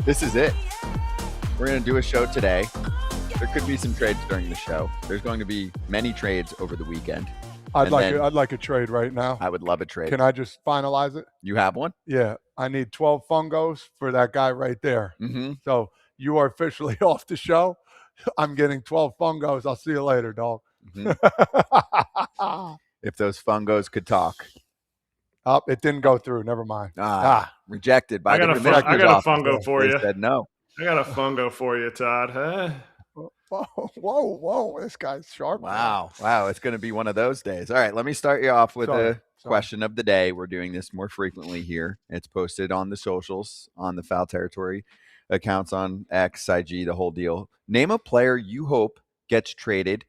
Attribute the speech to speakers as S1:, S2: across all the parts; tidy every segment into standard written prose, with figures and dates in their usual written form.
S1: This is it. We're going to do a show today. There could be some trades during the show. There's going to be many trades over the weekend.
S2: I'd like a trade right now.
S1: I would love a trade.
S2: Can I just finalize it?
S1: You have one?
S2: Yeah. I need 12 fungos for that guy right there.
S1: Mm-hmm.
S2: So you are officially off the show. I'm getting 12 fungos. I'll see you later, dog.
S1: Mm-hmm. If those fungos could talk.
S2: Oh, it didn't go through. Never mind.
S1: Rejected by the
S3: I got a fungo for you.
S1: They said no.
S3: I got a fungo for you, Todd. Huh?
S2: Whoa. This guy's sharp.
S1: Wow. It's going to be one of those days. All right, let me start you off with the question of the day. We're doing this more frequently here. It's posted on the socials, on the Foul Territory accounts on X, IG, the whole deal. Name a player you hope gets traded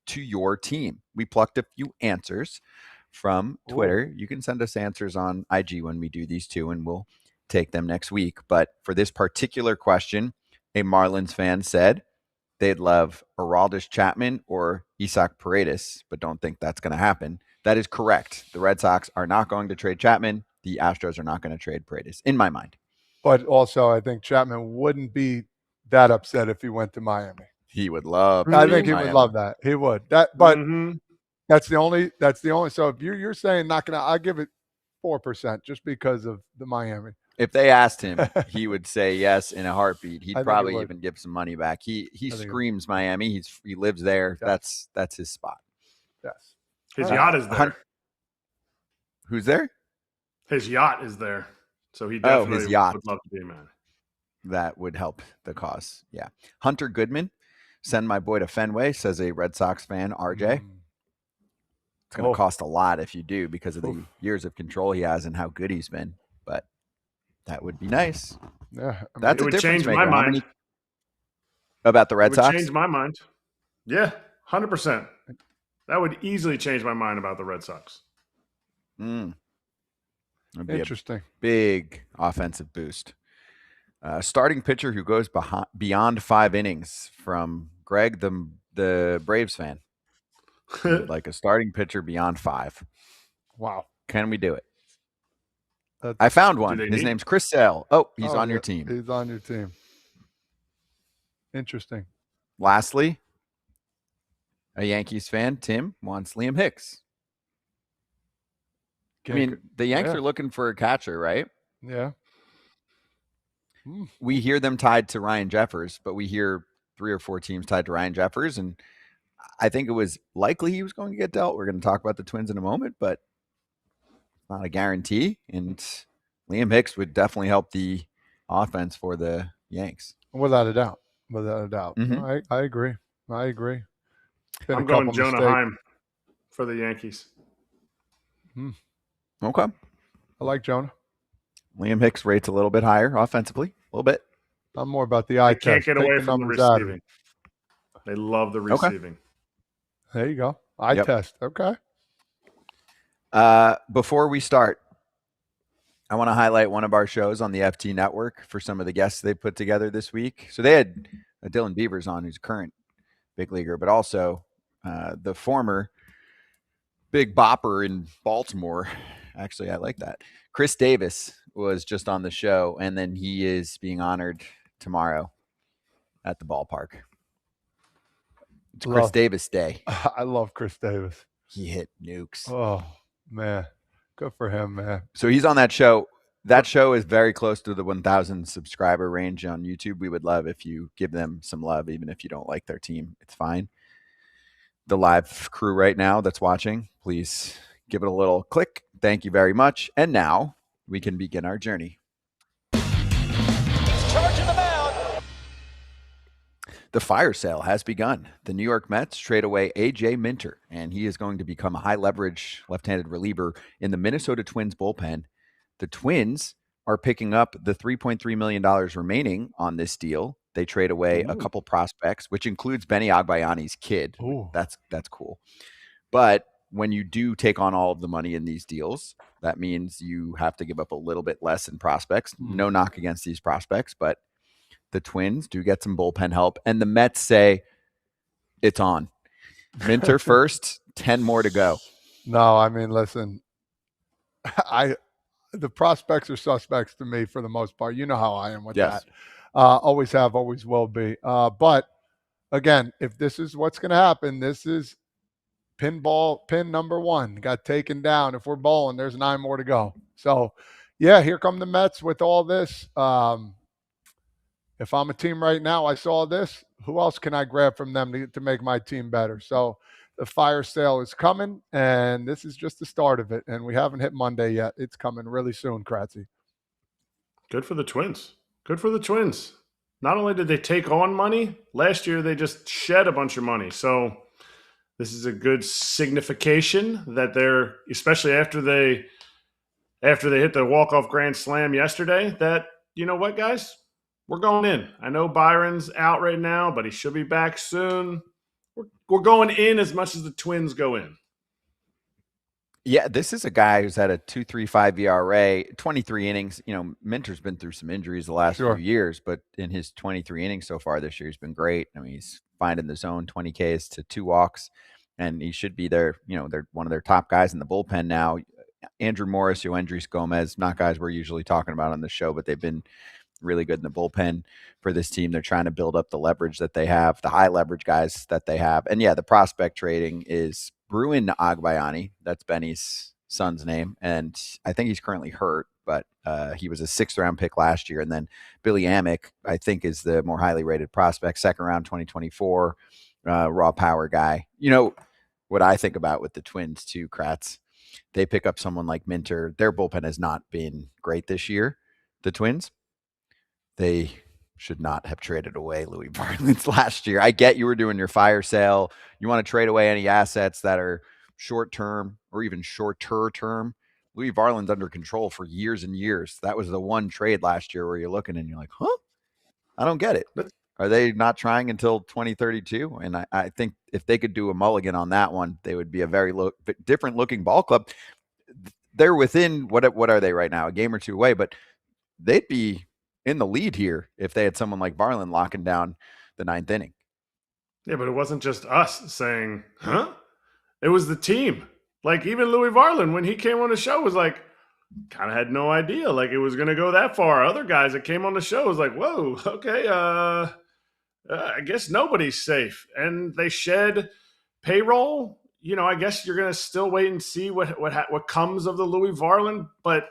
S1: to your team. We plucked a few answers from Twitter. Ooh. You can send us answers on IG when we do these two, and we'll take them next week. But for this particular question, a Marlins fan said they'd love Aroldis Chapman or Isaac Paredes, but don't think that's going to happen. That is correct. The Red Sox are not going to trade Chapman. The Astros are not going to trade Paredes, in my mind.
S2: But also, I think Chapman wouldn't be that upset if he went to Miami.
S1: He would love.
S2: I think he would love that. He would. That's the only. So if you're saying not gonna, I'll give it 4% just because of the Miami.
S1: If they asked him, he would say yes in a heartbeat. He'd probably even give some money back. He screams Miami. He lives there. Yes. That's his spot.
S2: Yes.
S3: His yacht is there.
S1: Who's there?
S3: His yacht is there. So he definitely would love to be a man.
S1: That would help the cause. Yeah. Hunter Goodman, send my boy to Fenway, says a Red Sox fan, RJ. It's going to cost a lot if you do because of the years of control he has and how good he's been. But that would be nice.
S2: Yeah.
S1: That's
S3: it would change my mind.
S1: About the Red Sox?
S3: It would change my mind. Yeah, 100%. That would easily change my mind about the Red Sox.
S2: Interesting.
S1: Big offensive boost. Starting pitcher who goes beyond 5 innings from Greg, the Braves fan. Like a starting pitcher beyond 5.
S2: Wow.
S1: Can we do it? I found one. His name's Chris Sale. Oh, he's on your team.
S2: He's on your team. Interesting.
S1: Lastly, a Yankees fan, Tim, wants Liam Hicks. I mean, the Yanks are looking for a catcher, right?
S2: Yeah.
S1: We hear them tied to Ryan Jeffers, but we hear 3 or 4 teams tied to Ryan Jeffers, and I think it was likely he was going to get dealt. We're going to talk about the Twins in a moment, but it's not a guarantee. And Liam Hicks would definitely help the offense for the Yanks.
S2: Without a doubt. Mm-hmm. I agree.
S3: I'm going Jonah Heim for the Yankees.
S1: Okay.
S2: I like Jonah.
S1: Liam Hicks rates a little bit higher offensively, a little bit.
S2: I'm more about the eye test.
S3: Can't get away from the receiving. They love the receiving.
S2: Okay. There you go. Eye test. Okay.
S1: Before we start, I want to highlight one of our shows on the FT Network for some of the guests they put together this week. So they had Dylan Beavers on, who's a current big leaguer, but also the former big bopper in Baltimore. Actually, I like that. Chris Davis was just on the show, and then he is being honored tomorrow at the ballpark. It's Chris Davis Day.
S2: I love Chris Davis.
S1: He hit nukes.
S2: Oh, man. Good for him, man.
S1: So he's on that show. That show is very close to the 1,000 subscriber range on YouTube. We would love if you give them some love, even if you don't like their team. It's fine. The live crew right now that's watching, please give it a little click. Thank you very much. And now we can begin our journey.
S4: Charging the mound.
S1: The fire sale has begun. The New York Mets trade away A.J. Minter, and he is going to become a high-leverage left-handed reliever in the Minnesota Twins bullpen. The Twins are picking up the $3.3 million remaining on this deal. They trade away a couple prospects, which includes Benny Agbayani's kid.
S2: Ooh.
S1: That's cool. But when you do take on all of the money in these deals, that means you have to give up a little bit less in prospects. No knock against these prospects, but the Twins do get some bullpen help. And the Mets say, it's on. Minter first, 10 more to go.
S2: No, I mean, listen, the prospects are suspects to me for the most part. You know how I am with that. Always have, always will be. But again, if this is what's going to happen, this is pin number 1 got taken down. If we're bowling, there's 9 more to go. So, yeah, here come the Mets with all this. If I'm a team right now, I saw this. Who else can I grab from them to make my team better? So the fire sale is coming, and this is just the start of it. And we haven't hit Monday yet. It's coming really soon, Kratzy.
S3: Good for the Twins. Good for the Twins. Not only did they take on money, last year they just shed a bunch of money. So this is a good signification that they're, especially after they hit the walk-off grand slam yesterday, that, you know what, guys? We're going in. I know Byron's out right now, but he should be back soon. We're going in as much as the Twins go in.
S1: Yeah, this is a guy who's had a 2.35 ERA, 23 innings. You know, Minter's been through some injuries the last few years, but in his 23 innings so far this year, he's been great. I mean, he's finding the zone, 20 Ks to 2 walks, and he should be there. You know, they're one of their top guys in the bullpen now. Andrew Morris, Yoendrys Gomez, not guys we're usually talking about on the show, but they've been really good in the bullpen for this team. They're trying to build up the leverage that they have, the high leverage guys that they have. And yeah, the prospect trading is Braun Agbayani. That's Benny's son's name. And I think he's currently hurt, but he was a 6th round pick last year. And then Billy Amick, I think, is the more highly rated prospect, 2nd round 2024, raw power guy. You know, what I think about with the Twins too, Kratz, they pick up someone like Minter. Their bullpen has not been great this year, the Twins. They should not have traded away Louis Varland last year. I get you were doing your fire sale. You want to trade away any assets that are short-term or even shorter term. Louis Varland's under control for years and years. That was the one trade last year where you're looking and you're like, huh? I don't get it. Are they not trying until 2032? And I think if they could do a mulligan on that one, they would be a very different looking ball club. They're within, what are they right now? A game or 2 away, but they'd be in the lead here if they had someone like Varland locking down the 9th inning.
S3: Yeah, but it wasn't just us saying, huh? It was the team. Like, even Louis Varland, when he came on the show, was like, kind of had no idea like it was going to go that far. Other guys that came on the show was like, whoa, okay, I guess nobody's safe. And they shed payroll. You know, I guess you're going to still wait and see what comes of the Louis Varland, but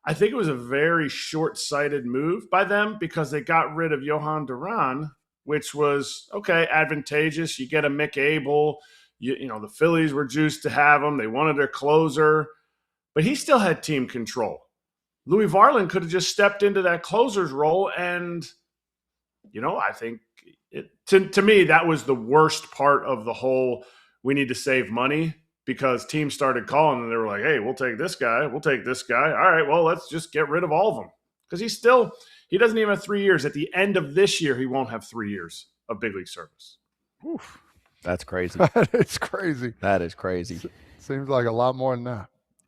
S3: I think it was a very short-sighted move by them because they got rid of Johan Duran, which was, okay, advantageous. You get a Mick Abel. You know, the Phillies were juiced to have him. They wanted their closer, but he still had team control. Louis Varland could have just stepped into that closer's role, and, you know, I think to me that was the worst part of the whole we need to save money. Because teams started calling and they were like, hey, we'll take this guy. We'll take this guy. All right, well, let's just get rid of all of them. Because he doesn't even have 3 years. At the end of this year, he won't have 3 years of big league service.
S1: Oof, that's crazy.
S2: That is crazy.
S1: That is crazy.
S2: Seems like a lot more than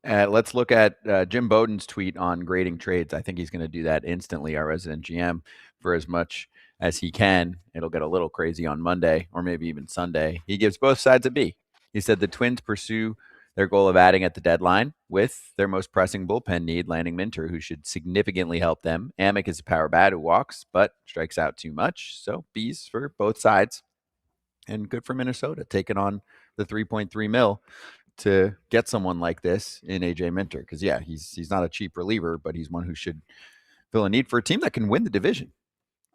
S2: that.
S1: Let's look at Jim Bowden's tweet on grading trades. I think he's going to do that instantly, our resident GM, for as much as he can. It'll get a little crazy on Monday or maybe even Sunday. He gives both sides a B. He said the Twins pursue their goal of adding at the deadline with their most pressing bullpen need, landing Minter, who should significantly help them. Amick is a power bat who walks, but strikes out too much. So B's for both sides. And good for Minnesota, taking on the 3.3 mil to get someone like this in AJ Minter. Because, yeah, he's not a cheap reliever, but he's one who should fill a need for a team that can win the division.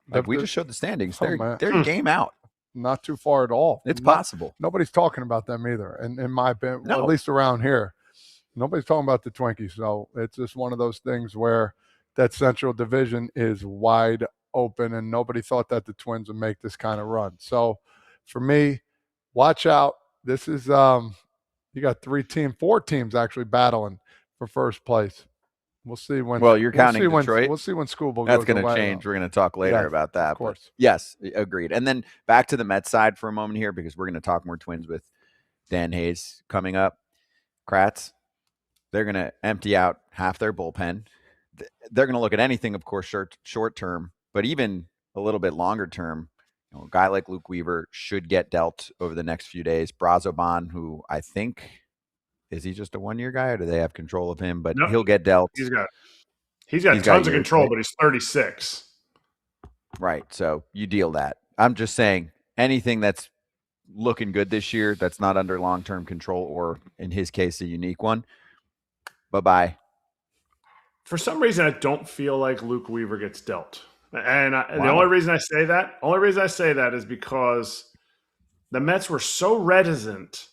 S1: Like we just showed the standings. They're game out.
S2: Not too far at all.
S1: It's possible.
S2: Nobody's talking about them either. And in my opinion, well, at least around here, nobody's talking about the Twinkies. So it's just one of those things where that Central Division is wide open and nobody thought that the Twins would make this kind of run. So for me, watch out. This is, you got 4 teams actually battling for first place. We'll see when.
S1: Well, you're counting Detroit.
S2: We'll see when Skubal.
S1: That's going to change. We're going to talk later about that.
S2: Of course.
S1: But yes, agreed. And then back to the Mets side for a moment here because we're going to talk more Twins with Dan Hayes coming up. Kratz, they're going to empty out half their bullpen. They're going to look at anything, of course, short term, but even a little bit longer term. You know, a guy like Luke Weaver should get dealt over the next few days. Brazoban, who I think. Is he just a 1-year guy, or do they have control of him? But he'll get dealt.
S3: He's got tons of control, but he's 36.
S1: Right. So you deal that. I'm just saying anything that's looking good this year that's not under long-term control or, in his case, a unique one, bye-bye.
S3: For some reason, I don't feel like Luke Weaver gets dealt. And
S1: Wow.
S3: the only reason I say that is because the Mets were so reticent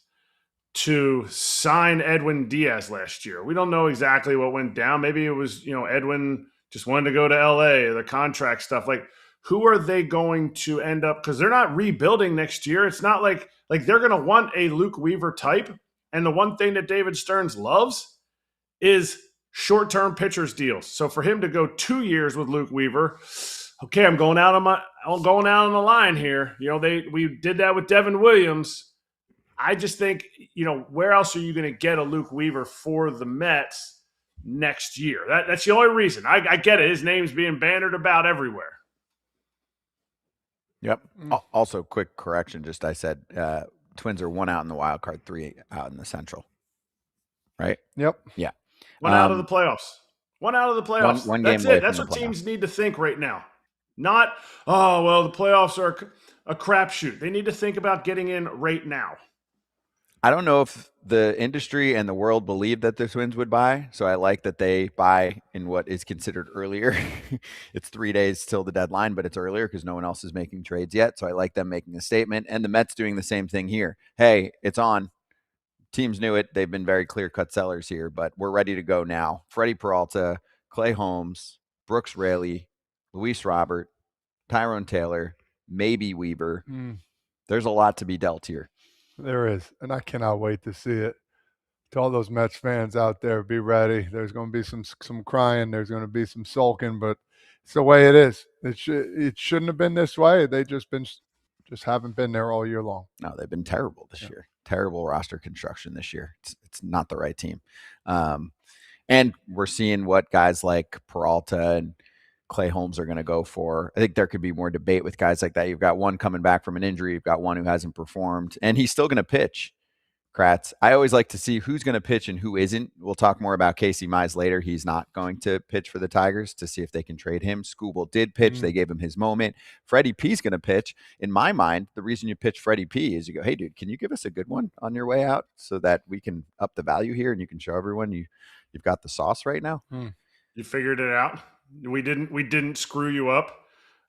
S3: to sign Edwin Diaz last year. We don't know exactly what went down. Maybe it was, Edwin just wanted to go to LA, the contract stuff. Like, who are they going to end up? Because they're not rebuilding next year. It's not like they're going to want a Luke Weaver type. And the one thing that David Stearns loves is short-term pitchers deals. So for him to go 2 years with Luke Weaver, okay, I'm going out on the line here. We did that with Devin Williams. I just think, where else are you going to get a Luke Weaver for the Mets next year? That's the only reason. I get it. His name's being bannered about everywhere.
S1: Yep. Also, quick correction. I said Twins are 1 out in the wild card, 3 out in the Central. Right?
S2: Yep.
S1: Yeah.
S3: 1 out of the playoffs. 1 out of the playoffs.
S1: One
S3: That's
S1: game
S3: it. That's what
S1: playoffs.
S3: Teams need to think right now. Not, the playoffs are a crapshoot. They need to think about getting in right now.
S1: I don't know if the industry and the world believe that the Twins would buy, so I like that they buy in what is considered earlier. It's 3 days till the deadline, but it's earlier because no one else is making trades yet, so I like them making a statement, and the Mets doing the same thing here. Hey, it's on. Teams knew it. They've been very clear-cut sellers here, but we're ready to go now. Freddy Peralta, Clay Holmes, Brooks Raley, Luis Robert, Tyrone Taylor, maybe Weaver. There's a lot to be dealt here.
S2: There is, and I cannot wait to see it. To all those Mets fans out there, be ready. There's going to be some crying. There's going to be some sulking, but it's the way it is. It shouldn't have been this way. They just haven't been there all year long.
S1: No, they've been terrible this year. Terrible roster construction this year. It's not the right team. And we're seeing what guys like Peralta and Clay Holmes are going to go for. I think there could be more debate with guys like that. You've got one coming back from an injury. You've got one who hasn't performed, and he's still going to pitch. Kratz. I always like to see who's going to pitch and who isn't. We'll talk more about Casey Mize later. He's not going to pitch for the Tigers to see if they can trade him. Skubal did pitch. They gave him his moment. Freddie P's going to pitch. In my mind, the reason you pitch Freddie P is you go, hey, dude, can you give us a good one on your way out so that we can up the value here and you can show everyone you've got the sauce right now?
S3: You figured it out. We didn't screw you up.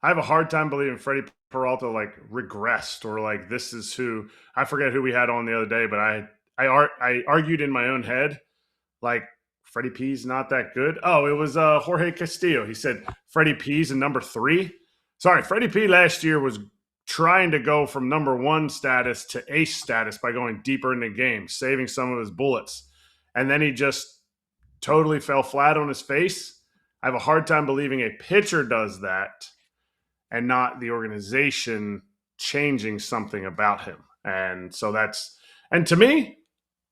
S3: I have a hard time believing Freddy Peralta regressed or this is who. I forget who we had on the other day, but I argued in my own head Freddie P's not that good. Oh, it was Jorge Castillo. He said Freddie P's in number 3. Sorry, Freddie P last year was trying to go from number 1 status to ace status by going deeper into games, saving some of his bullets, and then he just totally fell flat on his face. I have a hard time believing a pitcher does that and not the organization changing something about him. And so and to me,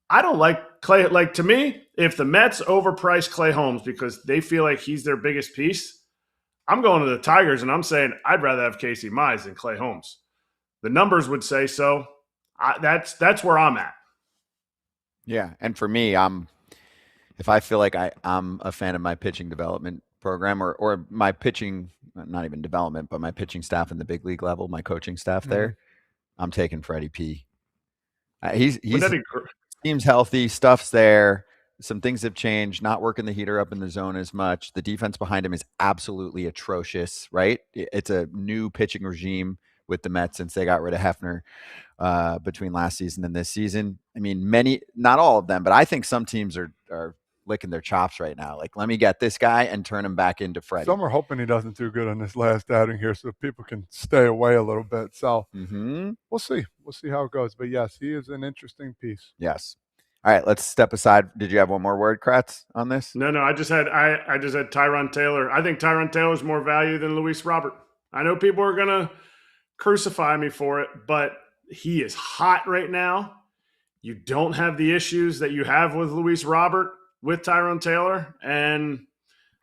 S3: I don't like Clay. To me, if the Mets overprice Clay Holmes because they feel like he's their biggest piece, I'm going to the Tigers and I'm saying I'd rather have Casey Mize than Clay Holmes. The numbers would say so. That's where I'm at.
S1: Yeah. And for me, if I feel like I'm a fan of my pitching development program or my pitching, not even development, but my pitching staff in the big league level, my coaching staff there, I'm taking Freddie P. He seems healthy. Stuff's there. Some things have changed. Not working the heater up in the zone as much. The defense behind him is absolutely atrocious, right? It's a new pitching regime with the Mets since they got rid of Hefner between last season and this season. I mean, not all of them, but I think some teams are licking their chops right now. Let me get this guy and turn him back into Freddie.
S2: Some are hoping he doesn't do good on this last outing here so people can stay away a little bit. So we'll see. We'll see how it goes. But yes, he is an interesting piece.
S1: Yes. All right, let's step aside. Did you have one more word, Kratz, on this?
S3: No, I just had Tyrone Taylor. I think Tyrone Taylor's more value than Luis Robert. I know people are gonna crucify me for it, but he is hot right now. You don't have the issues that you have with Luis Robert with Tyrone Taylor, and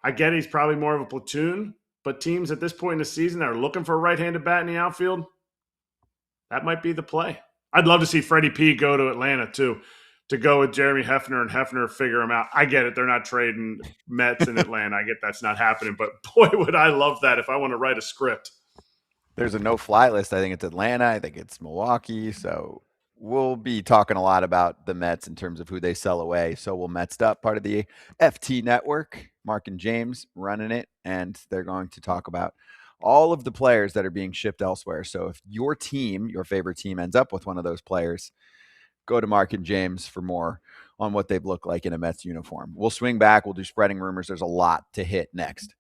S3: I get he's probably more of a platoon, but teams at this point in the season that are looking for a right-handed bat in the outfield, that might be the play. I'd love to see Freddie P go to Atlanta too, to go with Jeremy Hefner and Hefner figure him out. I get it. They're not trading Mets in Atlanta. I get that's not happening, but boy, would I love that if I want to write a script.
S1: there's a no-fly list. I think it's Atlanta. I think it's Milwaukee. So we'll be talking a lot about the Mets in terms of who they sell away. So we'll Mets Up, part of the FT network. Mark and James running it, and they're going to talk about all of the players that are being shipped elsewhere. So if your team, your favorite team, ends up with one of those players, go to Mark and James for more on what they've looked like in a Mets uniform. We'll swing back. We'll do spreading rumors. There's a lot to hit next.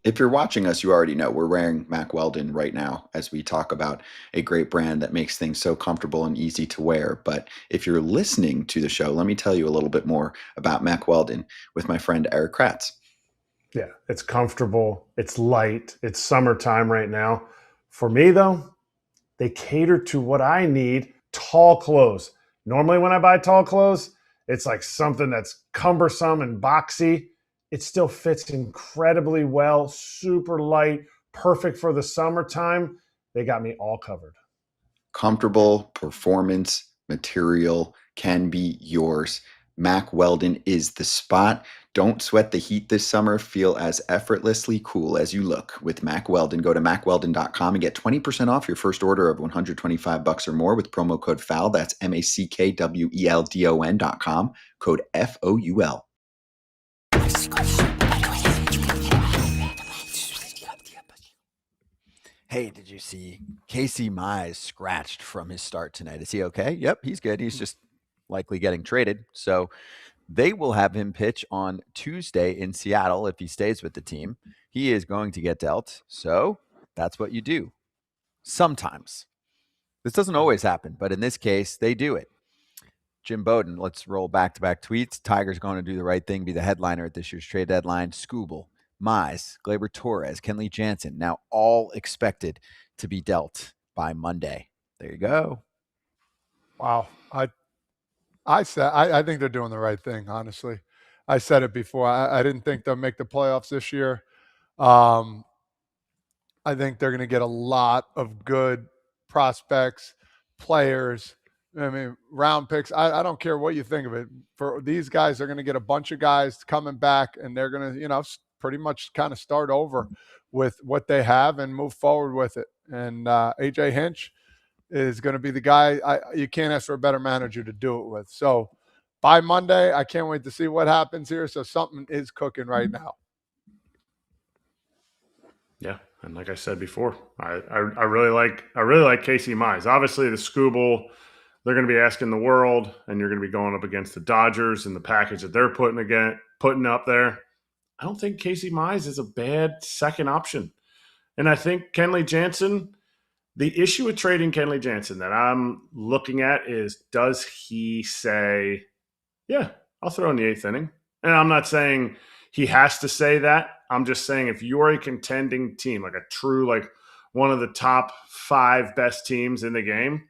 S1: If you're watching us, you already know we're wearing Mack Weldon right now as we talk about a great brand that makes things so comfortable and easy to wear. But if you're listening to the show, let me tell you a little bit more about Mack Weldon with my friend Erik Kratz.
S3: Yeah, it's comfortable. It's light. It's summertime right now. For me, though, they cater to what I need, tall clothes. Normally when I buy tall clothes, it's like something that's cumbersome and boxy. It still fits incredibly well, super light, perfect for the summertime. They got me all covered.
S1: Comfortable performance material can be yours. Mack Weldon is the spot. Don't sweat the heat this summer. Feel as effortlessly cool as you look with Mack Weldon. Go to mackweldon.com and get 20% off your first order of $125 or more with promo code FOUL. That's MACKWELDON.com. Code FOUL. Hey, did you see Casey Mize scratched from his start tonight? Is he okay? Yep, he's good. He's just likely getting traded. So they will have him pitch on Tuesday in Seattle if he stays with the team. He is going to get dealt. So that's what you do. Sometimes. This doesn't always happen, but in this case, they do it. Jim Bowden, let's roll back-to-back tweets. Tiger's going to do the right thing, be the headliner at this year's trade deadline. Skubal, Mize, Gleyber Torres, Kenley Jansen, now all expected to be dealt by Monday. There you go.
S2: Wow. I think they're doing the right thing, honestly. I said it before. I didn't think they'll make the playoffs this year. I think they're going to get a lot of good prospects, players. I mean, round picks. I don't care what you think of it. For these guys, they're going to get a bunch of guys coming back, and they're going to, pretty much kind of start over with what they have and move forward with it. And AJ Hinch is going to be the guy. You can't ask for a better manager to do it with. So by Monday, I can't wait to see what happens here. So something is cooking right now.
S3: Yeah, and like I said before, I really like Casey Mize. Obviously, the Skubal, they're going to be asking the world, and you're going to be going up against the Dodgers and the package that they're putting up there. I don't think Casey Mize is a bad second option, and I think Kenley Jansen. The issue with trading Kenley Jansen that I'm looking at is, does he say, yeah, I'll throw in the eighth inning? And I'm not saying he has to say that. I'm just saying if you're a contending team, like a true, like one of the top 5 best teams in the game,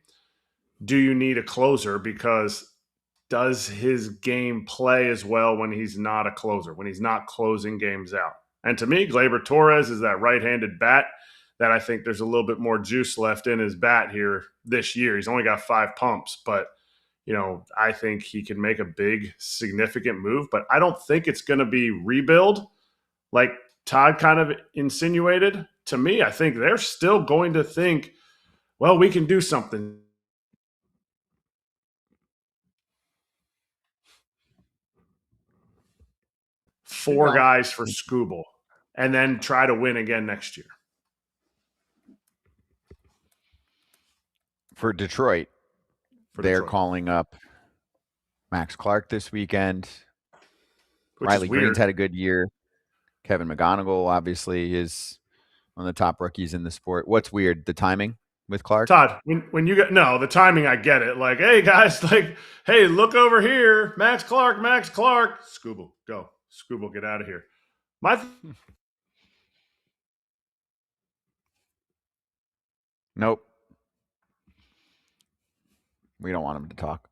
S3: do you need a closer? Because does his game play as well when he's not a closer, when he's not closing games out? And to me, Gleyber Torres is that right-handed bat that I think there's a little bit more juice left in his bat here this year. He's only got 5 pumps, but I think he can make a big, significant move. But I don't think it's going to be rebuild like Todd kind of insinuated. To me, I think they're still going to think, well, we can do something. Four guys for Skubal, and then try to win again next year.
S1: For Detroit, they're calling up Max Clark this weekend. Riley Green's had a good year. Kevin McGonigal, obviously, is one of the top rookies in the sport. What's weird? The timing with Clark?
S3: Todd, when you get – no, the timing, I get it. Like, hey, guys, like, hey, look over here. Max Clark. Skubal, go. Skubal, get out of here.
S1: Nope. We don't want him to talk.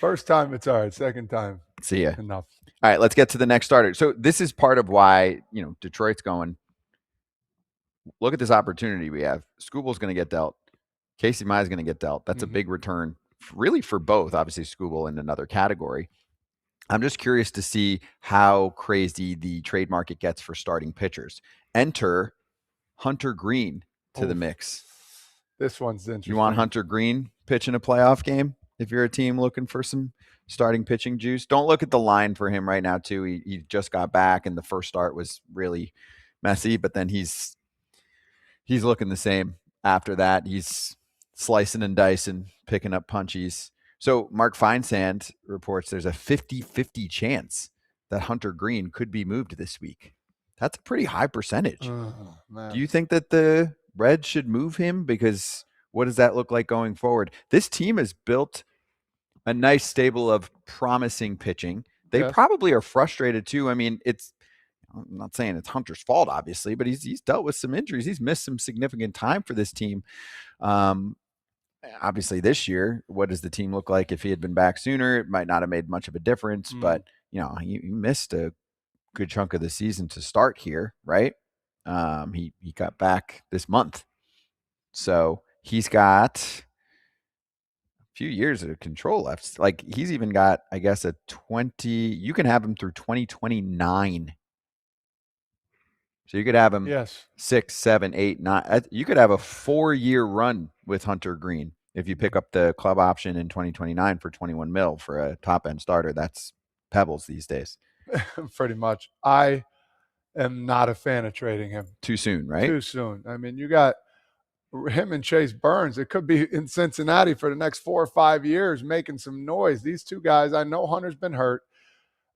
S2: First time, it's all right. Second time,
S1: see ya.
S2: Enough.
S1: All right, let's get to the next starter. So this is part of why, Detroit's going, look at this opportunity we have. Skubal's going to get dealt. Casey Mize is going to get dealt. That's a big return, really, for both. Obviously, Skubal in another category. I'm just curious to see how crazy the trade market gets for starting pitchers. Enter Hunter Greene to the mix.
S2: This one's interesting.
S1: You want Hunter Greene pitching a playoff game if you're a team looking for some starting pitching juice? Don't look at the line for him right now, too. He just got back, and the first start was really messy, but then he's looking the same after that. He's slicing and dicing, picking up punchies. So Mark Feinsand reports there's a 50-50 chance that Hunter Greene could be moved this week. That's a pretty high percentage. Do you think that the Reds should move him? Because what does that look like going forward? This team has built a nice stable of promising pitching. They probably are frustrated too. I mean, I'm not saying it's Hunter's fault, obviously, but he's dealt with some injuries. He's missed some significant time for this team. Obviously, this year, what does the team look like if he had been back sooner? It might not have made much of a difference, but he missed a good chunk of the season to start here, right? He got back this month, so he's got a few years of control left. Like he's even got, I guess, a 20. You can have him through 2029. So you could have him 6, 7, 8, 9. You could have a 4-year run with Hunter Greene if you pick up the club option in 2029 for $21 million for a top end starter. That's pebbles these days.
S2: Pretty much. I am not a fan of trading him
S1: too soon, right?
S2: Too soon. I mean, you got him and Chase Burns. It could be in Cincinnati for the next 4 or 5 years, making some noise. These two guys, I know Hunter's been hurt.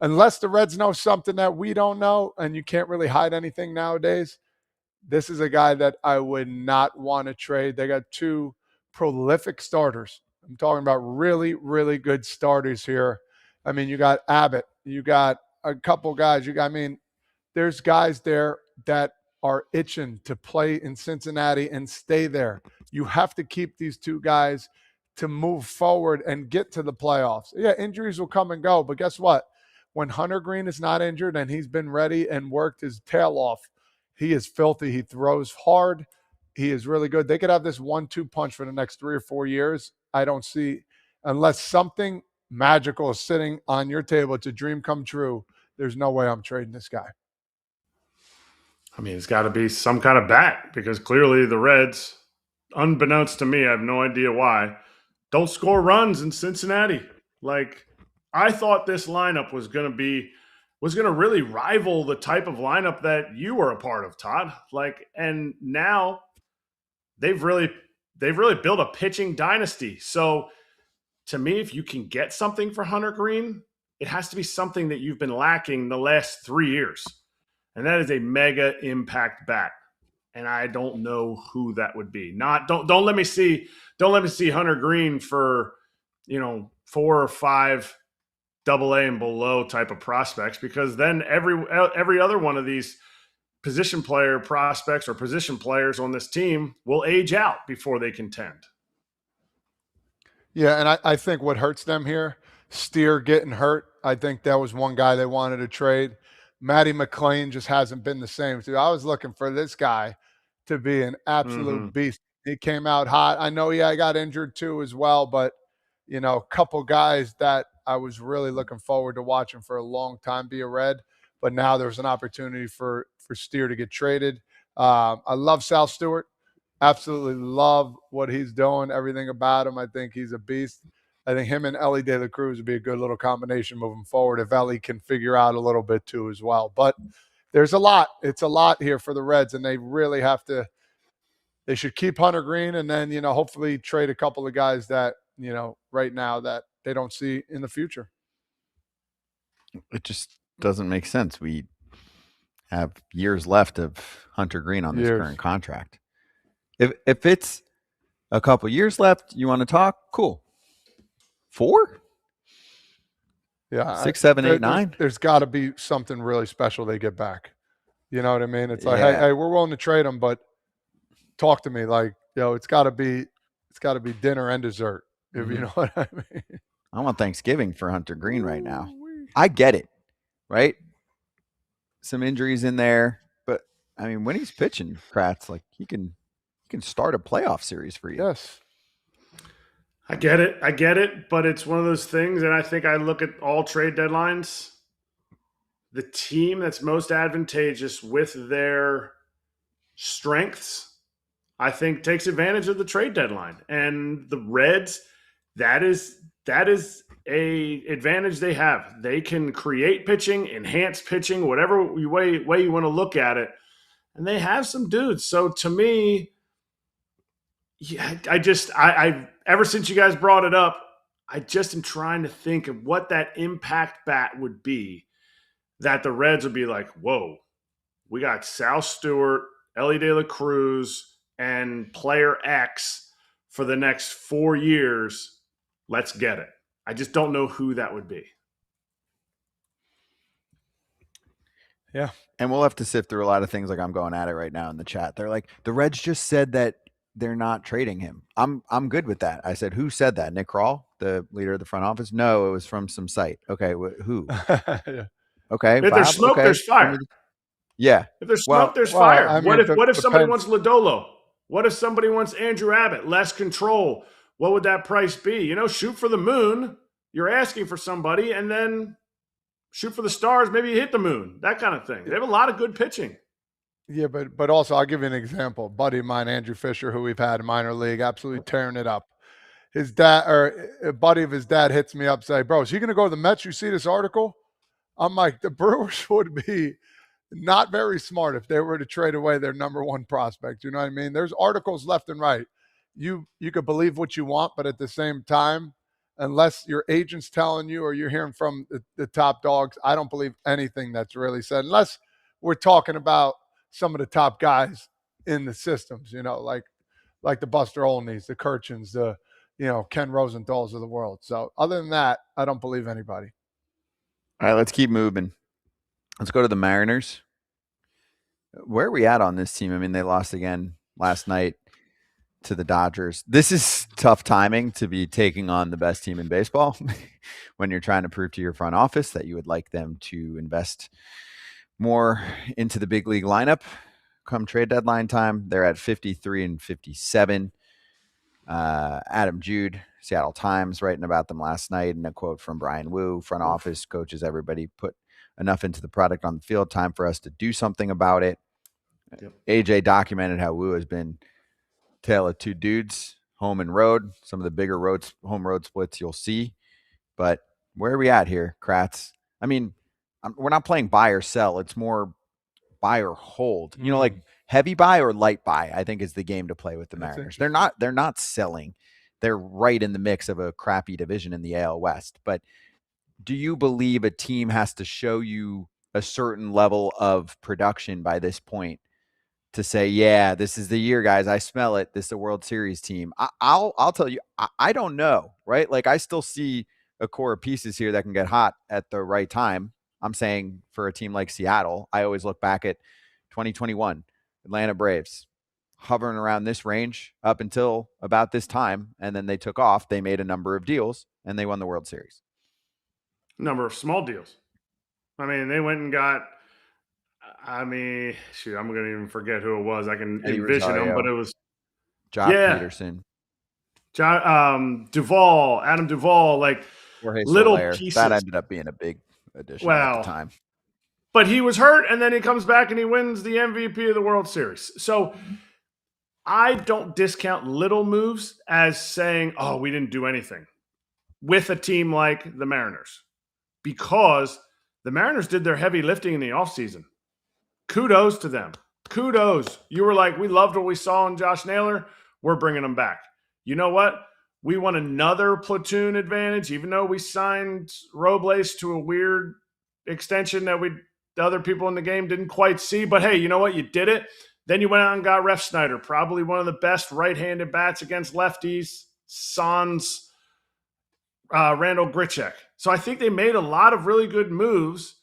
S2: Unless the Reds know something that we don't know, and you can't really hide anything nowadays, this is a guy that I would not want to trade. They got 2 prolific starters. I'm talking about really, really good starters here. I mean, you got Abbott. You got a couple guys. There's guys there that are itching to play in Cincinnati and stay there. You have to keep these 2 guys to move forward and get to the playoffs. Yeah, injuries will come and go, but guess what? When Hunter Greene is not injured and he's been ready and worked his tail off, he is filthy. He throws hard. He is really good. They could have this 1-2 punch for the next 3 or 4 years. I don't see, unless something magical is sitting on your table, it's a dream come true, there's no way I'm trading this guy.
S3: I mean, it's got to be some kind of bat because clearly the Reds, unbeknownst to me, I have no idea why, don't score runs in Cincinnati. Like, I thought this lineup was going to really rival the type of lineup that you were a part of, Todd. Like, and now they've really built a pitching dynasty. So to me, if you can get something for Hunter Greene, it has to be something that you've been lacking the last 3 years. And that is a mega impact bat. And I don't know who that would be. Don't let me see Hunter Greene for 4 or 5 AA and below type of prospects, because then every other one of these position player prospects or position players on this team will age out before they contend.
S2: Yeah, and I think what hurts them here, Steer getting hurt, I think that was one guy they wanted to trade. Matty McClain just hasn't been the same. So I was looking for this guy to be an absolute beast. He came out hot. I know, I got injured too as well, but, a couple guys that I was really looking forward to watching for a long time be a Red. But now there's an opportunity for Steer to get traded. I love Sal Stewart. Absolutely love what he's doing, everything about him. I think he's a beast. I think him and Ellie De La Cruz would be a good little combination moving forward if Ellie can figure out a little bit too as well. But there's a lot. It's a lot here for the Reds, and they really have to – they should keep Hunter Greene and then, hopefully trade a couple of guys that, right now that they don't see in the future.
S1: It just doesn't make sense. We have years left of Hunter Greene on this current contract. If it's a couple years left, you want to talk? Cool. 4?
S2: Yeah.
S1: 6, 7, 8, 9?
S2: There's got to be something really special they get back. You know what I mean? It's like, hey, we're willing to trade them, but talk to me. Like, it's got to be dinner and dessert, if you know what I mean.
S1: I want Thanksgiving for Hunter Greene right now. I get it, right? Some injuries in there, but I mean, when he's pitching, Kratz, like he can start a playoff series for you.
S2: Yes.
S3: I get it, but it's one of those things, and I think I look at all trade deadlines. The team that's most advantageous with their strengths, I think, takes advantage of the trade deadline. And the Reds, that is a advantage they have. They can create pitching, enhance pitching, whatever way you want to look at it. And they have some dudes. So to me, yeah, I ever since you guys brought it up, I just am trying to think of what that impact bat would be that the Reds would be like, whoa, we got Sal Stewart, Ellie De La Cruz, and player X for the next 4 years. Let's get it. I just don't know who that would be.
S2: Yeah.
S1: And we'll have to sift through a lot of things. Like I'm going at it right now in the chat. They're like, the Reds just said that they're not trading him. I'm good with that. I said, who said that? Nick Kroll, the leader of the front office? No, it was from some site. Okay, who?
S2: Yeah.
S1: Okay,
S3: if there's smoke, there's fire.
S1: Yeah.
S3: If there's smoke, there's fire.
S2: I mean,
S3: what if somebody wants Lodolo? What if somebody wants Andrew Abbott? Less control. What would that price be? Shoot for the moon. You're asking for somebody, and then shoot for the stars. Maybe you hit the moon. That kind of thing. They have a lot of good pitching.
S2: Yeah, but also I'll give you an example. A buddy of mine, Andrew Fisher, who we've had in minor league, absolutely tearing it up. His dad, or a buddy of his dad, hits me up, say, "Bro, is he going to go to the Mets? You see this article?" I'm like, the Brewers would be not very smart if they were to trade away their number one prospect. You know what I mean? There's articles left and right. You could believe what you want, but at the same time, unless your agent's telling you or you're hearing from the top dogs, I don't believe anything that's really said, unless we're talking about some of the top guys in the systems, like the Buster Olneys, the Kirchens, the Ken Rosenthals of the world. So other than that, I don't believe anybody.
S1: All right, let's keep moving. Let's go to the Mariners. Where are we at on this team? I mean, they lost again last night to the Dodgers. This is tough timing to be taking on the best team in baseball when you're trying to prove to your front office that you would like them to invest more into the big league lineup come trade deadline time. They're at 53 and 57. Adam Jude, Seattle Times, writing about them last night, and a quote from Brian Wu, front office, coaches, everybody put enough into the product on the field. Time for us to do something about it. Yep. AJ documented how Wu has been tale of two dudes, home and road. Some of the bigger home road splits you'll see. But where are we at here, Kratz? I mean, we're not playing buy or sell. It's more buy or hold. Like heavy buy or light buy, I think is the game to play with the Mariners. They're not selling. They're right in the mix of a crappy division in the AL West. But do you believe a team has to show you a certain level of production by this point to say, yeah, this is the year, guys, I smell it, this is a World Series team? I'll tell you, I don't know, right? Like I still see a core of pieces here that can get hot at the right time. I'm saying for a team like Seattle, I always look back at 2021, Atlanta Braves, hovering around this range up until about this time, and then they took off. They made a number of deals, and they won the World Series.
S3: Number of small deals. I mean, they went and got, I'm going to even forget who it was. I can envision them, but it was
S1: Jock Peterson.
S3: Adam Duvall, like
S1: Jorge
S3: little
S1: Soler.
S3: pieces.
S1: That ended up being a big addition at the time.
S3: But he was hurt, and then he comes back and he wins the MVP of the World Series. So I don't discount little moves as saying, oh, we didn't do anything with a team like the Mariners, because the Mariners did their heavy lifting in the offseason. Kudos to them. Kudos. You were like, we loved what we saw in Josh Naylor. We're bringing him back. You know what? We won another platoon advantage, even though we signed Robles to a weird extension that the other people in the game didn't quite see. But hey, you know what? You did it. Then you went out and got Ref Snyder, probably one of the best right-handed bats against lefties, sans Randall Grichuk. So I think they made a lot of really good moves.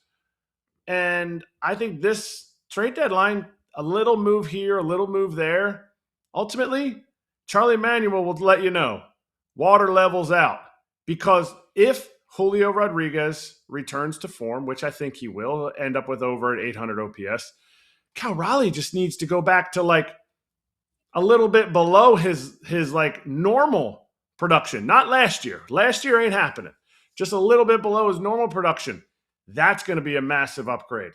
S3: And I think this trade deadline, a little move here, a little move there. Ultimately, Charlie Emanuel will let you know, water levels out. Because if Julio Rodriguez returns to form, which I think he will, end up with over an 800 OPS, Cal Raleigh just needs to go back to like a little bit below his like normal production, not last year. Last year ain't happening. Just a little bit below his normal production. That's going to be a massive upgrade.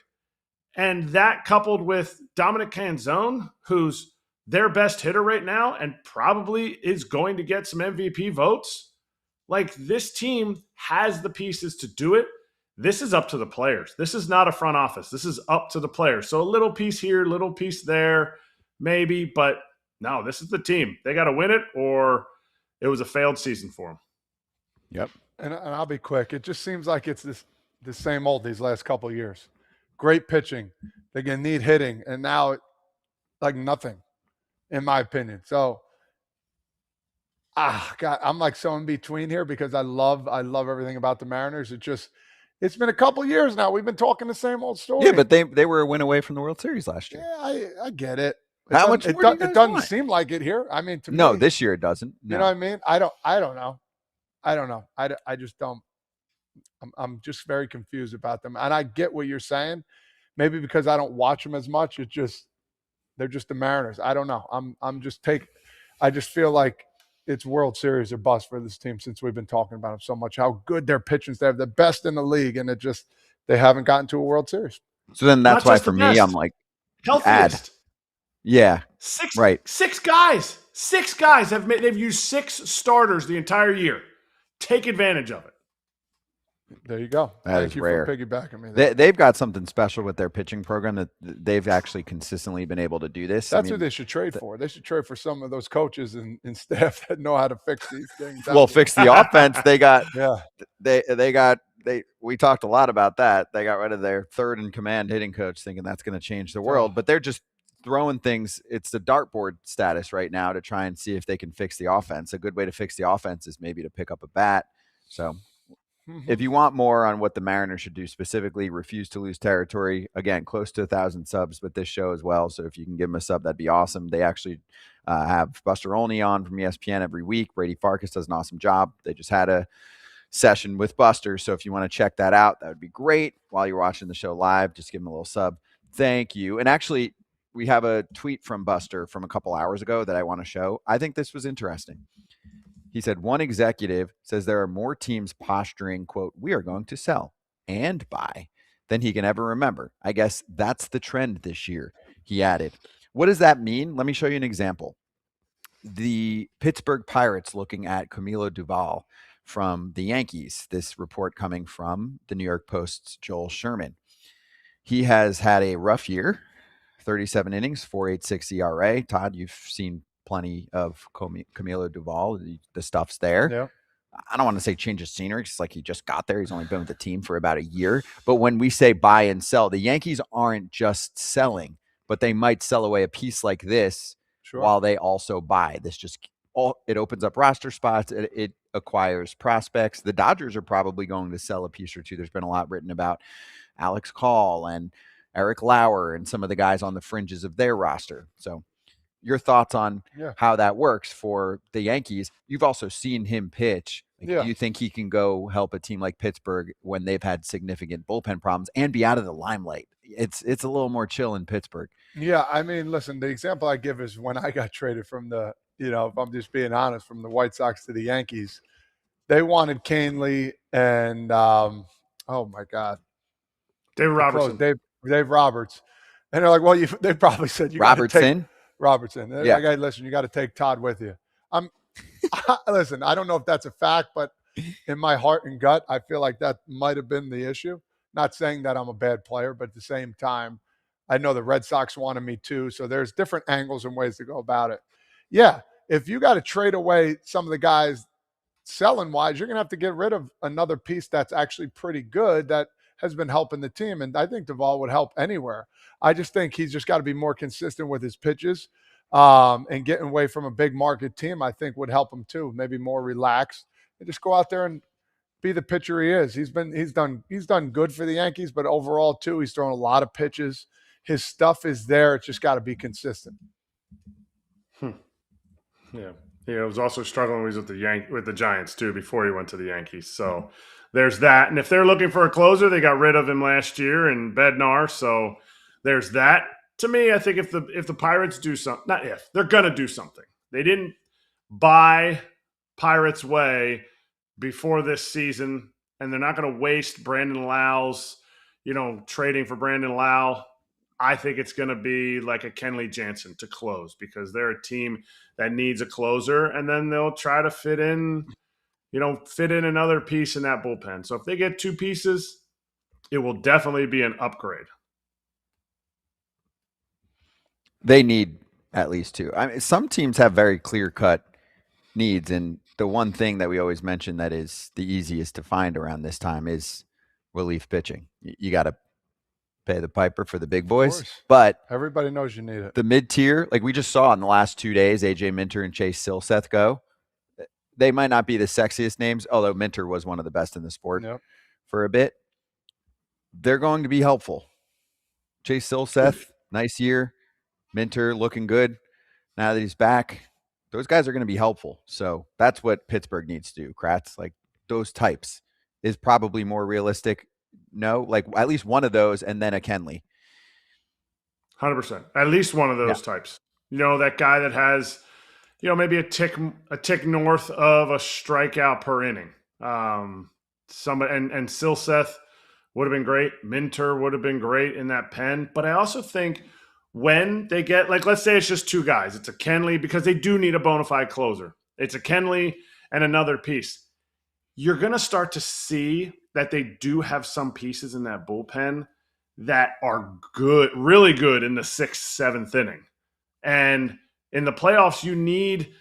S3: And that coupled with Dominic Canzone, who's their best hitter right now and probably is going to get some MVP votes. Like, this team has the pieces to do it. This is up to the players. This is not a front office. This is up to the players. So a little piece here, little piece there, maybe. But no, this is the team. They got to win it or it was a failed season for them.
S1: Yep.
S2: And I'll be quick. It just seems like it's the same old these last couple of years. Great pitching. They're going to need hitting. And now, like nothing, in my opinion. So, God, I'm like so in between here because I love everything about the Mariners. It's been a couple years now. We've been talking the same old story.
S1: Yeah, but they were a win away from the World Series last year.
S2: Yeah, I get it.
S1: How much more do you guys
S2: it doesn't
S1: want?
S2: seem like it here. I mean, to
S1: No,
S2: me,
S1: this year it doesn't. No.
S2: You know what I mean? I don't know. I just don't. I'm just very confused about them. And I get what you're saying. Maybe because I don't watch them as much. They're just the Mariners. I don't know. I just feel like it's World Series or bust for this team since we've been talking about them so much. How good their pitching staff, the best in the league, and they haven't gotten to a World Series.
S1: So then that's why for me, I'm like,
S3: healthiest.
S1: Yeah.
S3: Six guys they've used 6 starters the entire year. Take advantage of it.
S2: There you go.
S1: Thank you
S2: rare. For piggybacking me.
S1: They've got something special with their pitching program that they've actually consistently been able to do this.
S2: That's who they should trade for. They should trade for some of those coaches and staff that know how to fix these things.
S1: Well, fix the offense. They got
S2: yeah.
S1: We talked a lot about that. They got rid of their third in command hitting coach, thinking that's going to change the world. But they're just throwing things. It's the dartboard status right now to try and see if they can fix the offense. A good way to fix the offense is maybe to pick up a bat. So if you want more on what the Mariners should do specifically, refuse to lose territory. Again, close to 1,000 subs with this show as well. So if you can give them a sub, that'd be awesome. They actually have Buster Olney on from ESPN every week. Brady Farkas does an awesome job. They just had a session with Buster. So if you want to check that out, that would be great. While you're watching the show live, just give him a little sub. Thank you. And actually, we have a tweet from Buster from a couple hours ago that I want to show. I think this was interesting. He said, one executive says there are more teams posturing, quote, we are going to sell and buy than he can ever remember. I guess that's the trend this year, he added. What does that mean? Let me show you an example. The Pittsburgh Pirates looking at Camilo Doval from the Yankees. This report coming from the New York Post's Joel Sherman. He has had a rough year, 37 innings, 4.86 ERA. Todd, you've seen plenty of Camilo Doval. The stuff's there.
S2: Yeah.
S1: I don't want to say change of scenery. It's like he just got there. He's only been with the team for about a year. But when we say buy and sell, the Yankees aren't just selling, but they might sell away a piece like this while they also buy. It opens up roster spots. It acquires prospects. The Dodgers are probably going to sell a piece or two. There's been a lot written about Alex Call and Eric Lauer and some of the guys on the fringes of their roster. So your thoughts on how that works for the Yankees. You've also seen him pitch. Do you think he can go help a team like Pittsburgh when they've had significant bullpen problems and be out of the limelight? It's a little more chill in Pittsburgh.
S2: Yeah, I mean, listen, the example I give is when I got traded from the, if I'm just being honest, from the White Sox to the Yankees, they wanted Canely and, oh my God.
S3: Dave Robertson.
S2: Dave Roberts. And they're like, well, they probably said you got to take Robertson.
S1: Yeah.
S2: Like, hey, listen, you got to take Todd with you. Listen, I don't know if that's a fact, but in my heart and gut, I feel like that might have been the issue. Not saying that I'm a bad player, but at the same time, I know the Red Sox wanted me too. So there's different angles and ways to go about it. Yeah, if you got to trade away some of the guys selling wise, you're going to have to get rid of another piece that's actually pretty good that has been helping the team. And I think Doval would help anywhere. I just think he's just got to be more consistent with his pitches, and getting away from a big market team, I think would help him too. Maybe more relaxed and just go out there and be the pitcher he is. He's done good for the Yankees, but overall too, he's thrown a lot of pitches. His stuff is there. It's just got to be consistent.
S3: Yeah. He was also struggling when he was with the Giants too before he went to the Yankees. So there's that. And if they're looking for a closer, they got rid of him last year in Bednar. So there's that. To me, I think if the Pirates do something, not if, they're going to do something. They didn't buy Pirates way before this season, and they're not going to waste Brandon Lau's, trading for Brandon Lau. I think it's going to be like a Kenley Jansen to close, because they're a team that needs a closer, and then they'll try to fit in another piece in that bullpen. So if they get 2 pieces, it will definitely be an upgrade.
S1: They need at least 2. I mean, some teams have very clear-cut needs, and the one thing that we always mention that is the easiest to find around this time is relief pitching. You got to pay the piper for the big boys, but
S2: everybody knows you need it.
S1: The mid-tier, like we just saw in the last 2 days, AJ Minter and Chase Silseth go. They might not be the sexiest names, although Minter was one of the best in the sport for a bit. They're going to be helpful. Chase Silseth, nice year. Minter looking good now that he's back. Those guys are going to be helpful. So that's what Pittsburgh needs to do. Kratz, like those types is probably more realistic. No, like at least one of those, and then a Kenley.
S3: 100%. At least one of those types. That guy that has, maybe a tick north of a strikeout per inning. Somebody and Silseth would have been great. Minter would have been great in that pen. But I also think when they get, like, let's say it's just 2 guys. It's a Kenley, because they do need a bona fide closer. It's a Kenley and another piece. You're going to start to see that they do have some pieces in that bullpen that are good, really good in the 6th, 7th inning. And in the playoffs, you need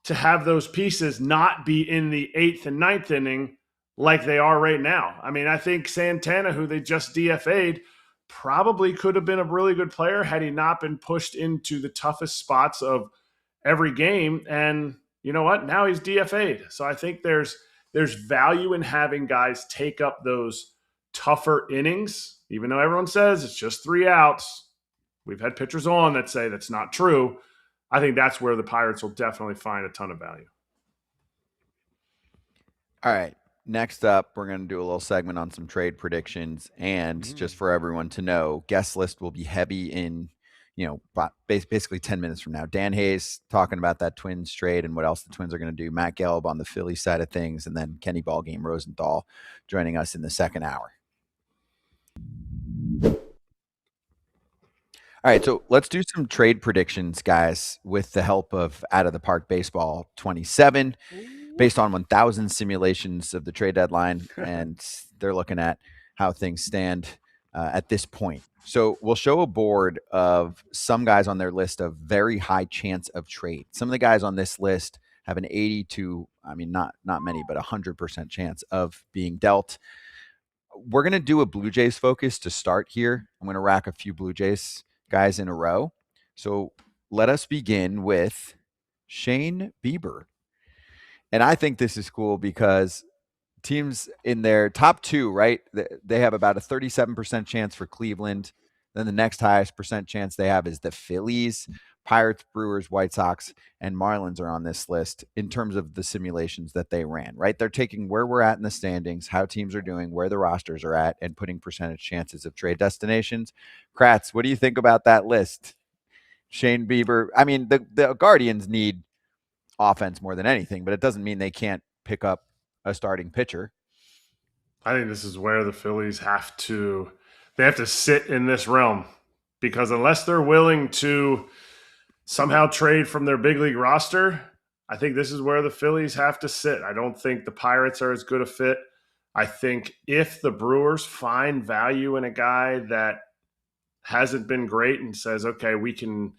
S3: to have those pieces not be in the 8th and 9th inning like they are right now. I mean, I think Santana, who they just DFA'd, probably could have been a really good player had he not been pushed into the toughest spots of every game. And you know what? Now he's DFA'd. So I think there's value in having guys take up those tougher innings, even though everyone says it's just 3 outs. We've had pitchers on that say that's not true. I think that's where the Pirates will definitely find a ton of value.
S1: All right. Next up, we're going to do a little segment on some trade predictions. And just for everyone to know, guest list will be heavy in, basically 10 minutes from now. Dan Hayes talking about that Twins trade and what else the Twins are going to do. Matt Gelb on the Phillies side of things. And then Kenny Ballgame Rosenthal joining us in the second hour. All right, so let's do some trade predictions, guys, with the help of Out of the Park Baseball 27, based on 1,000 simulations of the trade deadline, and they're looking at how things stand at this point. So we'll show a board of some guys on their list of very high chance of trade. Some of the guys on this list have an 80 to, not many, but 100% chance of being dealt. We're going to do a Blue Jays focus to start here. I'm going to rack a few Blue Jays guys in a row. So let us begin with Shane Bieber. And I think this is cool because teams in their top 2, right, they have about a 37% chance for Cleveland. Then the next highest percent chance they have is the Phillies. Pirates, Brewers, White Sox, and Marlins are on this list in terms of the simulations that they ran, right? They're taking where we're at in the standings, how teams are doing, where the rosters are at, and putting percentage chances of trade destinations. Kratz, what do you think about that list? Shane Bieber, the Guardians need offense more than anything, but it doesn't mean they can't pick up a starting pitcher.
S3: I think this is where the Phillies have to sit in this realm, because unless they're willing to somehow trade from their big league roster, I think this is where the Phillies have to sit. I don't think the Pirates are as good a fit. I think if the Brewers find value in a guy that hasn't been great and says, okay, we can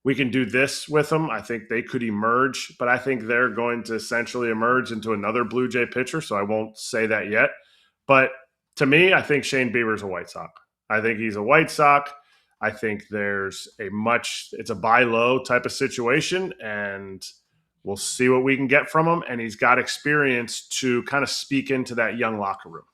S3: do this with him, I think they could emerge. But I think they're going to essentially emerge into another Blue Jay pitcher, so I won't say that yet. But to me, I think Shane Bieber's a White Sox. I think he's a White Sox. I think it's a buy low type of situation, and we'll see what we can get from him. And he's got experience to kind of speak into that young locker room.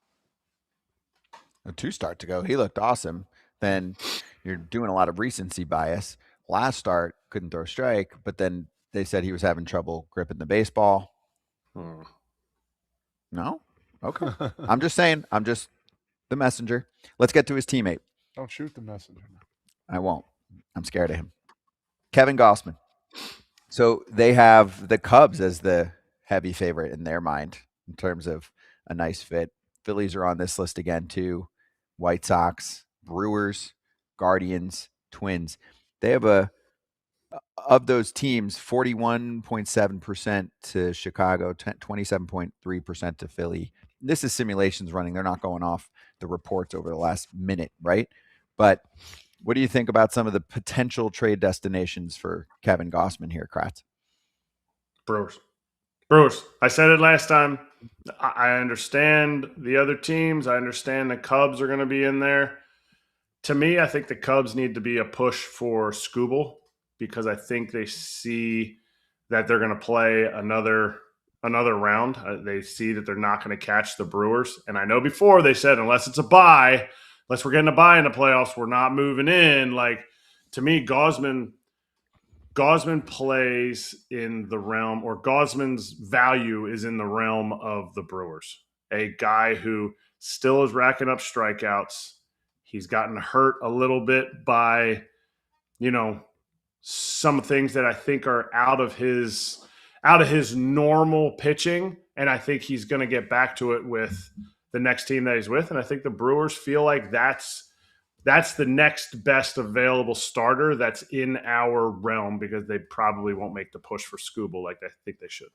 S1: A 2 start to go. He looked awesome. Then you're doing a lot of recency bias. Last start, couldn't throw a strike, but then they said he was having trouble gripping the baseball. No? Okay. I'm just saying. I'm just the messenger. Let's get to his teammate.
S2: Don't shoot the messenger.
S1: I won't. I'm scared of him. Kevin Gossman. So they have the Cubs as the heavy favorite in their mind in terms of a nice fit. Phillies are on this list again too. White Sox, Brewers, Guardians, Twins. They have of those teams, 41.7% to Chicago, 27.3% to Philly. This is simulations running. They're not going off the reports over the last minute, right? But what do you think about some of the potential trade destinations for Kevin Gausman here, Kratz?
S3: Brewers. I said it last time. I understand the other teams. I understand the Cubs are going to be in there. To me, I think the Cubs need to be a push for Skubal because I think they see that they're going to play another round. They see that they're not going to catch the Brewers. And I know before they said, unless it's a bye, unless we're getting a bye in the playoffs, we're not moving in. Like, to me, Gausman plays in the realm, or Gausman's value is in the realm of the Brewers. A guy who still is racking up strikeouts. He's gotten hurt a little bit by, some things that I think are out of his normal pitching, and I think he's going to get back to it with the next team that he's with. And I think the Brewers feel like that's the next best available starter that's in our realm because they probably won't make the push for Skubal like I think they should.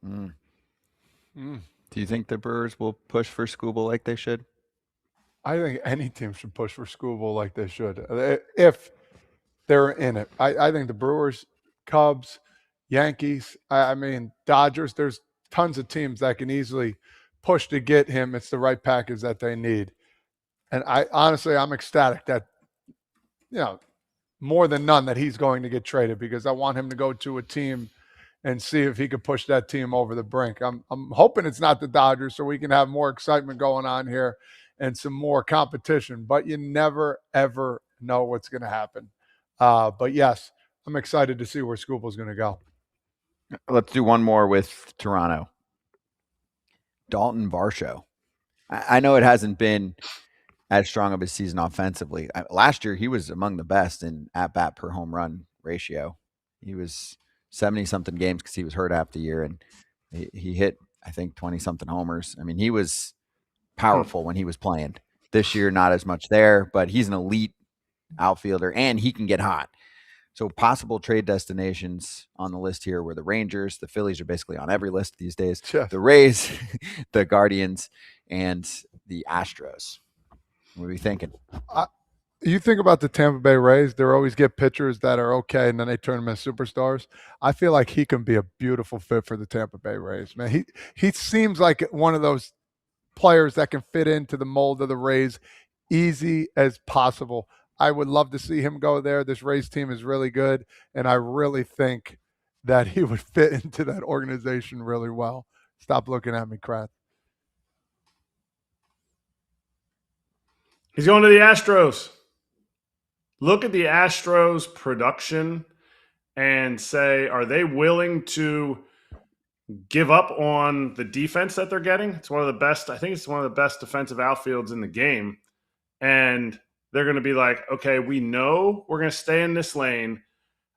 S1: Do you think the Brewers will push for Skubal like they should?
S2: I think any team should push for Skubal like they should if they're in it. I think the Brewers, Cubs, Yankees, I mean, Dodgers, there's tons of teams that can easily push to get him. It's the right package that they need. And I'm ecstatic that, more than none that he's going to get traded because I want him to go to a team and see if he could push that team over the brink. I'm hoping it's not the Dodgers so we can have more excitement going on here and some more competition. But you never, ever know what's going to happen. But, yes, I'm excited to see where Skubal's going to go.
S1: Let's do one more with Toronto. Dalton Varsho. I know it hasn't been as strong of a season offensively. Last year, he was among the best in at-bat per home run ratio. He was 70-something games because he was hurt half the year, and he hit, I think, 20-something homers. I mean, he was powerful when he was playing. This year, not as much there, but he's an elite outfielder, and he can get hot. So possible trade destinations on the list here were the Rangers. The Phillies are basically on every list these days.
S2: Yeah.
S1: The Rays, the Guardians, and the Astros. What are we thinking?
S2: You think about the Tampa Bay Rays, they always get pitchers that are okay, and then they turn them into superstars. I feel like he can be a beautiful fit for the Tampa Bay Rays, man. He seems like one of those players that can fit into the mold of the Rays easy as possible. I would love to see him go there. This Rays team is really good, and I really think that he would fit into that organization really well. Stop looking at me, Kratz.
S3: He's going to the Astros. Look at the Astros production and say, are they willing to give up on the defense that they're getting? It's one of the best. I think it's one of the best defensive outfields in the game. And they're going to be like, okay, we know we're going to stay in this lane.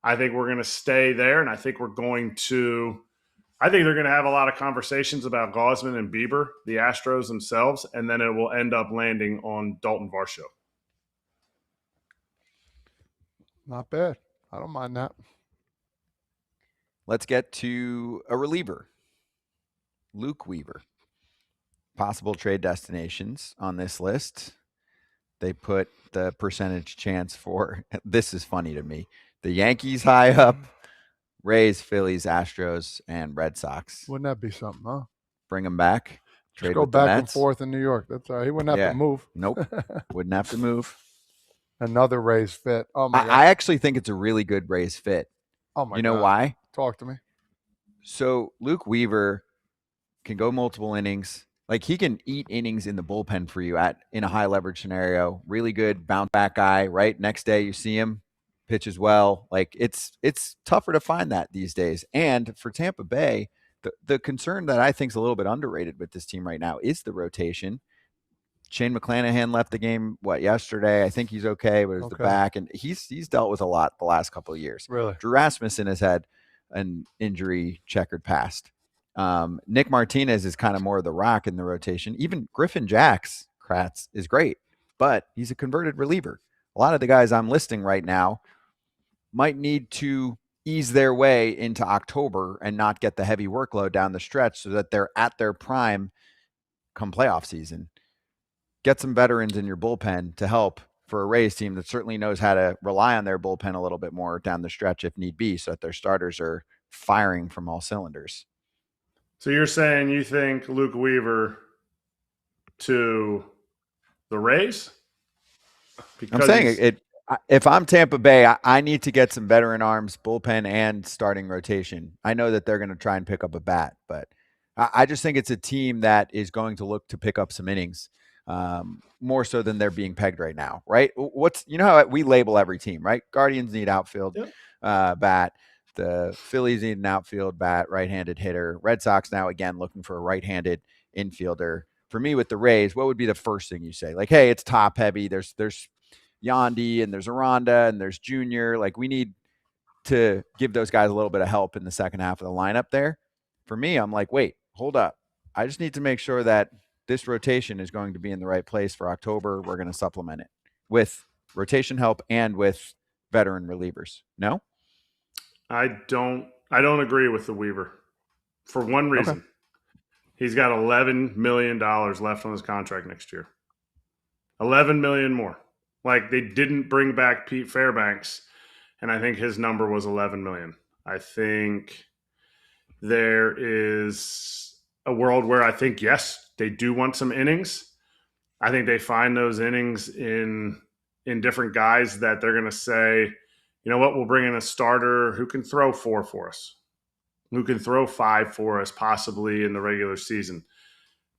S3: I think we're going to stay there. And I think they're going to have a lot of conversations about Gausman and Bieber, the Astros themselves, and then it will end up landing on Dalton Varsho.
S2: Not bad. I don't mind that.
S1: Let's get to a reliever, Luke Weaver. Possible trade destinations on this list. They put the percentage chance for, this is funny to me, the Yankees high up, Rays, Phillies, Astros, and Red Sox.
S2: Wouldn't that be something, huh?
S1: Bring them back.
S2: Just go back and forth in New York. That's all right. He wouldn't have to move.
S1: Nope. Wouldn't have to move.
S2: Another Rays fit. Oh, my God.
S1: I actually think it's a really good Rays fit.
S2: Oh, my God.
S1: You know why?
S2: Talk to me.
S1: So Luke Weaver can go multiple innings. Like, he can eat innings in the bullpen for you in a high leverage scenario. Really good bounce back guy, right? Next day you see him pitch as well. Like, it's tougher to find that these days. And for Tampa Bay, the concern that I think is a little bit underrated with this team right now is the rotation. Shane McClanahan left the game, yesterday? I think he's okay, but it was the back. And he's dealt with a lot the last couple of years.
S2: Really?
S1: Drew Rasmussen has had an injury checkered past. Nick Martinez is kind of more of the rock in the rotation. Even Griffin Jax, Kratz, is great, but he's a converted reliever. A lot of the guys I'm listing right now might need to ease their way into October and not get the heavy workload down the stretch so that they're at their prime come playoff season. Get some veterans in your bullpen to help for a Rays team that certainly knows how to rely on their bullpen a little bit more down the stretch if need be, so that their starters are firing from all cylinders.
S3: So you're saying you think Luke Weaver to the Rays?
S1: Because I'm saying if I'm Tampa Bay, I need to get some veteran arms, bullpen, and starting rotation. I know that they're going to try and pick up a bat, but I just think it's a team that is going to look to pick up some innings, more so than they're being pegged right now, right? You know how we label every team, right? Guardians need outfield bat. The Phillies need an outfield bat, right-handed hitter. Red Sox now, again, looking for a right-handed infielder. For me, with the Rays, what would be the first thing you say? Like, hey, it's top-heavy. There's Yandy and there's Aranda and there's Junior. Like, we need to give those guys a little bit of help in the second half of the lineup there. For me, I'm like, wait, hold up. I just need to make sure that this rotation is going to be in the right place for October. We're going to supplement it with rotation help and with veteran relievers. No?
S3: I don't agree with the Weaver for one reason. Okay. He's got $11 million left on his contract next year. $11 million more. Like, they didn't bring back Pete Fairbanks, and I think his number was $11 million. I think there is a world where I think, yes, they do want some innings. I think they find those innings in different guys that they're going to say, you know what, we'll bring in a starter who can throw 4 for us, who can throw 5 for us possibly in the regular season.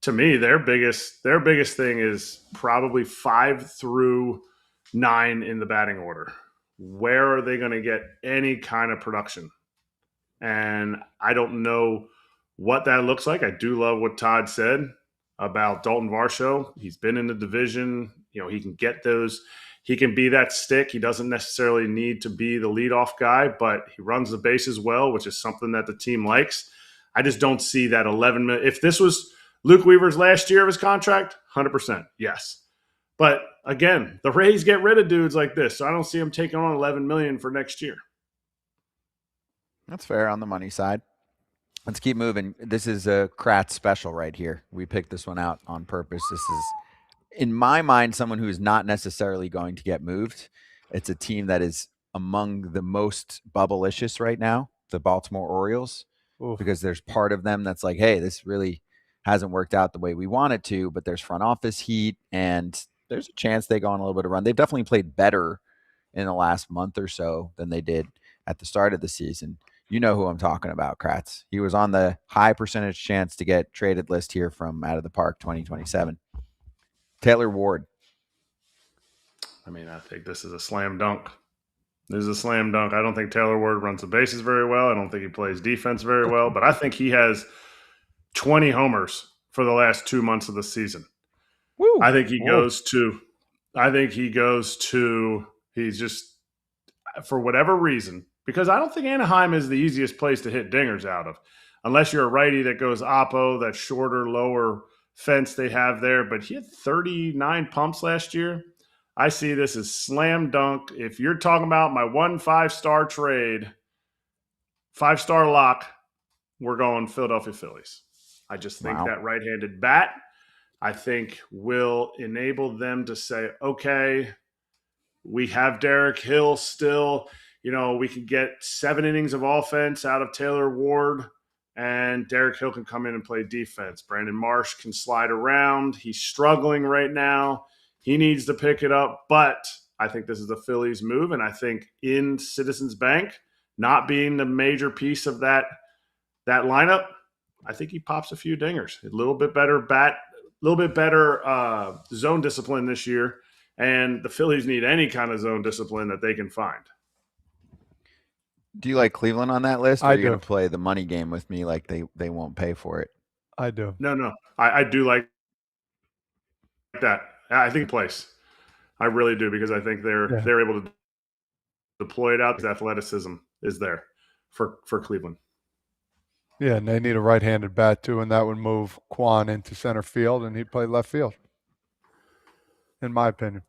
S3: To me, their biggest thing is probably 5 through 9 in the batting order. Where are they going to get any kind of production? And I don't know what that looks like. I do love what Todd said about Dalton Varsho. He's been in the division. You know, he can get those. He can be that stick. He doesn't necessarily need to be the leadoff guy, but he runs the bases well, which is something that the team likes. I just don't see that 11 million. If this was Luke Weaver's last year of his contract, 100%, yes. But again, the Rays get rid of dudes like this, so I don't see him taking on 11 million for next year.
S1: That's fair on the money side. Let's keep moving. This is a Kratz special right here. We picked this one out on purpose. This is, in my mind, someone who is not necessarily going to get moved. It's a team that is among the most bubble-licious right now, the Baltimore Orioles, because there's part of them that's like, hey, this really hasn't worked out the way we want it to, but there's front office heat, and there's a chance they go on a little bit of run. They've definitely played better in the last month or so than they did at the start of the season. You know who I'm talking about, Kratz. He was on the high percentage chance to get traded list here from Out of the Park 2027. Taylor Ward.
S3: I mean, I think this is a slam dunk. This is a slam dunk. I don't think Taylor Ward runs the bases very well. I don't think he plays defense very well, but I think he has 20 homers for the last 2 months of the season.
S1: Woo.
S3: I think he goes to, he's just, for whatever reason, because I don't think Anaheim is the easiest place to hit dingers out of, unless you're a righty that goes oppo, that shorter, lower fence they have there. But he had 39 pumps last year. I see this as slam dunk. If you're talking about my 1 5-star trade, 5-star lock, we're going Philadelphia Phillies. I just think that right-handed bat, I think, will enable them to say, okay, we have Derek Hill still. You know, we can get 7 innings of offense out of Taylor Ward, and Derek Hill can come in and play defense. Brandon Marsh can slide around. He's struggling right now. He needs to pick it up, but I think this is a Phillies move, and I think in Citizens Bank, not being the major piece of that lineup, I think he pops a few dingers. A little bit better bat, a little bit better zone discipline this year, and the Phillies need any kind of zone discipline that they can find.
S1: Do you like Cleveland on that list? Or are you going to play the money game with me like they won't pay for it?
S2: I do.
S3: No. I do like that. I think place. I really do, because I think they're able to deploy it out. The athleticism is there for Cleveland.
S2: Yeah, and they need a right-handed bat too, and that would move Quan into center field, and he'd play left field, in my opinion.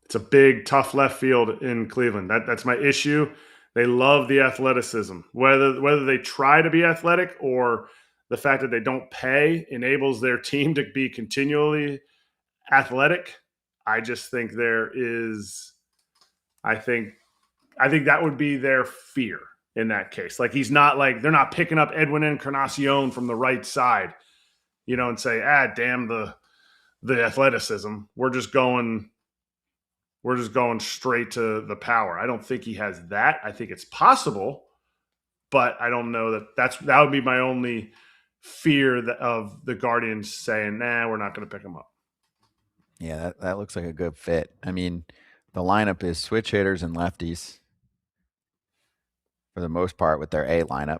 S3: It's a big, tough left field in Cleveland. That's my issue. They love the athleticism. Whether they try to be athletic or the fact that they don't pay enables their team to be continually athletic. I just think there is. I think that would be their fear in that case. Like he's not like they're not picking up Edwin Encarnacion from the right side, and say, damn the athleticism. We're just going straight to the power. I don't think he has that. I think it's possible, but I don't know that would be my only fear of the Guardians saying, nah, we're not going to pick him up.
S1: Yeah, that looks like a good fit. I mean, the lineup is switch hitters and lefties for the most part with their A lineup.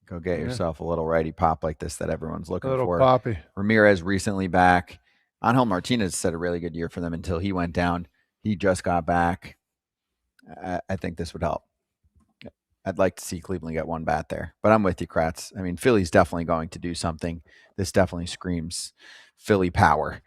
S1: Go get yourself a little righty pop like this that everyone's looking for.
S2: Little poppy.
S1: Ramirez recently back. Angel Martinez had a really good year for them until he went down. He just got back. I think this would help. I'd like to see Cleveland get one bat there. But I'm with you, Kratz. I mean, Philly's definitely going to do something. This definitely screams Philly power.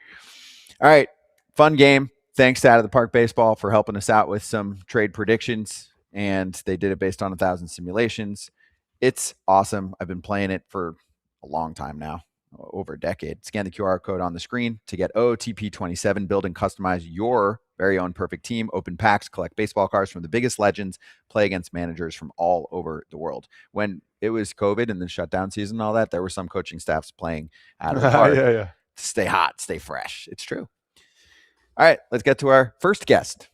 S1: All right, fun game. Thanks to Out of the Park Baseball for helping us out with some trade predictions. And they did it based on 1,000 simulations. It's awesome. I've been playing it for a long time now, over a decade. Scan the QR code on the screen to get OOTP27. Build and customize your very own perfect team. Open packs, collect baseball cards from the biggest legends, play against managers from all over the world. When it was COVID and the shutdown season and all that, there were some coaching staffs playing out of the park to stay hot, stay fresh. It's true. All right, let's get to our first guest.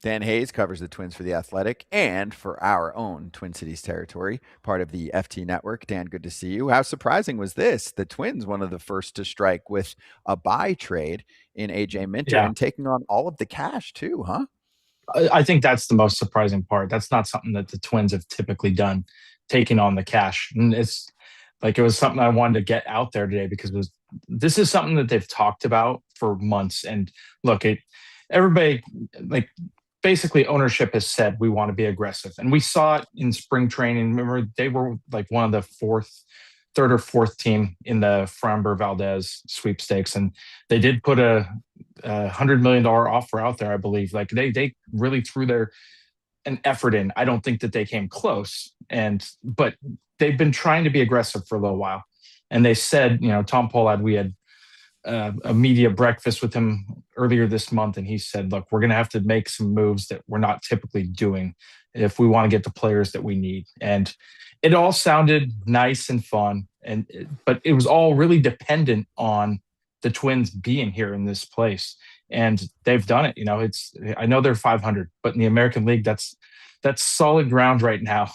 S1: Dan Hayes covers the Twins for The Athletic and for our own Twin Cities territory, part of the FT Network. Dan, good to see you. How surprising was this? The Twins, one of the first to strike with a buy trade in AJ Minter and taking on all of the cash too, huh?
S4: I think that's the most surprising part. That's not something that the Twins have typically done, taking on the cash. And it's like it was something I wanted to get out there today because this is something that they've talked about for months. And look, everybody like basically ownership has said we want to be aggressive, and we saw it in spring training. Remember, they were like one of the third or fourth team in the Framber Valdez sweepstakes, and they did put a $100 million offer out there, I believe. Like they really threw an effort in. I don't think that they came close, but they've been trying to be aggressive for a little while. And they said, Tom Pollard, we had a media breakfast with him earlier this month, and he said, look, we're going to have to make some moves that we're not typically doing if we want to get the players that we need. And it all sounded nice and fun, but it was all really dependent on the Twins being here in this place. And they've done it. I know they're 500, but in the American League, that's solid ground right now.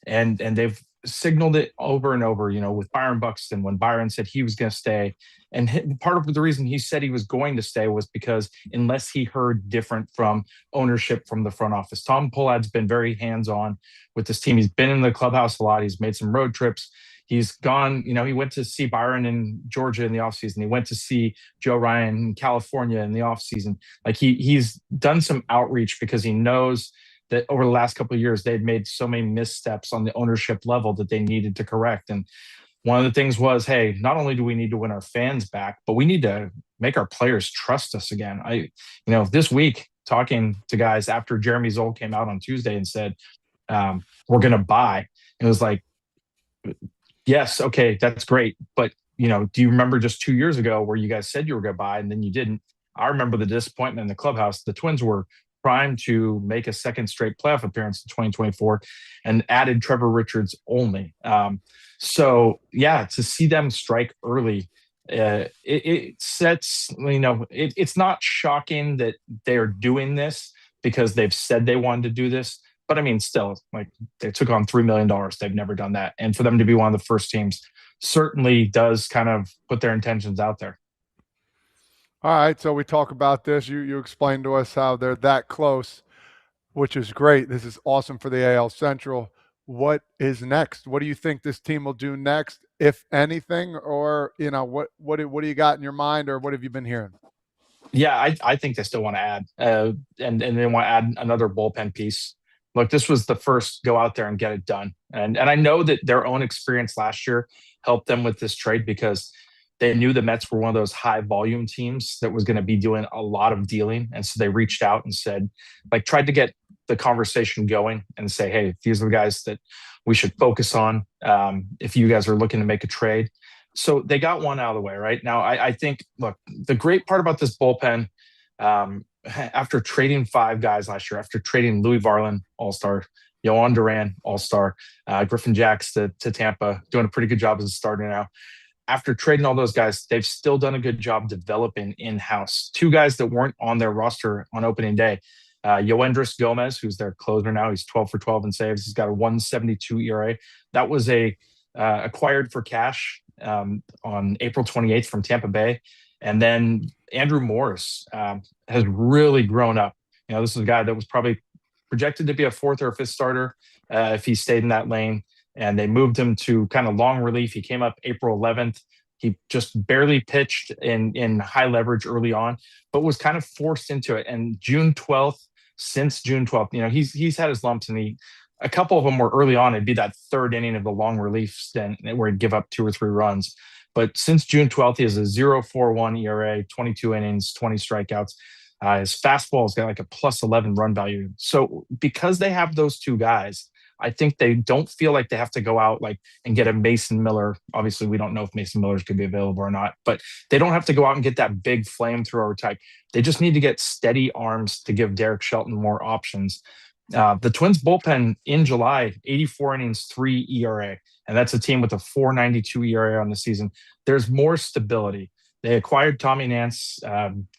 S4: And they've signaled it over and over, with Byron Buxton, when Byron said he was going to stay. And part of the reason he said he was going to stay was because unless he heard different from ownership from the front office. Tom Pollard's been very hands-on with this team. He's been in the clubhouse a lot. He's made some road trips. He's gone, he went to see Byron in Georgia in the offseason. He went to see Joe Ryan in California in the offseason. Like he's done some outreach because he knows that over the last couple of years, they'd made so many missteps on the ownership level that they needed to correct. And one of the things was, hey, not only do we need to win our fans back, but we need to make our players trust us again. This week, talking to guys after Jeremy Zoll came out on Tuesday and said, we're going to buy. It was like, yes, okay, that's great. But, do you remember just 2 years ago where you guys said you were going to buy and then you didn't? I remember the disappointment in the clubhouse. The Twins were primed to make a second straight playoff appearance in 2024 and added Trevor Richards only. So, to see them strike early, it sets, it's not shocking that they're doing this because they've said they wanted to do this. But I mean, still, like they took on $3 million. They've never done that. And for them to be one of the first teams certainly does kind of put their intentions out there.
S2: All right, so we talk about this. You explained to us how they're that close, which is great. This is awesome for the AL Central. what is next? What do you think this team will do next, if anything? Or, what do you got in your mind, or what have you been hearing?
S4: Yeah, I think they still want to add, and they want to add another bullpen piece. Look, this was the first go out there and get it done, and I know that their own experience last year helped them with this trade because they knew the Mets were one of those high volume teams that was going to be doing a lot of dealing, and so they reached out and said, tried to get the conversation going and say, hey, these are the guys that we should focus on if you guys are looking to make a trade. So they got one out of the way right now. I think, look, the great part about this bullpen, after trading 5 guys last year, after trading Louis Varland, All-Star, Yohan Duran, All-Star, Griffin Jacks to Tampa, doing a pretty good job as a starter now. After trading all those guys, they've still done a good job developing in-house. 2 guys that weren't on their roster on opening day. Yoendris Gomez, who's their closer now, he's 12 for 12 in saves. He's got a 1.72 ERA. That was acquired for cash on April 28th from Tampa Bay. And then Andrew Morris has really grown up. This is a guy that was probably projected to be a 4th or 5th starter if he stayed in that lane. And they moved him to kind of long relief. He came up April 11th. He just barely pitched in high leverage early on, but was kind of forced into it. And since June 12th, he's had his lumps, and a couple of them were early on. It'd be that 3rd inning of the long relief stint where he'd give up 2 or 3 runs. But since June 12th, he has a 0.41 ERA, 22 innings, 20 strikeouts. His fastball's got like a +11 run value. So because they have those 2 guys, I think they don't feel like they have to go out and get a Mason Miller. Obviously, we don't know if Mason Miller's going to be available or not, but they don't have to go out and get that big flamethrower type. They just need to get steady arms to give Derek Shelton more options. The Twins bullpen in July, 84 innings, 3 ERA, and that's a team with a 4.92 ERA on the season. There's more stability. They acquired Tommy Nance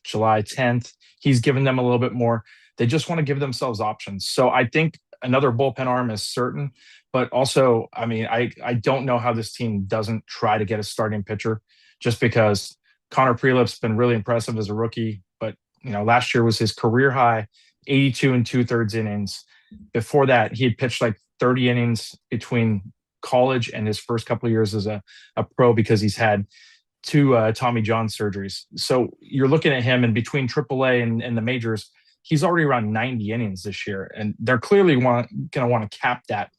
S4: July 10th. He's given them a little bit more. They just want to give themselves options. So I think another bullpen arm is certain, but also, I don't know how this team doesn't try to get a starting pitcher, just because Connor Prelip's been really impressive as a rookie, but last year was his career high, 82 2/3 innings. Before that, he had pitched 30 innings between college and his first couple of years as a pro, because he's had 2 Tommy John surgeries. So you're looking at him, and between AAA and the majors, he's already around 90 innings this year, and they're clearly going to want to cap that.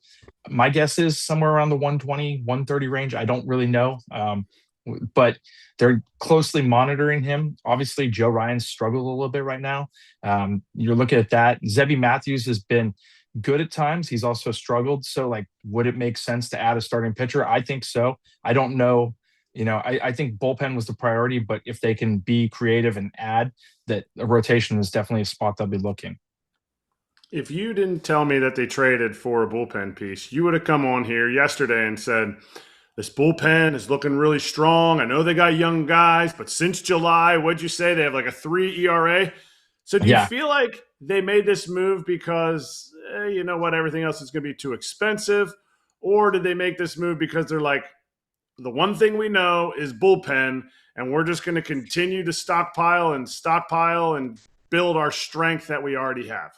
S4: My guess is somewhere around the 120, 130 range. I don't really know, but they're closely monitoring him. Obviously, Joe Ryan's struggled a little bit right now. You're looking at that. Zebby Matthews has been good at times. He's also struggled. So, would it make sense to add a starting pitcher? I think so. I don't know. I think bullpen was the priority, but if they can be creative and add, that a rotation is definitely a spot they'll be looking.
S3: If you didn't tell me that they traded for a bullpen piece, you would have come on here yesterday and said, this bullpen is looking really strong. I know they got young guys, but since July, what'd you say? They have a 3 ERA. So do you feel like they made this move because, everything else is going to be too expensive? Or did they make this move because they're the one thing we know is bullpen, and we're just going to continue to stockpile and build our strength that we already have?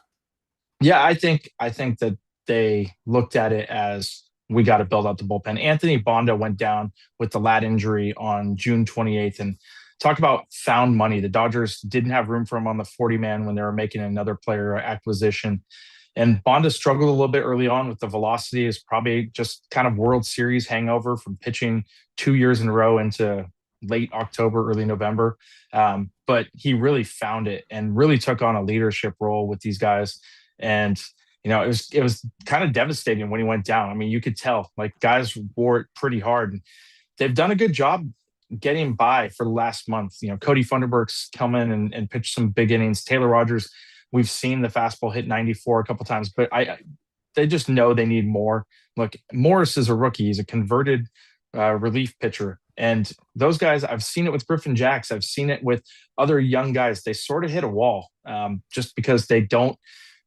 S4: Yeah, I think that they looked at it as, we got to build out the bullpen. Anthony Bonda went down with the lat injury on June 28th, and talk about found money. The Dodgers didn't have room for him on the 40-man when they were making another player acquisition. And Bonda struggled a little bit early on with the velocity. Is probably just kind of World Series hangover from pitching 2 years in a row into late October, early November. But he really found it and really took on a leadership role with these guys. And, it was kind of devastating when he went down. You could tell guys wore it pretty hard. And they've done a good job getting by for the last month. Cody Funderburk's come in and pitched some big innings. Taylor Rogers, we've seen the fastball hit 94 a couple times, but they just know they need more. Look, Morris is a rookie. He's a converted relief pitcher. And those guys, I've seen it with Griffin Jacks. I've seen it with other young guys. They sort of hit a wall just because they don't.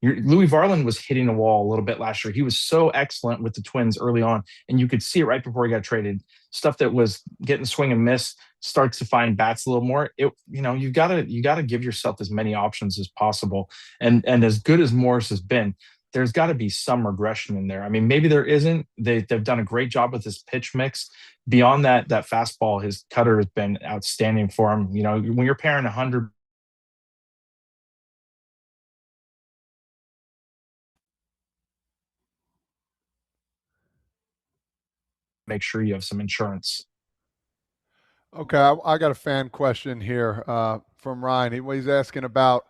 S4: Louis Varland was hitting a wall a little bit last year. He was so excellent with the Twins early on, and you could see it right before he got traded. Stuff that was getting swing and miss starts to find bats a little more. You gotta give yourself as many options as possible. And as good as Morris has been, there's got to be some regression in there. I mean, maybe there isn't. They've done a great job with his pitch mix. Beyond that fastball, his cutter has been outstanding for him. You know, when you're pairing 100. Make sure you have some insurance.
S2: Okay, I got a fan question here from Ryan. He's asking about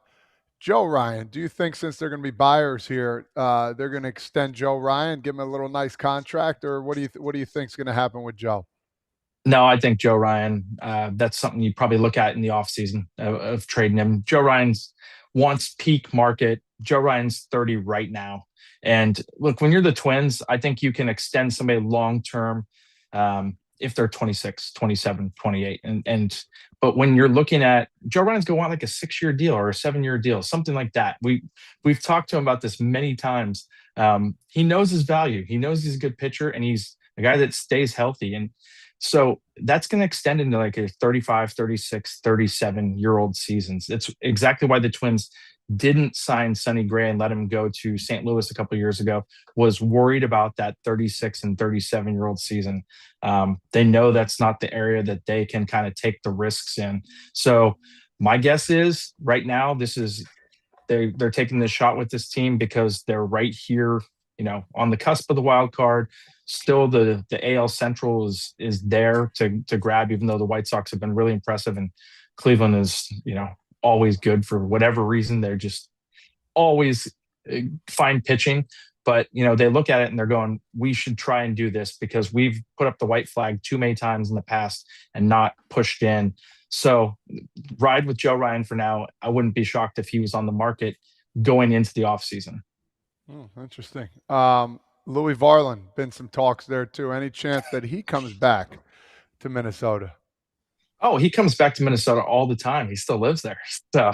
S2: Joe Ryan. Do you think since they're going to be buyers here, they're going to extend Joe Ryan, give him a little nice contract, or what do you think is going to happen with Joe?
S4: No, I think Joe Ryan, that's something you probably look at in the offseason of trading him. Joe Ryan's wants peak market. Joe Ryan's 30 right now. And look, when you're the Twins, I think you can extend somebody long-term if they're 26, 27, 28. But when you're looking at Joe Ryan's going to want like a 6-year deal or a 7-year deal, something like that. We've talked to him about this many times. He knows his value. He knows he's a good pitcher, and he's a guy that stays healthy. And so that's going to extend into like a 35, 36, 37-year-old seasons. It's exactly why the Twins didn't sign Sonny Gray and let him go to St. Louis a couple of years ago, was worried about that 36 and 37-year-old season. They know that's not the area that they can kind of take the risks in. So my guess is right now they're taking this shot with this team because they're right here, you know, on the cusp of the wild card. Still the AL Central is there to grab, even though the White Sox have been really impressive and Cleveland is, you know, always good for whatever reason. They're just always fine pitching. But, you know, they look at it and they're going, we should try and do this because we've put up the white flag too many times in the past and not pushed in. So ride with Joe Ryan for now. I wouldn't be shocked if he was on the market going into the offseason.
S2: Interesting. Louis Varland, been some talks there too. Any chance that he comes back to Minnesota?
S4: Oh, he comes back to Minnesota all the time. He still lives there. So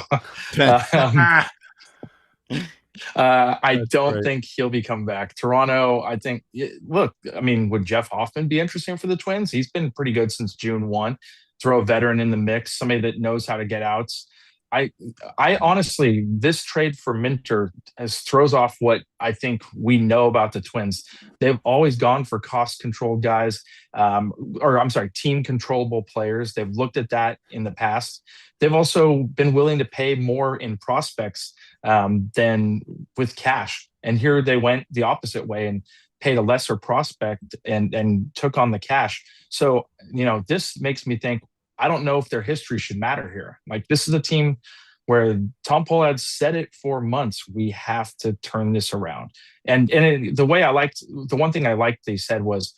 S4: I don't think he'll be coming back. Toronto, I think, look, I mean, would Jeff Hoffman be interesting for the Twins? He's been pretty good since June 1. Throw a veteran in the mix, somebody that knows how to get outs. I honestly, this trade for Minter throws off what I think we know about the Twins. They've always gone for cost control guys, team controllable players. They've looked at that in the past. They've also been willing to pay more in prospects than with cash. And here they went the opposite way and paid a lesser prospect and took on the cash. So, you know, this makes me think, I don't know if their history should matter here. Like, this is a team where Tom Pohlad said it for months. We have to turn this around. And the one thing I liked they said was,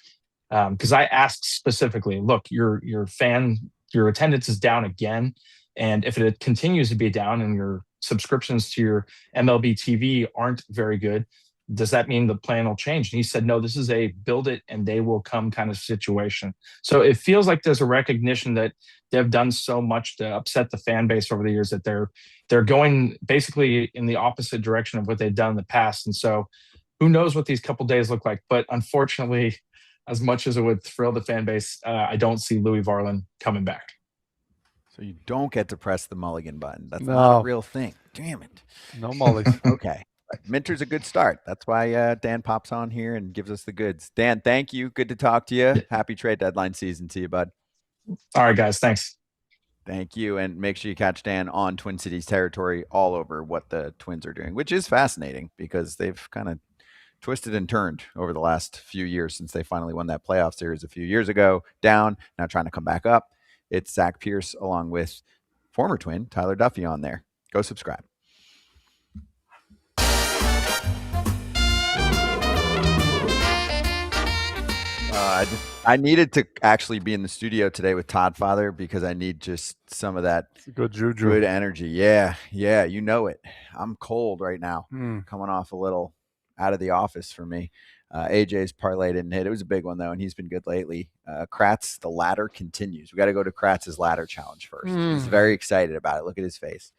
S4: because I asked specifically, look, your attendance is down again. And if it continues to be down and your subscriptions to your MLB TV aren't very good, does that mean the plan will change? And he said, no, this is a build it and they will come kind of situation. So it feels like there's a recognition that they've done so much to upset the fan base over the years that they're going basically in the opposite direction of what they've done in the past. And so who knows what these couple days look like. But unfortunately, as much as it would thrill the fan base, I don't see Louis Varland coming back.
S1: So you don't get to press the mulligan button. That's not a real thing. Damn it.
S2: No mullies.
S1: Okay. Minter's a good start. That's why Dan pops on here and gives us the goods. Dan, thank you. Good to talk to you. Happy trade deadline season to you, bud.
S4: All right, guys. Thanks.
S1: Thank you. And make sure you catch Dan on Twin Cities territory all over what the Twins are doing, which is fascinating because they've kind of twisted and turned over the last few years since they finally won that playoff series a few years ago. Down, now trying to come back up. It's Zach Pierce along with former Twin Tyler Duffy on there. Go subscribe. I needed to actually be in the studio today with Todd Father because I need just some of that
S2: good juju,
S1: good energy. Yeah, you know it. I'm cold right now, coming off a little out of the office for me. AJ's parlay didn't hit. It was a big one, though, and he's been good lately. Kratz, the ladder continues. We got to go to Kratz's ladder challenge first. He's very excited about it. Look at his face.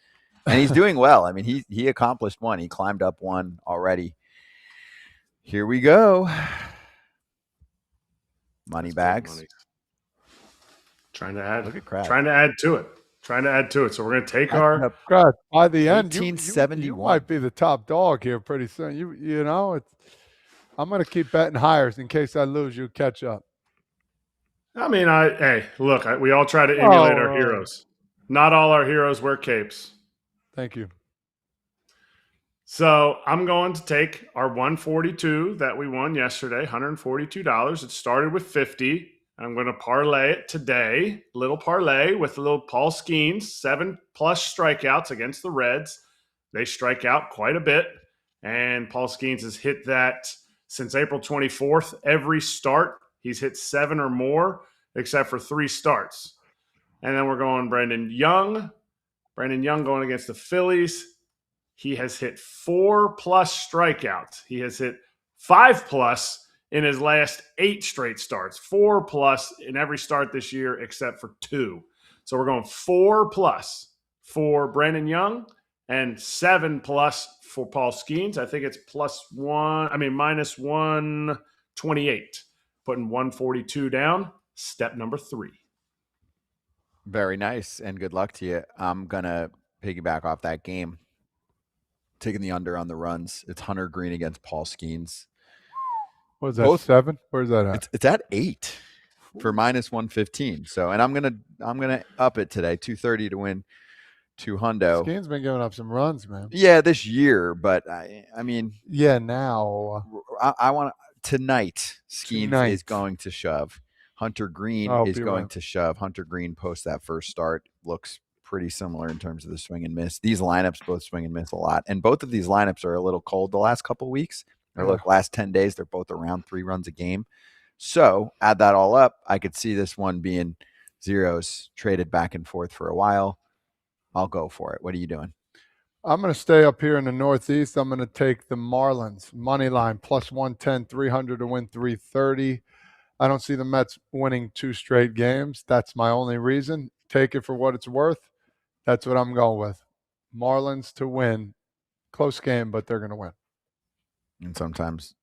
S1: And he's doing well. I mean, he accomplished one. He climbed up one already. Here we go. Money bags.
S3: Trying to add.
S1: Look at Kratz.
S3: Trying to add to it. trying to add to it. So we're going to take
S2: Kratz, by the end, you
S1: 1871.
S2: might be the top dog here pretty soon. You know, I'm going to keep betting hires in case I lose. You catch up.
S3: I mean, we all try to emulate our heroes. Not all our heroes wear capes.
S2: Thank you.
S3: So I'm going to take our 142 that we won yesterday, $142. It started with 50. I'm going to parlay it today. Little parlay with a little Paul Skeens, 7+ strikeouts against the Reds. They strike out quite a bit. And Paul Skeens has hit that since April 24th. Every start, he's hit 7 or more, except for 3 starts. And then we're going Brandon Young. Brandon Young going against the Phillies. He has hit 4+ strikeouts. He has hit 5+ in his last 8 straight starts. 4+ in every start this year except for 2. So we're going 4+ for Brandon Young and 7+ for Paul Skeens. I think it's minus 128. Putting 142 down. Step number 3.
S1: Very nice, and good luck to you. I'm going to piggyback off that game. Taking the under on the runs. It's Hunter Greene against Paul Skeens.
S2: What is that, 7? Where's that at?
S1: It's at 8 for minus 115. So, and I'm gonna up it today, 230 to win 200.
S2: Skeens been giving up some runs, man.
S1: Yeah, this year, but I mean,
S2: yeah, now
S1: I want tonight. Skeens is going to shove. Hunter Greene is going to shove. Hunter Greene post that first start looks pretty similar in terms of the swing and miss. These lineups both swing and miss a lot, and both of these lineups are a little cold the last couple of weeks. Or last 10 days, they're both around 3 runs a game. So add that all up, I could see this one being zeros traded back and forth for a while. I'll go for it. What are you doing?
S2: I'm going to stay up here in the Northeast. I'm going to take the Marlins money line plus 110, 300 to win 330. I don't see the Mets winning 2 straight games. That's my only reason. Take it for what it's worth. That's what I'm going with. Marlins to win. Close game, but they're going to win.
S1: And sometimes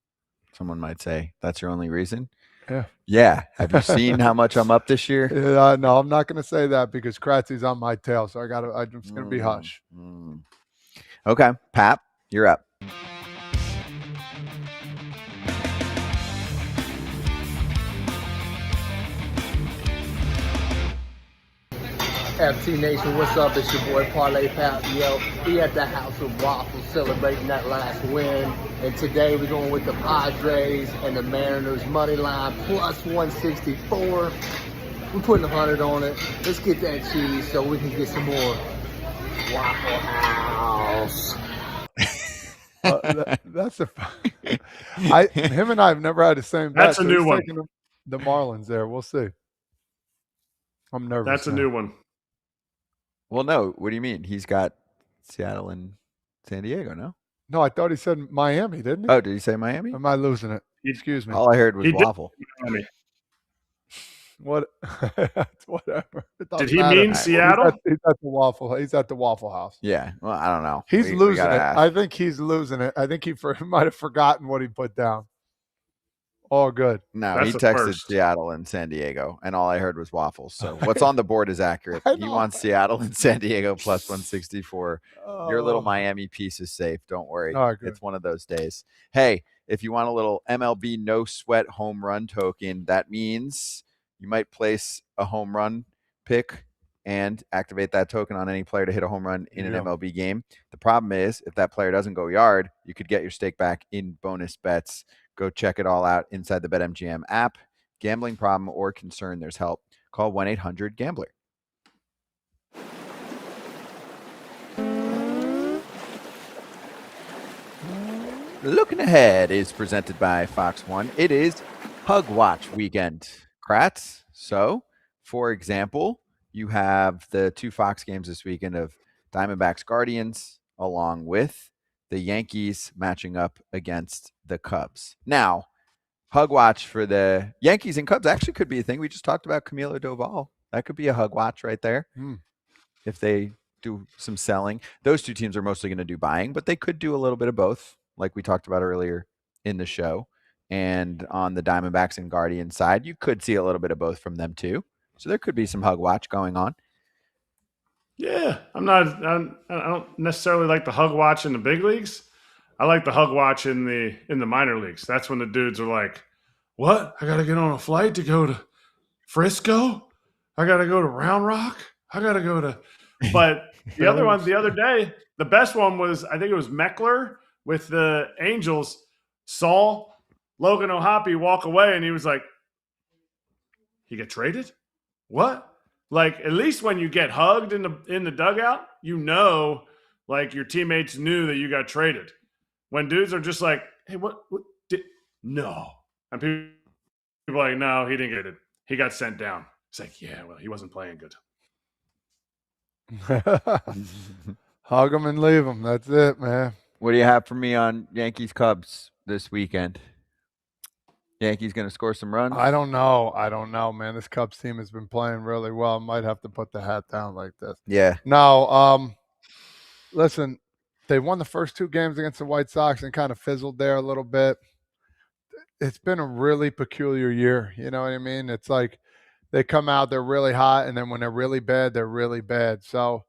S1: someone might say, that's your only reason?
S2: Yeah.
S1: Yeah. Have you seen how much I'm up this year?
S2: No, I'm not going to say that because Kratzy's on my tail, so I'm just going to be hush.
S1: Okay. Pap, you're up.
S5: FT Nation, what's up? It's your boy Parlay Pap. Yo, we at the House of Waffles celebrating that last win. And today we're going with the Padres and the Mariners money line plus 164. We're putting 100 on it. Let's get that cheese so we can get some more Waffle House.
S2: That's him and I have never had the same bet.
S3: That's a new one.
S2: The Marlins there. We'll see. I'm nervous.
S3: That's a new one.
S1: Well, no. What do you mean? He's got Seattle and San Diego, no?
S2: No, I thought he said Miami, didn't he?
S1: Oh, did he say Miami?
S2: Am I losing it? Excuse me.
S1: All I heard was waffle.
S2: What? Whatever.
S3: Did he mean Seattle?
S2: He's at the Waffle. He's at the Waffle House.
S1: Yeah. Well, I don't know.
S2: He's losing it. I think he's losing it. I think he might have forgotten what he put down. All good.
S1: No, he texted Seattle and San Diego, and all I heard was waffles. So what's on the board is accurate. He wants Seattle and San Diego plus 164. Your little Miami piece is safe. Don't worry. It's one of those days. Hey, if you want a little MLB no sweat home run token, that means you might place a home run pick and activate that token on any player to hit a home run in an MLB game. The problem is, if that player doesn't go yard, you could get your stake back in bonus bets. Go check it all out inside the BetMGM app. Gambling problem or concern, there's help. Call 1-800-GAMBLER. Looking Ahead is presented by Fox One. It is Hug Watch weekend, Kratz. So, for example, you have the 2 Fox games this weekend of Diamondbacks Guardians along with the Yankees matching up against the Cubs. Now, Hug Watch for the Yankees and Cubs actually could be a thing. We just talked about Camilo Doval. That could be a Hug Watch right there. If they do some selling. Those 2 teams are mostly going to do buying, but they could do a little bit of both, like we talked about earlier in the show. And on the Diamondbacks and Guardians side, you could see a little bit of both from them too. So there could be some Hug Watch going on.
S3: Yeah, I don't necessarily like the hug watch in the big leagues. I like the hug watch in the minor leagues. That's when the dudes are like, "What? I got to get on a flight to go to Frisco? I got to go to Round Rock? I got to go to." But the other one, the other day, the best one was, I think it was Meckler with the Angels. Saw Logan O'Hoppe walk away, and he was like, "He get traded? What?" Like, at least when you get hugged in the dugout, you know, like your teammates knew that you got traded. When dudes are just like, "Hey, what no," and people are like, "No, he didn't get it. He got sent down." It's like, yeah, well, he wasn't playing good.
S2: Hug him and leave him. That's it, man.
S1: What do you have for me on Yankees Cubs this weekend? Yankees going to score some runs?
S2: I don't know, man. This Cubs team has been playing really well. Might have to put the hat down like this.
S1: Yeah.
S2: No, listen, they won the first 2 games against the White Sox and kind of fizzled there a little bit. It's been a really peculiar year. You know what I mean? It's like they come out, they're really hot, and then when they're really bad, they're really bad. So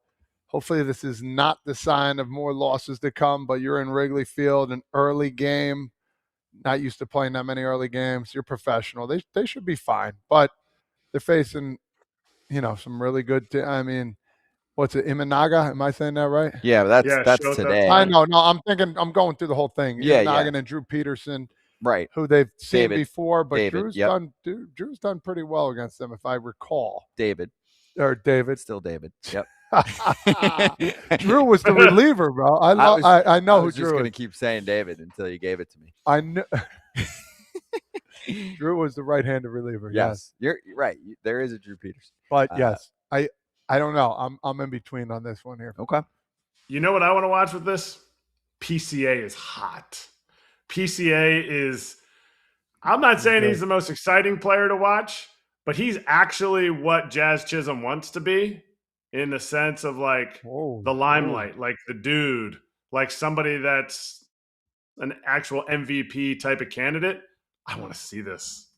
S2: hopefully this is not the sign of more losses to come, but you're in Wrigley Field, an early game. Not used to playing that many early games. You're professional. They should be fine, but they're facing, some really good. I mean, what's it? Imanaga? Am I saying that right?
S1: Yeah, that's today.
S2: I know. No, I'm going through the whole thing.
S1: Yeah,
S2: Imanaga and Drew Peterson,
S1: right?
S2: Who they've seen
S1: David,
S2: before, but
S1: David,
S2: Drew's done pretty well against them, if I recall.
S1: David,
S2: still
S1: David. Yep.
S2: Drew was the reliever, bro. I know who Drew is. I was just
S1: going to keep saying David until you gave it to me.
S2: I know. Drew was the right-handed reliever. Yes.
S1: You're right. There is a Drew Peterson.
S2: But yes, I don't know. I'm in between on this one here.
S1: Okay.
S3: You know what I want to watch with this? PCA is hot. PCA is, I'm not saying he's the most exciting player to watch, but he's actually what Jazz Chisholm wants to be. In the sense of like the limelight, like the dude, like somebody that's an actual MVP type of candidate. I want to see this.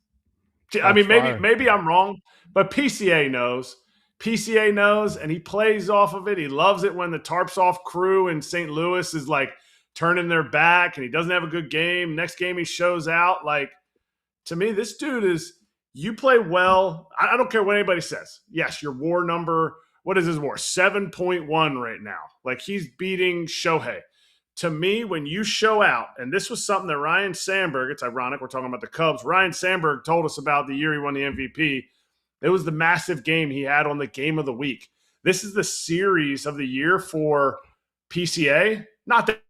S3: I mean, maybe I'm wrong, but PCA knows. PCA knows, and he plays off of it. He loves it when the tarps off crew in St. Louis is like turning their back and he doesn't have a good game. Next game he shows out. Like, to me, this dude is, you play well. I don't care what anybody says. Yes, your WAR number. What is his WAR? 7.1 right now. Like, he's beating Shohei. To me, when you show out, and this was something that Ryan Sandberg, it's ironic, we're talking about the Cubs. Ryan Sandberg told us about the year he won the MVP. It was the massive game he had on the game of the week. This is the series of the year for PCA. Not that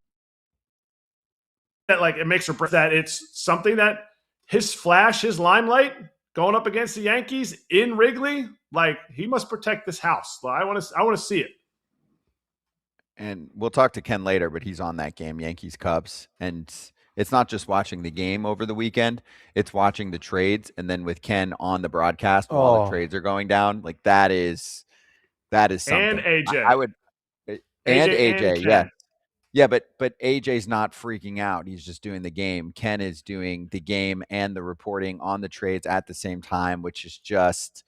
S3: like it makes or breaks, that it's something that his flash, his limelight, going up against the Yankees in Wrigley, like, he must protect this house. I want to see it.
S1: And we'll talk to Ken later, but he's on that game, Yankees Cubs, and it's not just watching the game over the weekend; it's watching the trades, and then with Ken on the broadcast while the trades are going down. Like, that is something.
S3: And AJ,
S1: I would, and AJ, yeah, but AJ's not freaking out. He's just doing the game. Ken is doing the game and the reporting on the trades at the same time, which is just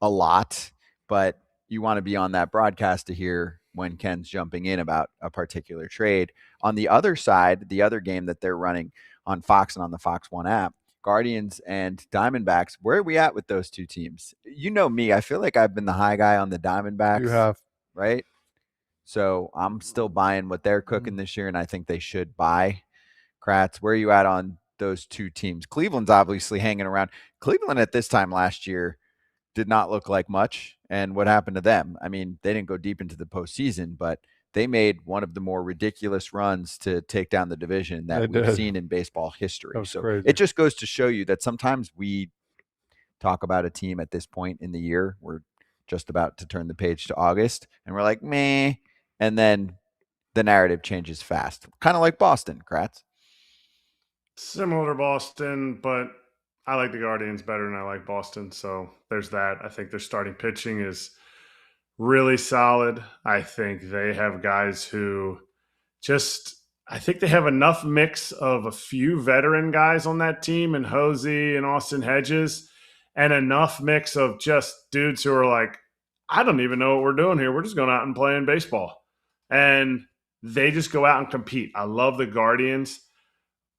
S1: a lot. But you want to be on that broadcast to hear when Ken's jumping in about a particular trade. On the other side, the other game that they're running on Fox and on the Fox One app, Guardians and Diamondbacks, where are we at with those two teams? You know me, I feel like I've been the high guy on the Diamondbacks.
S2: You have.
S1: Right? So I'm still buying what they're cooking this year, and I think they should buy. Kratz, where are you at on those two teams? Cleveland's obviously hanging around. Cleveland at this time last year did not look like much. And what happened to them? I mean, they didn't go deep into the postseason, but they made one of the more ridiculous runs to take down the division that we've seen in baseball history. So crazy. It just goes to show you that sometimes we talk about a team at this point in the year. We're just about to turn the page to August, and we're like, meh. And then the narrative changes fast. Kind of like Boston, Kratz.
S3: Similar to Boston, but I like the Guardians better than I like Boston. So there's that. I think their starting pitching is really solid. I think they have guys who I think they have enough mix of a few veteran guys on that team, and Hosey and Austin Hedges, and enough mix of just dudes who are like, I don't even know what we're doing here. We're just going out and playing baseball. And they just go out and compete. I love the Guardians,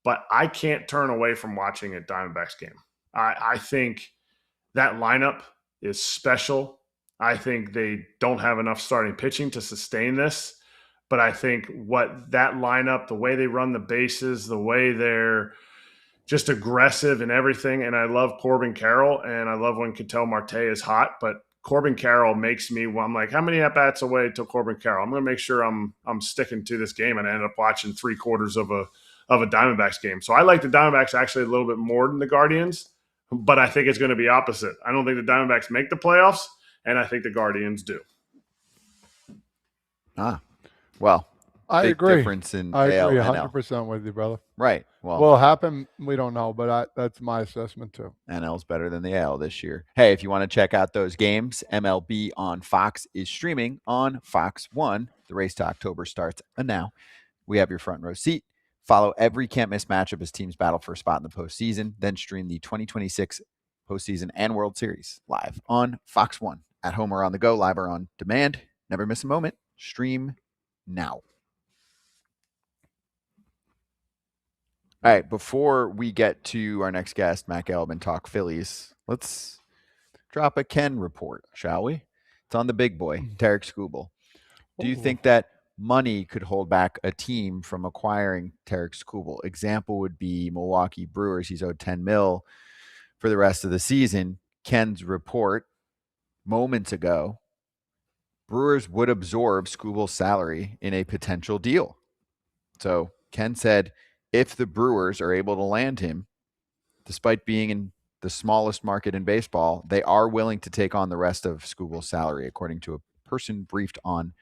S3: but I can't turn away from watching a Diamondbacks game. I think that lineup is special. I think they don't have enough starting pitching to sustain this. But I think what that lineup, the way they run the bases, the way they're just aggressive and everything. And I love Corbin Carroll, and I love when Ketel Marte is hot. But Corbin Carroll makes me, I'm like, how many at-bats away till Corbin Carroll? I'm going to make sure I'm sticking to this game. And I ended up watching 3/4 of a Diamondbacks game. So I like the Diamondbacks actually a little bit more than the Guardians, but I think it's going to be opposite. I don't think the Diamondbacks make the playoffs, and I think the Guardians do.
S1: Well,
S2: I
S1: big
S2: agree.
S1: difference in
S2: I
S1: AL,
S2: agree
S1: NL.
S2: 100% with you, brother.
S1: Right. Well,
S2: will it happen? We don't know, but that's my assessment too.
S1: NL's better than the AL this year. Hey, if you want to check out those games, MLB on Fox is streaming on Fox 1. The race to October starts now. We have your front row seat. Follow every can't-miss matchup as teams battle for a spot in the postseason. Then stream the 2026 postseason and World Series live on Fox 1. At home or on the go, live or on demand. Never miss a moment. Stream now. All right, before we get to our next guest, Matt Gelb, and talk Phillies, let's drop a Ken report, shall we? It's on the big boy, Tarik Skubal. Do you think that money could hold back a team from acquiring Tarik Skubal? Example would be Milwaukee Brewers. He's owed $10 million for the rest of the season. Ken's report moments ago, Brewers would absorb Skubal's salary in a potential deal. So Ken said, if the Brewers are able to land him, despite being in the smallest market in baseball, they are willing to take on the rest of Skubal's salary, according to a person briefed on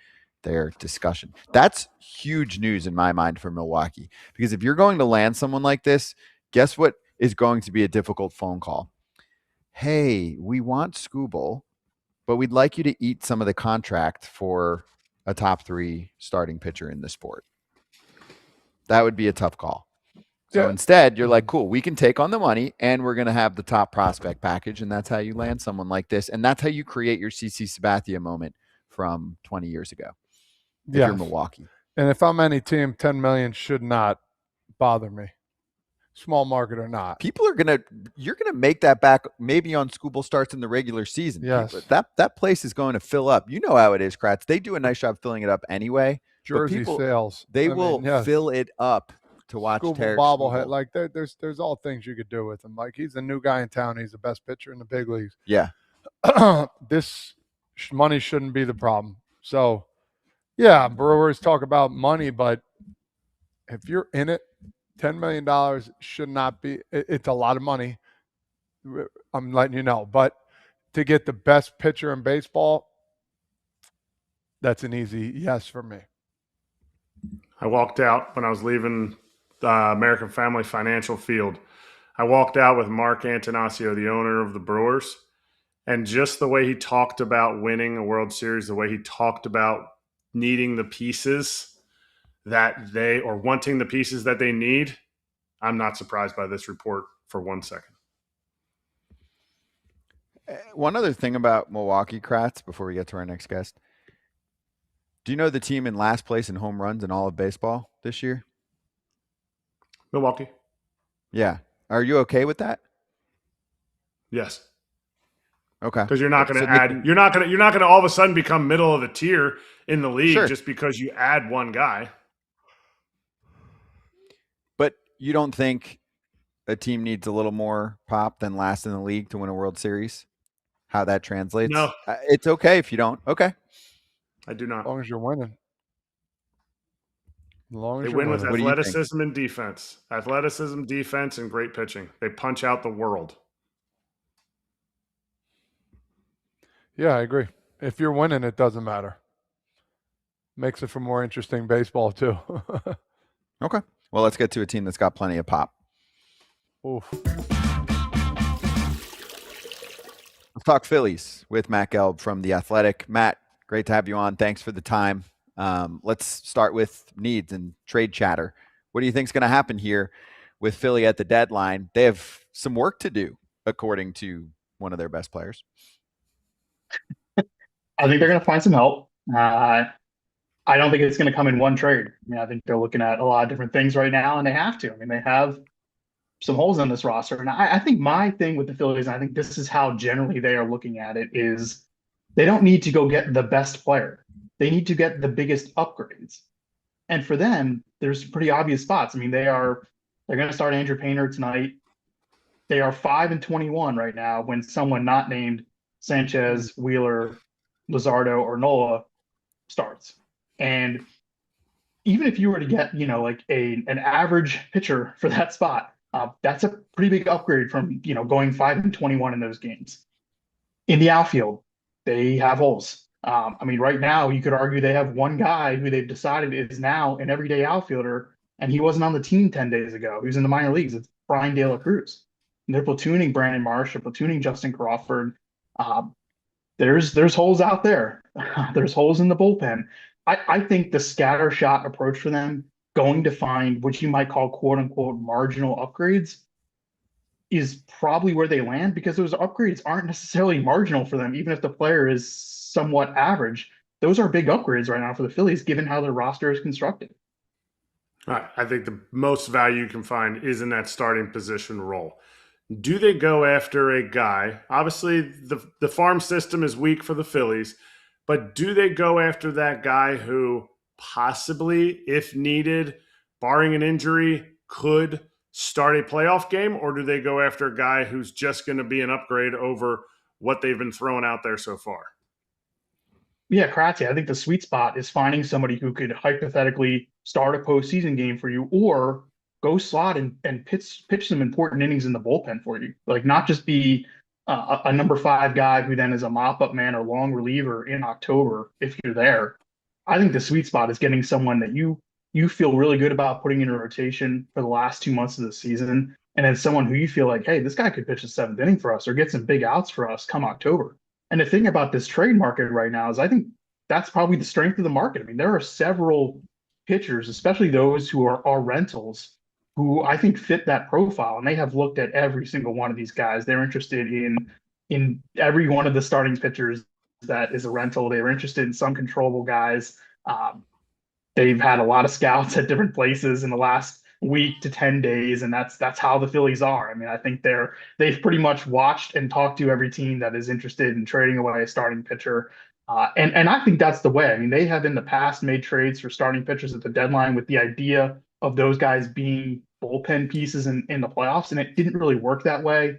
S1: their discussion. That's huge news in my mind for Milwaukee, because if you're going to land someone like this, guess what is going to be a difficult phone call? Hey, we want Skubal, but we'd like you to eat some of the contract for a top 3 starting pitcher in the sport. That would be a tough call. So instead, you're like, cool, we can take on the money and we're going to have the top prospect package. And that's how you land someone like this. And that's how you create your CC Sabathia moment from 20 years ago. If you're Milwaukee.
S2: And if I'm any team, $10 million should not bother me. Small market or not.
S1: You're going to make that back maybe on Skubal starts in the regular season.
S2: Yes.
S1: That place is going to fill up. You know how it is, Kratz. They do a nice job filling it up anyway.
S2: Jersey sales.
S1: They will fill it up to watch Tarik
S2: bobblehead.
S1: Skubal.
S2: Like there's all things you could do with him. Like he's a new guy in town. He's the best pitcher in the big leagues.
S1: Yeah.
S2: This money shouldn't be the problem. So, yeah, Brewers talk about money, but if you're in it, $10 million should not be. It's a lot of money. I'm letting you know. But to get the best pitcher in baseball, that's an easy yes for me.
S3: I walked out when I was leaving the American Family Financial Field. I walked out with Mark Antanasio, the owner of the Brewers, and just the way he talked about winning a World Series, the way he talked about needing the pieces that wanting the pieces that they need, I'm not surprised by this report for 1 second.
S1: One other thing about Milwaukee, Kratz, before we get to our next guest. Do you know the team in last place in home runs in all of baseball this year?
S3: Milwaukee.
S1: Yeah. Are you okay with that?
S3: Yes.
S1: Okay.
S3: Because you're not going to you're not going to all of a sudden become middle of the tier in the league just because you add one guy.
S1: But you don't think a team needs a little more pop than last in the league to win a World Series? How that translates?
S3: No.
S1: It's okay if you don't. Okay.
S3: I do not.
S2: As long as you're winning.
S3: They win with athleticism and defense. Athleticism, defense, and great pitching. They punch out the world.
S2: Yeah, I agree. If you're winning, it doesn't matter. Makes it for more interesting baseball, too.
S1: Okay. Well, let's get to a team that's got plenty of pop.
S2: Oof.
S1: Let's talk Phillies with Matt Gelb from The Athletic. Matt, great to have you on. Thanks for the time. Let's start with needs and trade chatter. What do you think is going to happen here with Philly at the deadline? They have some work to do, according to one of their best players.
S6: I think they're going to find some help. I don't think it's going to come in one trade. I mean, I think they're looking at a lot of different things right now, and they have to. I mean, they have some holes on this roster. And I think my thing with the Phillies, and I think this is how generally they are looking at it, is they don't need to go get the best player. They need to get the biggest upgrades. And for them, there's pretty obvious spots. I mean, they're going to start Andrew Painter tonight. They are 5-21 right now when someone not named Sanchez, Wheeler, Luzardo, or Nola starts. And even if you were to get, like an average pitcher for that spot, that's a pretty big upgrade from, going 5-21 in those games. In the outfield, they have holes. I mean, right now, you could argue they have one guy who they've decided is now an everyday outfielder, and he wasn't on the team 10 days ago. He was in the minor leagues. It's Brian De La Cruz. And they're platooning Brandon Marsh, they're platooning Justin Crawford. There's holes out there. There's holes in the bullpen. I think the scatter shot approach for them, going to find what you might call quote unquote marginal upgrades, is probably where they land, because those upgrades aren't necessarily marginal for them, even if the player is somewhat average. Those are big upgrades right now for the Phillies, given how their roster is constructed.
S3: All right. I think the most value you can find is in that starting position role. Do they go after a guy? Obviously, the farm system is weak for the Phillies, but do they go after that guy who possibly, if needed, barring an injury, could start a playoff game? Or do they go after a guy who's just going to be an upgrade over what they've been throwing out there so far?
S6: Yeah, Kratz, I think the sweet spot is finding somebody who could hypothetically start a postseason game for you, or go slot and pitch some important innings in the bullpen for you. Like, not just be a number 5 guy who then is a mop-up man or long reliever in October if you're there. I think the sweet spot is getting someone that you feel really good about putting in a rotation for the last 2 months of the season, and then someone who you feel like, hey, this guy could pitch the 7th inning for us or get some big outs for us come October. And the thing about this trade market right now is I think that's probably the strength of the market. I mean, there are several pitchers, especially those who are rentals, who I think fit that profile, and they have looked at every single one of these guys. They're interested in every one of the starting pitchers that is a rental. They were interested in some controllable guys. They've had a lot of scouts at different places in the last week to 10 days, and that's how the Phillies are. I mean, I think they've pretty much watched and talked to every team that is interested in trading away a starting pitcher. And I think that's the way. I mean, they have in the past made trades for starting pitchers at the deadline with the idea of those guys being bullpen pieces in the playoffs, and it didn't really work that way.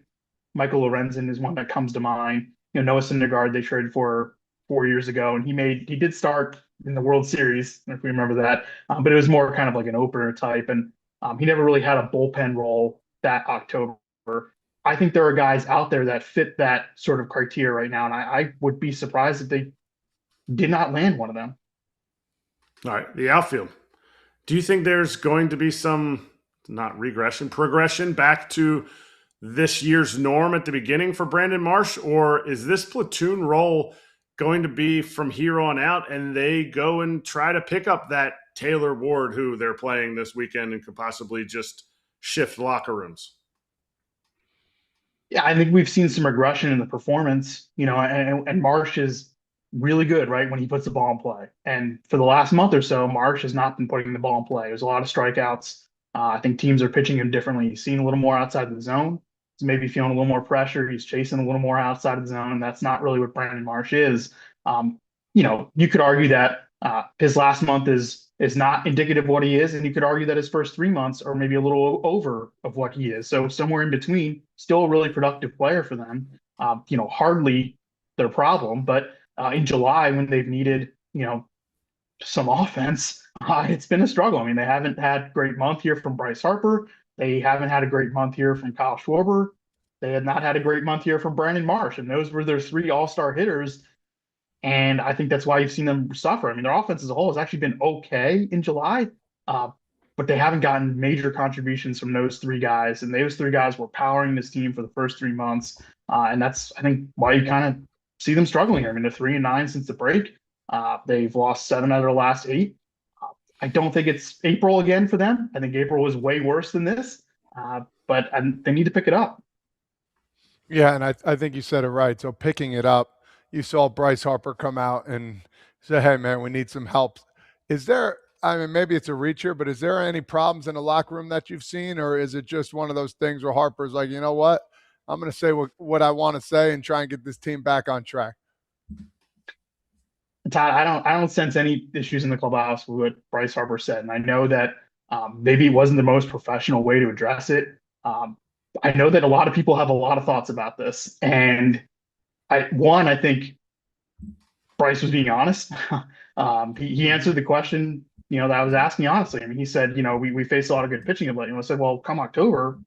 S6: Michael Lorenzen is one that comes to mind. Noah Syndergaard they traded for 4 years ago, and he did start in the World Series, if we remember that, but it was more kind of like an opener type, and he never really had a bullpen role that October. I think there are guys out there that fit that sort of criteria right now, and I would be surprised if they did not land one of them.
S3: All right, the outfield. Do you think there's going to be some, not regression, progression back to this year's norm at the beginning for Brandon Marsh? Or is this platoon role going to be from here on out and they go and try to pick up that Taylor Ward who they're playing this weekend and could possibly just shift locker rooms?
S6: Yeah, I think we've seen some regression in the performance, and Marsh is really good, right, when he puts the ball in play. And for the last month or so, Marsh has not been putting the ball in play. There's a lot of strikeouts. I think teams are pitching him differently. He's seen a little more outside of the zone. He's maybe feeling a little more pressure. He's chasing a little more outside of the zone. That's not really what Brandon Marsh is. You could argue that his last month is not indicative of what he is, and you could argue that his first 3 months are maybe a little over of what he is. So somewhere in between, still a really productive player for them. Hardly their problem, but in July when they've needed, some offense, it's been a struggle. I mean, they haven't had a great month here from Bryce Harper. They haven't had a great month here from Kyle Schwarber. They had not had a great month here from Brandon Marsh, and those were their 3 all-star hitters. And I think that's why you've seen them suffer. I mean, their offense as a whole has actually been okay in July, but they haven't gotten major contributions from those 3 guys. And those 3 guys were powering this team for the first 3 months. And that's, I think, why you kind of see them struggling here. I mean, they're 3-9 since the break. They've lost 7 out of their last 8. I don't think it's April again for them. I think April was way worse than this, but they need to pick it up.
S2: Yeah, and I think you said it right. So picking it up, you saw Bryce Harper come out and say, hey, man, we need some help. Is there, I mean, maybe it's a reach here, but is there any problems in the locker room that you've seen? Or is it just one of those things where Harper's like, you know what? I'm going to say what I want to say and try and get this team back on track.
S6: Todd, I don't sense any issues in the clubhouse with what Bryce Harper said, and I know that maybe it wasn't the most professional way to address it. I know that a lot of people have a lot of thoughts about this, and I think Bryce was being honest. He answered the question, that I was asking honestly. I mean, he said, we face a lot of good pitching of late. I said, well, come October,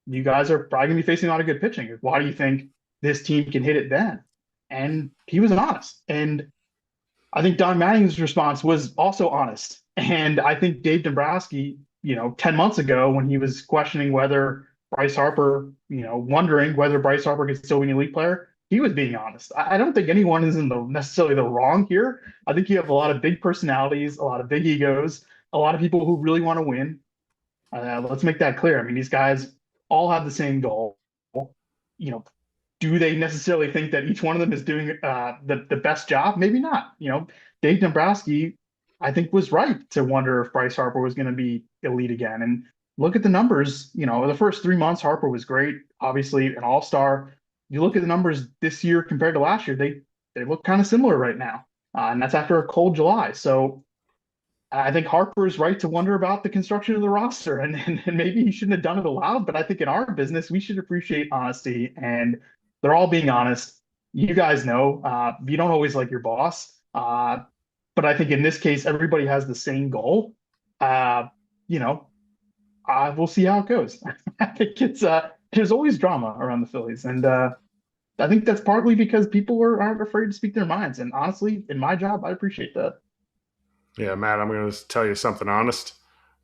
S6: you guys are probably gonna be facing a lot of good pitching. Why do you think this team can hit it then? And he was honest. And I think Don Matting's response was also honest. And I think Dave Dombrowski, 10 months ago when he was questioning whether Bryce Harper, wondering whether Bryce Harper could still be an elite player, he was being honest. I don't think anyone is necessarily the wrong here. I think you have a lot of big personalities, a lot of big egos, a lot of people who really want to win. Let's make that clear. I mean, these guys all have the same goal. Do they necessarily think that each one of them is doing the best job? Maybe not. Dave Dombrowski, I think, was right to wonder if Bryce Harper was going to be elite again. And look at the numbers. The first 3 months, Harper was great, obviously an all-star. You look at the numbers this year compared to last year, they look kind of similar right now. And that's after a cold July. So I think Harper is right to wonder about the construction of the roster. And maybe he shouldn't have done it aloud. But I think in our business, we should appreciate honesty. And they're all being honest. You guys know, you don't always like your boss. But I think in this case, everybody has the same goal. We'll see how it goes. I think there's always drama around the Phillies. And I think that's partly because people aren't afraid to speak their minds. And honestly, in my job, I appreciate that.
S3: Yeah, Matt, I'm going to tell you something honest.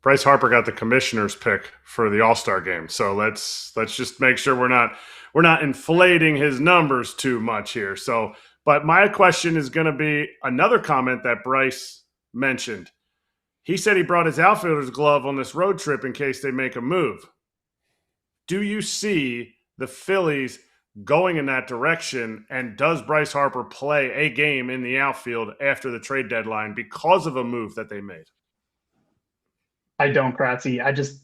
S3: Bryce Harper got the commissioner's pick for the All-Star game. So let's just make sure we're not inflating his numbers too much here. So, but my question is going to be another comment that Bryce mentioned. He said he brought his outfielder's glove on this road trip in case they make a move. Do you see the Phillies going in that direction? And does Bryce Harper play a game in the outfield after the trade deadline because of a move that they made?
S6: I don't, Kratzy. I just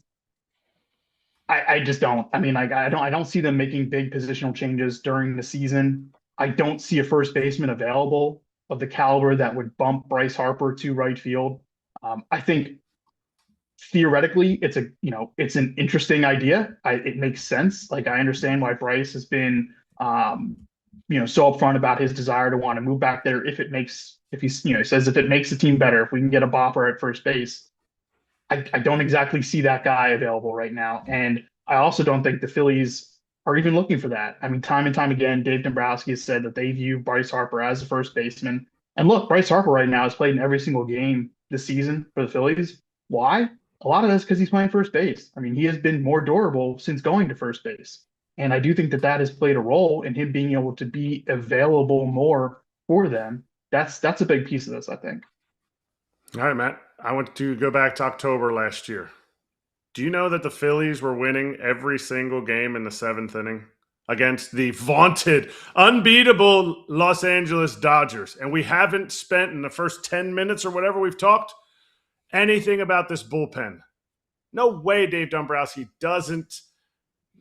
S6: don't. I mean, I don't see them making big positional changes during the season. I don't see a first baseman available of the caliber that would bump Bryce Harper to right field. I think theoretically it's an interesting idea. It makes sense. Like, I understand why Bryce has been so upfront about his desire to want to move back there he says if it makes the team better, if we can get a bopper at first base. I don't exactly see that guy available right now. And I also don't think the Phillies are even looking for that. I mean, time and time again, Dave Dombrowski has said that they view Bryce Harper as a first baseman. And look, Bryce Harper right now has played in every single game this season for the Phillies. Why? A lot of that's because he's playing first base. I mean, he has been more durable since going to first base. And I do think that has played a role in him being able to be available more for them. That's a big piece of this, I think.
S3: All right, Matt. I want to go back to October last year. Do you know that the Phillies were winning every single game in the 7th inning against the vaunted, unbeatable Los Angeles Dodgers? And we haven't spent in the first 10 minutes or whatever we've talked anything about this bullpen. No way Dave Dombrowski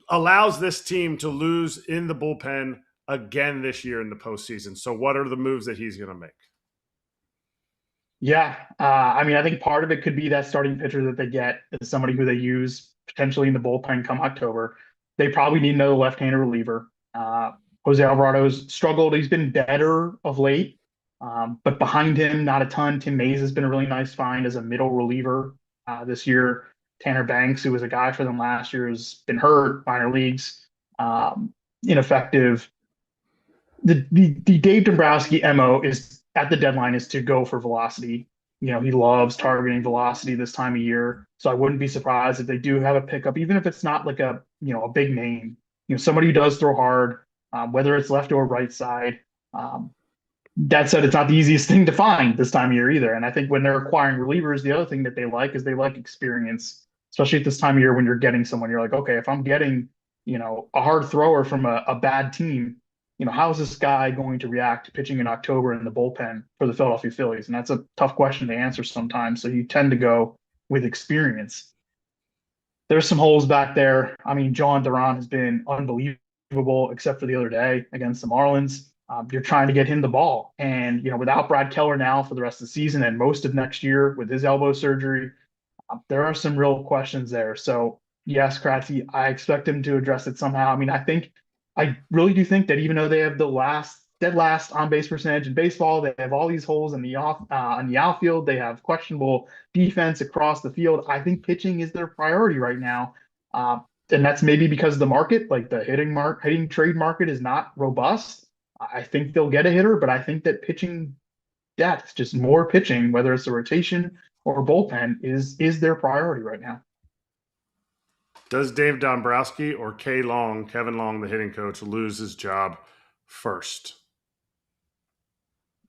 S3: allows this team to lose in the bullpen again this year in the postseason. So what are the moves that he's going to make?
S6: Yeah, I mean, I think part of it could be that starting pitcher that they get is somebody who they use potentially in the bullpen come October. They probably need another left-handed reliever. Jose Alvarado's struggled. He's been better of late, but behind him, not a ton. Tim Mize has been a really nice find as a middle reliever this year. Tanner Banks, who was a guy for them last year, has been hurt, minor leagues, ineffective. The Dave Dombrowski MO is at the deadline is to go for velocity. He loves targeting velocity this time of year. So I wouldn't be surprised if they do have a pickup, even if it's not like a big name, somebody who does throw hard, whether it's left or right side. That said, it's not the easiest thing to find this time of year either. And I think when they're acquiring relievers, the other thing that they like is they like experience, especially at this time of year when you're getting someone, you're like, okay, if I'm getting, a hard thrower from a bad team, how is this guy going to react to pitching in October in the bullpen for the Philadelphia Phillies? And that's a tough question to answer sometimes. So you tend to go with experience. There's some holes back there. I mean, John Duran has been unbelievable, except for the other day against the Marlins. You're trying to get him the ball. And, without Brad Keller now for the rest of the season and most of next year with his elbow surgery, there are some real questions there. So, yes, Kratz, I expect him to address it somehow. I mean, I really do think that even though they have the dead last on base percentage in baseball, they have all these holes in the outfield. They have questionable defense across the field. I think pitching is their priority right now. And that's maybe because the market, like the hitting trade market, is not robust. I think they'll get a hitter, but I think that pitching depth, just more pitching, whether it's a rotation or a bullpen, is their priority right now.
S3: Does Dave Dombrowski or Kevin Long, the hitting coach, lose his job first?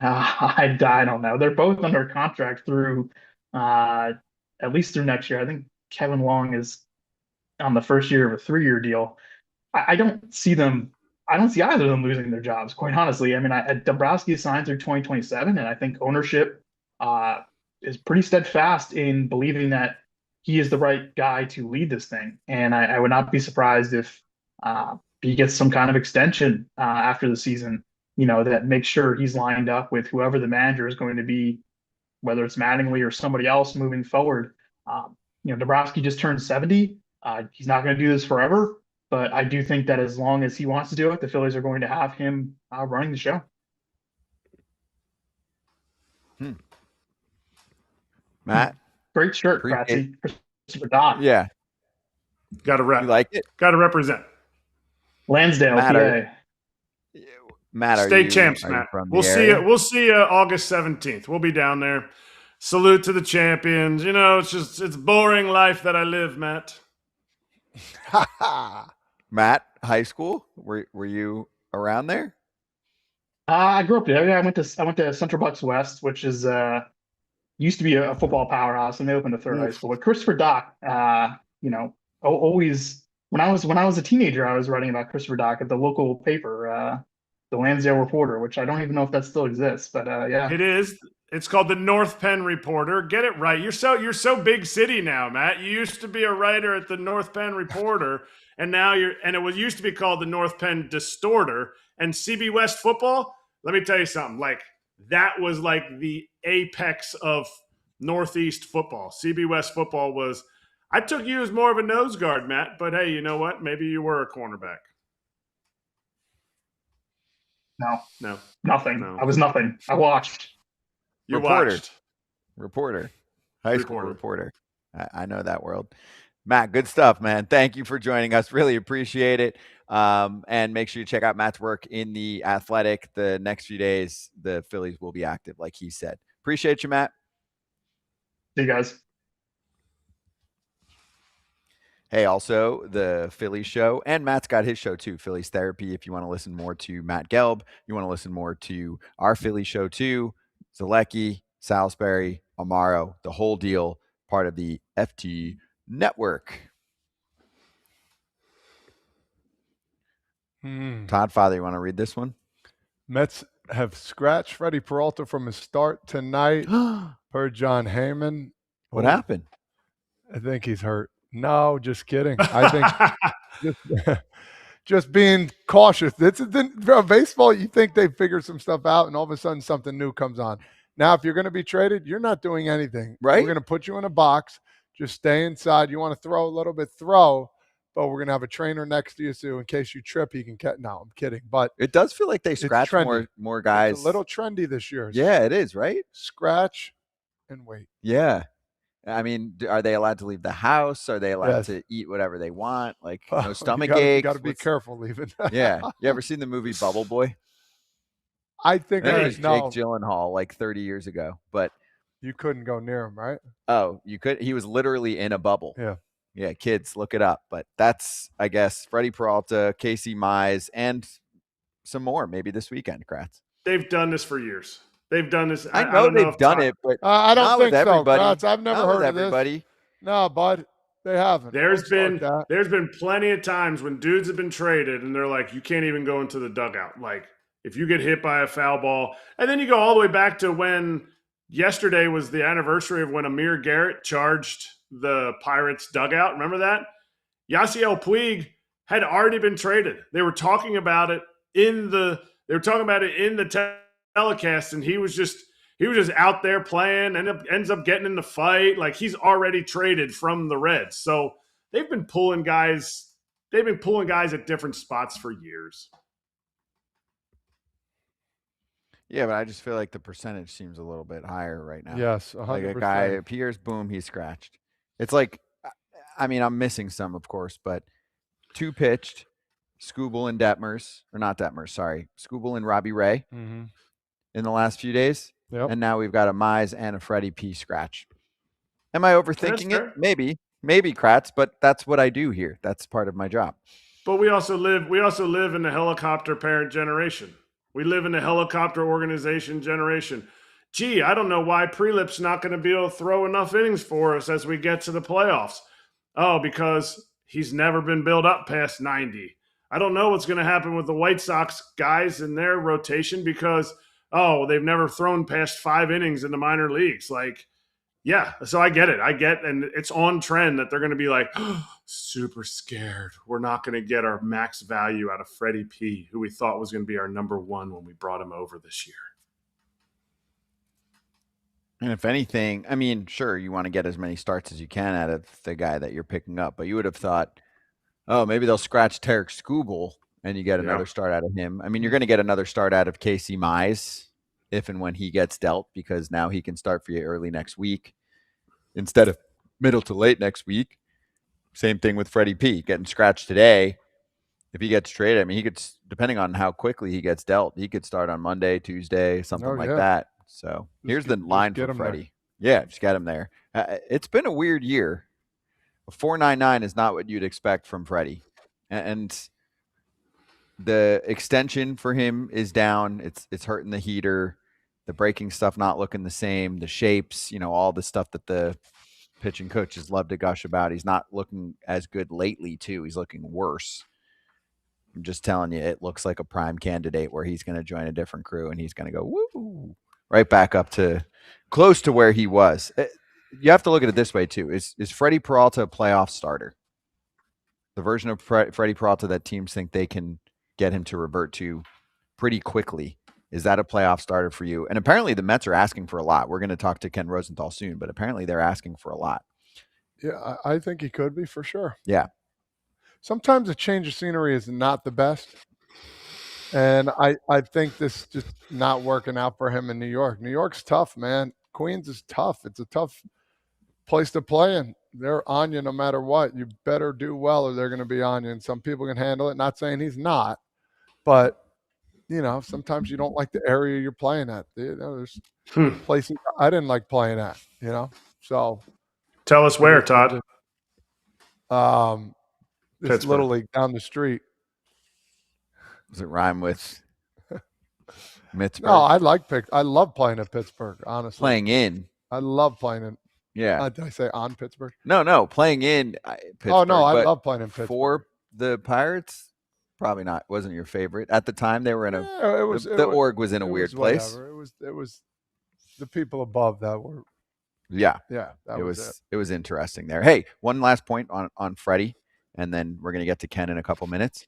S6: I don't know. They're both under contract through at least through next year. I think Kevin Long is on the first year of a 3-year deal. I don't see either of them losing their jobs, quite honestly. I mean, Dombrowski is signed through 2027, and I think ownership is pretty steadfast in believing that he is the right guy to lead this thing. And I would not be surprised if he gets some kind of extension after the season, that makes sure he's lined up with whoever the manager is going to be, whether it's Mattingly or somebody else moving forward. Dombrowski just turned 70. He's not going to do this forever, but I do think that as long as he wants to do it, the Phillies are going to have him running the show.
S1: Matt?
S6: Great shirt, Kratzy. Christopher Dodd.
S1: Yeah.
S3: Got to rep.
S1: You like it?
S3: Got to represent.
S6: Lansdale,
S1: Matt,
S6: PA.
S1: Matt,
S3: State champs, Matt. We'll see you. We'll see you August 17th. We'll be down there. Salute to the champions. It's boring life that I live, Matt.
S1: Matt, high school? Were you around there?
S6: I grew up there. Yeah, I went to Central Bucks West, which is used to be a football powerhouse, and they opened a third high school. But Christopher Dock, always when I was a teenager, I was writing about Christopher Dock at the local paper, the Lansdale Reporter, which I don't even know if that still exists, but yeah,
S3: it is. It's called the North Penn Reporter. Get it right. You're so big city now, Matt. You used to be a writer at the North Penn Reporter, and now it used to be called the North Penn Distorter. And CB West football. Let me tell you something. Like that was like the apex of Northeast football. CB West football was. I took you as more of a nose guard, Matt. But hey, you know what? Maybe you were a cornerback.
S6: No, nothing.
S3: No.
S6: I was nothing. I watched.
S3: You
S1: watched. High
S3: Reporter.
S1: school reporter. I know that world. Matt, good stuff, man. Thank you for joining us. Really appreciate it. And make sure you check out Matt's work in the Athletic. The next few days, the Phillies will be active, like he said. Appreciate you, Matt.
S6: See you guys.
S1: Hey, also the Phillies show, and Matt's got his show too, Phillies Therapy. If you want to listen more to Matt Gelb, you want to listen more to our Phillies show too, Zalecki, Salisbury, Amaro, the whole deal, part of the FT Network. Todd, Father, you want to read this one?
S2: Mets have scratched Freddy Peralta from his start tonight per John Heyman.
S1: What happened?
S2: I think he's hurt. No, just kidding. I think just being cautious. Baseball, you think they figure some stuff out, and all of a sudden something new comes on. Now, if you're going to be traded, you're not doing anything.
S1: Right?
S2: We're going to put you in a box. Just stay inside. You want to throw a little bit, throw. But we're going to have a trainer next to you, so in case you trip, he can catch. No, I'm kidding. But
S1: it does feel like they scratch more guys.
S2: It's a little trendy this year.
S1: Yeah, it is, right?
S2: Scratch and wait.
S1: Yeah. I mean, are they allowed to leave the house? Are they allowed to eat whatever they want? Like no stomach aches?
S2: You got to be careful leaving.
S1: Yeah. You ever seen the movie Bubble Boy?
S2: I think
S1: it was Jake Gyllenhaal like 30 years ago, but
S2: you couldn't go near him, right?
S1: Oh, you could. He was literally in a bubble.
S2: Yeah.
S1: Yeah, kids, look it up. But that's, I guess, Freddy Peralta, Casey Mize, and some more maybe this weekend, Kratz.
S3: They've done this for years. They've done this.
S1: I know they've done it, but
S2: I don't think so,
S1: everybody.
S2: Kratz. I've never heard of everybody. This. No, bud. They haven't.
S3: There's been plenty of times when dudes have been traded and they're like, you can't even go into the dugout. Like, if you get hit by a foul ball, and then you go all the way back to when yesterday was the anniversary of when Amir Garrett charged the Pirates dugout. Remember that? Yasiel Puig had already been traded. They were talking about it in the telecast, and he was just out there playing and ends up getting in the fight. Like, he's already traded from the Reds. So they've been pulling guys at different spots for years.
S1: Yeah, but I just feel like the percentage seems a little bit higher right now.
S2: Yes, 100%.
S1: Like a guy appears, boom, he's scratched. It's like, I mean, I'm missing some, of course, but 2 pitched, Skubal and Skubal and Robbie Ray in the last few days.
S2: Yep.
S1: And now we've got a Mize and a Freddy P scratch. Am I overthinking it? Maybe, Kratz, but that's what I do here. That's part of my job.
S3: But we also live in the helicopter parent generation. We live in the helicopter organization generation. Gee, I don't know why Prelip's not going to be able to throw enough innings for us as we get to the playoffs. Oh, because he's never been built up past 90. I don't know what's going to happen with the White Sox guys in their rotation because, they've never thrown past 5 innings in the minor leagues. Like, yeah, so I get it. And it's on trend that they're going to be like, super scared. We're not going to get our max value out of Freddie P, who we thought was going to be our number 1 when we brought him over this year.
S1: And if anything, I mean, sure, you want to get as many starts as you can out of the guy that you're picking up, but you would have thought, maybe they'll scratch Tarik Skubal and you get another start out of him. I mean, you're going to get another start out of Casey Mize if and when he gets dealt, because now he can start for you early next week instead of middle to late next week. Same thing with Freddie P. Getting scratched today. If he gets traded, I mean, he could, depending on how quickly he gets dealt, he could start on Monday, Tuesday, something like that. So here's the line for Freddie. Yeah, just get him there. It's been a weird year. A 4.99 is not what you'd expect from Freddie. And the extension for him is down. It's hurting the heater. The breaking stuff not looking the same. The shapes, all the stuff that the pitching coaches love to gush about. He's not looking as good lately, too. He's looking worse. I'm just telling you, it looks like a prime candidate where he's going to join a different crew and he's going to go, woo, right back up to close to where he was. You have to look at it this way, too. Is Freddy Peralta a playoff starter? The version of Freddy Peralta that teams think they can get him to revert to pretty quickly. Is that a playoff starter for you? And apparently the Mets are asking for a lot. We're going to talk to Ken Rosenthal soon, but apparently they're asking for a lot.
S2: Yeah, I think he could be for sure.
S1: Yeah.
S2: Sometimes a change of scenery is not the best. And I think this just not working out for him in New York. New York's tough, man. Queens is tough. It's a tough place to play in. They're on you no matter what. You better do well or they're going to be on you. And some people can handle it. Not saying he's not, but sometimes you don't like the area you're playing at. There's places I didn't like playing at, So
S3: tell us where, Todd.
S2: It's Little League down the street.
S1: Does it rhyme with Pittsburgh?
S2: No, I love playing at Pittsburgh, honestly.
S1: Playing in.
S2: I love playing in.
S1: Yeah.
S2: Did I say on Pittsburgh?
S1: No, playing in Pittsburgh.
S2: Oh, no, I love playing in Pittsburgh.
S1: For the Pirates, probably not. Wasn't your favorite. At the time, they were in the org was in a weird place.
S2: It was the people above that were.
S1: Yeah.
S2: Yeah.
S1: It was interesting there. Hey, one last point on Freddie, and then we're going to get to Ken in a couple minutes.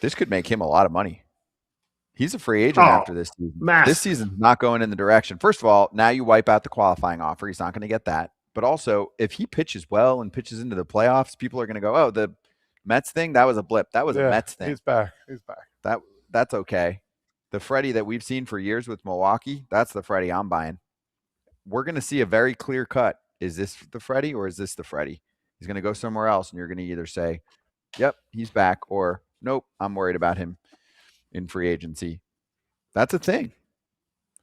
S1: This could make him a lot of money. He's a free agent after this season. This season's not going in the direction. First of all, now you wipe out the qualifying offer. He's not going to get that. But also, if he pitches well and pitches into the playoffs, people are going to go, oh, the Mets thing, that was a blip. That was a Mets thing.
S2: He's back.
S1: That's okay. The Freddie that we've seen for years with Milwaukee, that's the Freddie I'm buying. We're going to see a very clear cut. Is this the Freddie or is this the Freddie? He's going to go somewhere else, and you're going to either say, yep, he's back, or nope, I'm worried about him in free agency. That's a thing.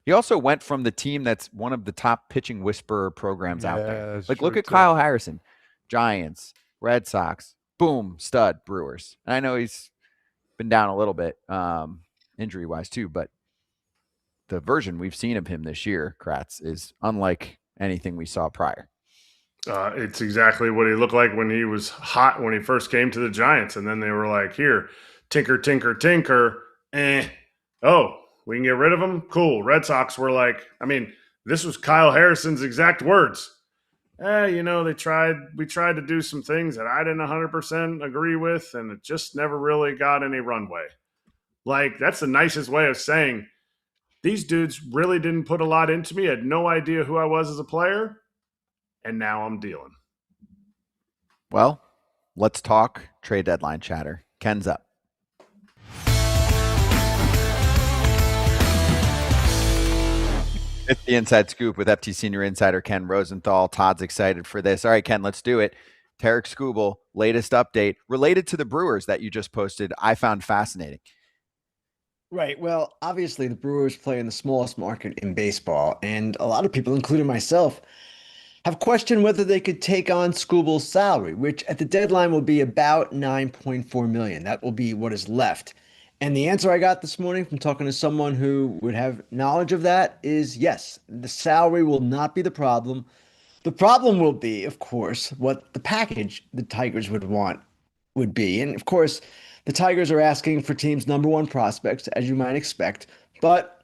S1: He also went from the team that's one of the top pitching whisperer programs out there. Like, look at Kyle Harrison, Giants, Red Sox, boom, stud, Brewers. And I know he's been down a little bit injury-wise too, but the version we've seen of him this year, Kratz, is unlike anything we saw prior.
S3: It's exactly what he looked like when he was hot when he first came to the Giants. And then they were like, here, tinker, tinker, tinker. Oh, we can get rid of him? Cool. Red Sox were like, I mean, this was Kyle Harrison's exact words. We tried to do some things that I didn't 100% agree with, and it just never really got any runway. Like, that's the nicest way of saying these dudes really didn't put a lot into me, had no idea who I was as a player, and now I'm dealing.
S1: Well, let's talk trade deadline chatter. Ken's up. It's the Inside Scoop with FT Senior Insider Ken Rosenthal. Todd's excited for this. All right, Ken, let's do it. Tarik Skubal, latest update related to the Brewers that you just posted, I found fascinating.
S7: Right. Well, obviously the Brewers play in the smallest market in baseball, and a lot of people, including myself, have questioned whether they could take on Skubal's salary, which at the deadline will be about $9.4 million. That will be what is left. And the answer I got this morning from talking to someone who would have knowledge of that is yes, the salary will not be the problem. The problem will be, of course, what the package the Tigers would be. And of course, the Tigers are asking for teams' number one prospects, as you might expect. But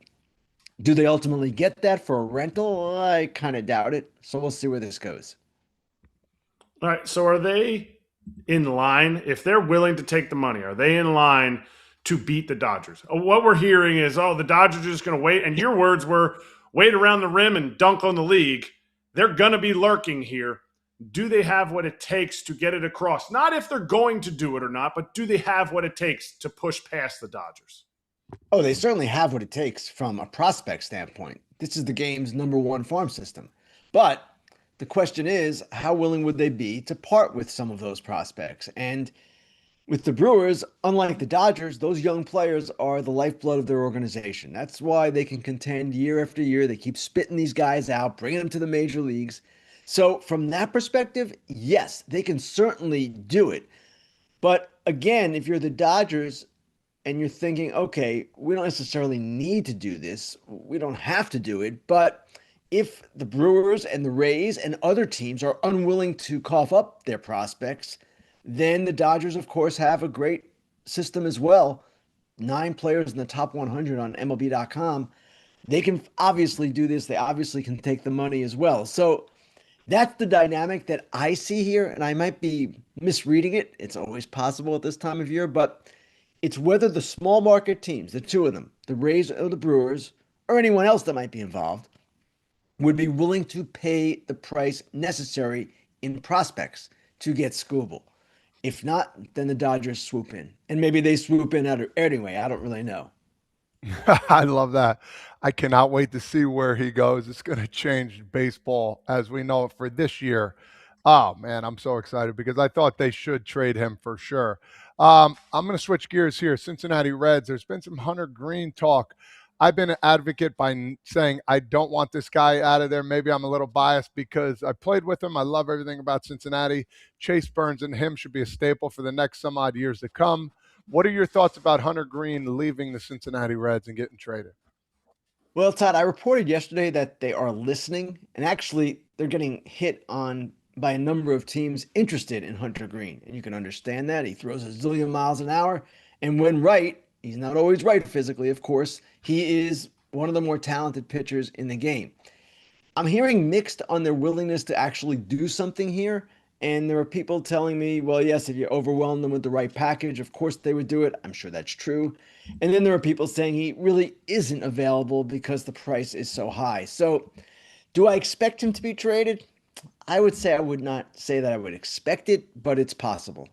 S7: do they ultimately get that for a rental? I kind of doubt it. So we'll see where this goes.
S3: All right. So are they in line? If they're willing to take the money, are they in line to beat the Dodgers? What we're hearing is, the Dodgers are just going to wait. And your words were wait around the rim and dunk on the league. They're going to be lurking here. Do they have what it takes to get it across? Not if they're going to do it or not, but do they have what it takes to push past the Dodgers?
S7: Oh, they certainly have what it takes from a prospect standpoint. This is the game's number one farm system. But the question is, how willing would they be to part with some of those prospects? And with the Brewers, unlike the Dodgers, those young players are the lifeblood of their organization. That's why they can contend year after year. They keep spitting these guys out, bringing them to the major leagues. So from that perspective, yes, they can certainly do it. But again, if you're the Dodgers and you're thinking, okay, we don't necessarily need to do this, we don't have to do it, but if the Brewers and the Rays and other teams are unwilling to cough up their prospects, then the Dodgers, of course, have a great system as well. 9 players in the top 100 on MLB.com. They can obviously do this. They obviously can take the money as well. So that's the dynamic that I see here, and I might be misreading it. It's always possible at this time of year, but it's whether the small market teams, the two of them, the Rays or the Brewers, or anyone else that might be involved, would be willing to pay the price necessary in prospects to get Skubal. If not, then the Dodgers swoop in. And maybe they swoop in anyway. I don't really know.
S2: I love that. I cannot wait to see where he goes. It's going to change baseball as we know it for this year. Oh, man, I'm so excited because I thought they should trade him for sure. I'm going to switch gears here. Cincinnati Reds, there's been some Hunter Greene talk. I've been an advocate by saying I don't want this guy out of there. Maybe I'm a little biased because I played with him. I love everything about Cincinnati. Chase Burns and him should be a staple for the next some odd years to come. What are your thoughts about Hunter Greene leaving the Cincinnati Reds and getting traded?
S7: Well, Todd, I reported yesterday that they are listening, and actually they're getting hit on by a number of teams interested in Hunter Greene. And you can understand that. He throws a zillion miles an hour, and when right, he's not always right physically, of course. He is one of the more talented pitchers in the game. I'm hearing mixed on their willingness to actually do something here. And there are people telling me, well, yes, if you overwhelm them with the right package, of course they would do it. I'm sure that's true. And then there are people saying he really isn't available because the price is so high. So do I expect him to be traded? I would say I would not say that I would expect it, but it's possible.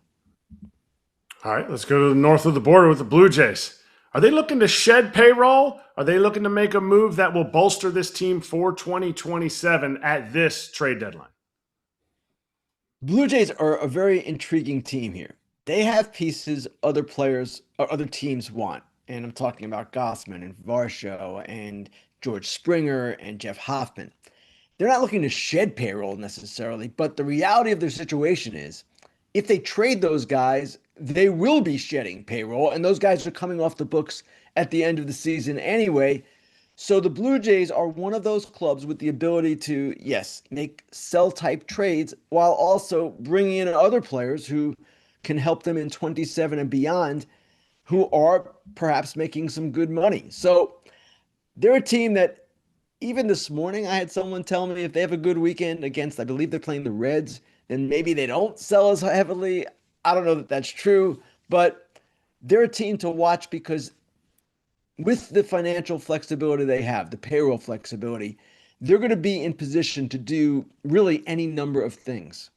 S3: All right, let's go to the north of the border with the Blue Jays. Are they looking to shed payroll? Are they looking to make a move that will bolster this team for 2027 at this trade deadline?
S7: Blue Jays are a very intriguing team here. They have pieces other players or other teams want. And I'm talking about Gossman and Varsho and George Springer and Jeff Hoffman. They're not looking to shed payroll necessarily, but the reality of their situation is if they trade those guys, they will be shedding payroll, and those guys are coming off the books at the end of the season anyway. So the Blue Jays are one of those clubs with the ability to, yes, make sell type trades while also bringing in other players who can help them in 27 and beyond, who are perhaps making some good money. So they're a team that even this morning, I had someone tell me if they have a good weekend against, I believe they're playing the Reds, then maybe they don't sell as heavily. I don't know that that's true, but they're a team to watch because with the financial flexibility they have, the payroll flexibility, they're going to be in position to do really any number of things.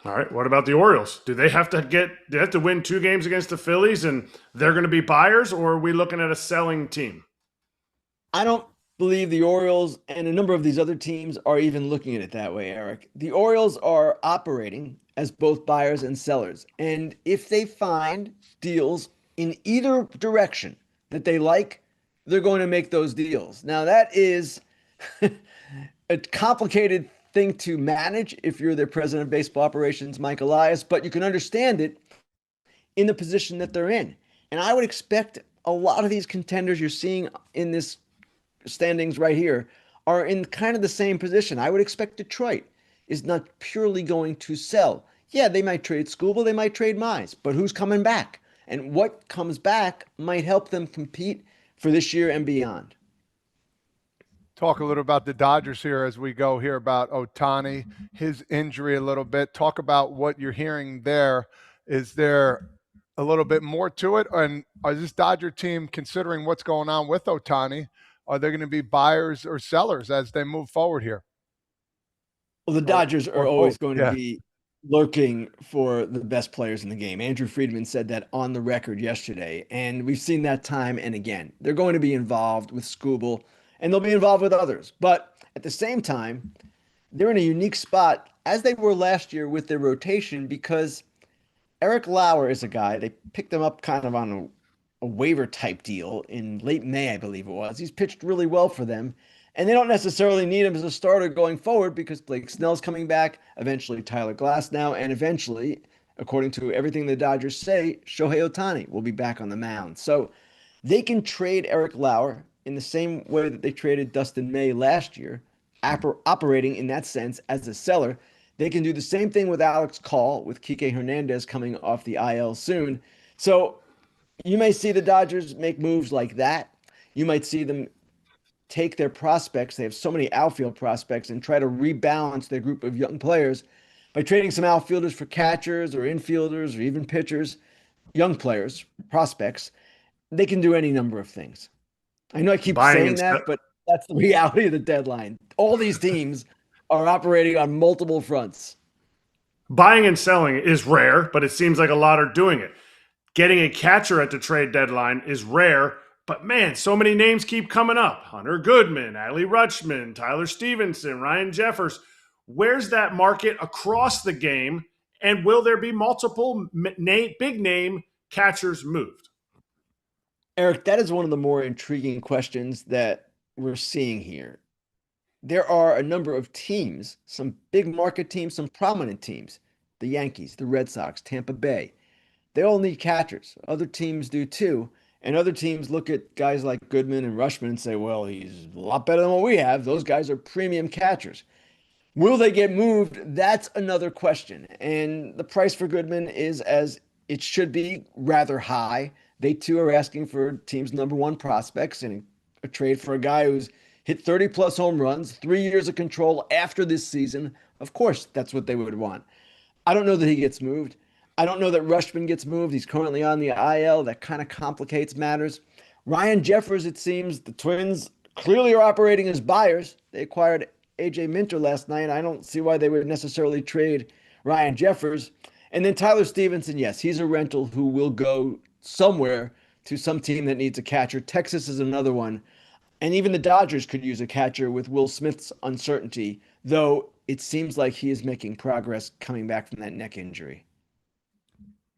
S3: All right. What about the Orioles? Do they have to win 2 games against the Phillies and they're going to be buyers, or are we looking at a selling team?
S7: I don't believe the Orioles and a number of these other teams are even looking at it that way, Erik. The Orioles are operating as both buyers and sellers. And if they find deals in either direction that they like, they're going to make those deals. Now, that is a complicated thing to manage if you're the president of baseball operations, Mike Elias, but you can understand it in the position that they're in. And I would expect a lot of these contenders you're seeing in this standings right here are in kind of the same position. I would expect Detroit is not purely going to sell. Yeah, they might trade Skubal, they might trade Mize, but who's coming back? And what comes back might help them compete for this year and beyond.
S2: Talk a little about the Dodgers here as we go here about Ohtani, his injury a little bit. Talk about what you're hearing there. Is there a little bit more to it? And is this Dodger team, considering what's going on with Ohtani, are they going to be buyers or sellers as they move forward here?
S7: Well, the Dodgers are always going to be looking for the best players in the game. Andrew Friedman said that on the record yesterday, and we've seen that time and again. They're going to be involved with Skubal, and they'll be involved with others. But at the same time, they're in a unique spot, as they were last year with their rotation, because Eric Lauer is a guy, they picked him up kind of on a waiver type deal in late May, I believe it was. He's pitched really well for them, and they don't necessarily need him as a starter going forward because Blake Snell's coming back, eventually Tyler Glasnow, and eventually, according to everything the Dodgers say, Shohei Ohtani will be back on the mound. So they can trade Eric Lauer in the same way that they traded Dustin May last year, operating in that sense as a seller. They can do the same thing with Alex Call, with Kike Hernandez coming off the IL soon. So you may see the Dodgers make moves like that. You might see them take their prospects. They have so many outfield prospects and try to rebalance their group of young players by trading some outfielders for catchers or infielders or even pitchers, young players, prospects. They can do any number of things. I know I keep saying that, but that's the reality of the deadline. All these teams are operating on multiple fronts.
S3: Buying and selling is rare, but it seems like a lot are doing it. Getting a catcher at the trade deadline is rare, but man, so many names keep coming up. Hunter Goodman, Adley Rutschman, Tyler Stevenson, Ryan Jeffers. Where's that market across the game? And will there be multiple big name catchers moved?
S7: Erik, that is one of the more intriguing questions that we're seeing here. There are a number of teams, some big market teams, some prominent teams, the Yankees, the Red Sox, Tampa Bay. They all need catchers. Other teams do too. And other teams look at guys like Goodman and Rutschman and say, well, he's a lot better than what we have. Those guys are premium catchers. Will they get moved? That's another question. And the price for Goodman is, as it should be, rather high. They too are asking for teams' number one prospects and a trade for a guy who's hit 30 plus home runs, 3 years of control after this season. Of course, that's what they would want. I don't know that he gets moved. I don't know that Rutschman gets moved. He's currently on the IL. That kind of complicates matters. Ryan Jeffers, it seems, the Twins clearly are operating as buyers. They acquired AJ Minter last night. I don't see why they would necessarily trade Ryan Jeffers. And then Tyler Stevenson, yes, he's a rental who will go somewhere to some team that needs a catcher. Texas is another one. And even the Dodgers could use a catcher with Will Smith's uncertainty, though it seems like he is making progress coming back from that neck injury.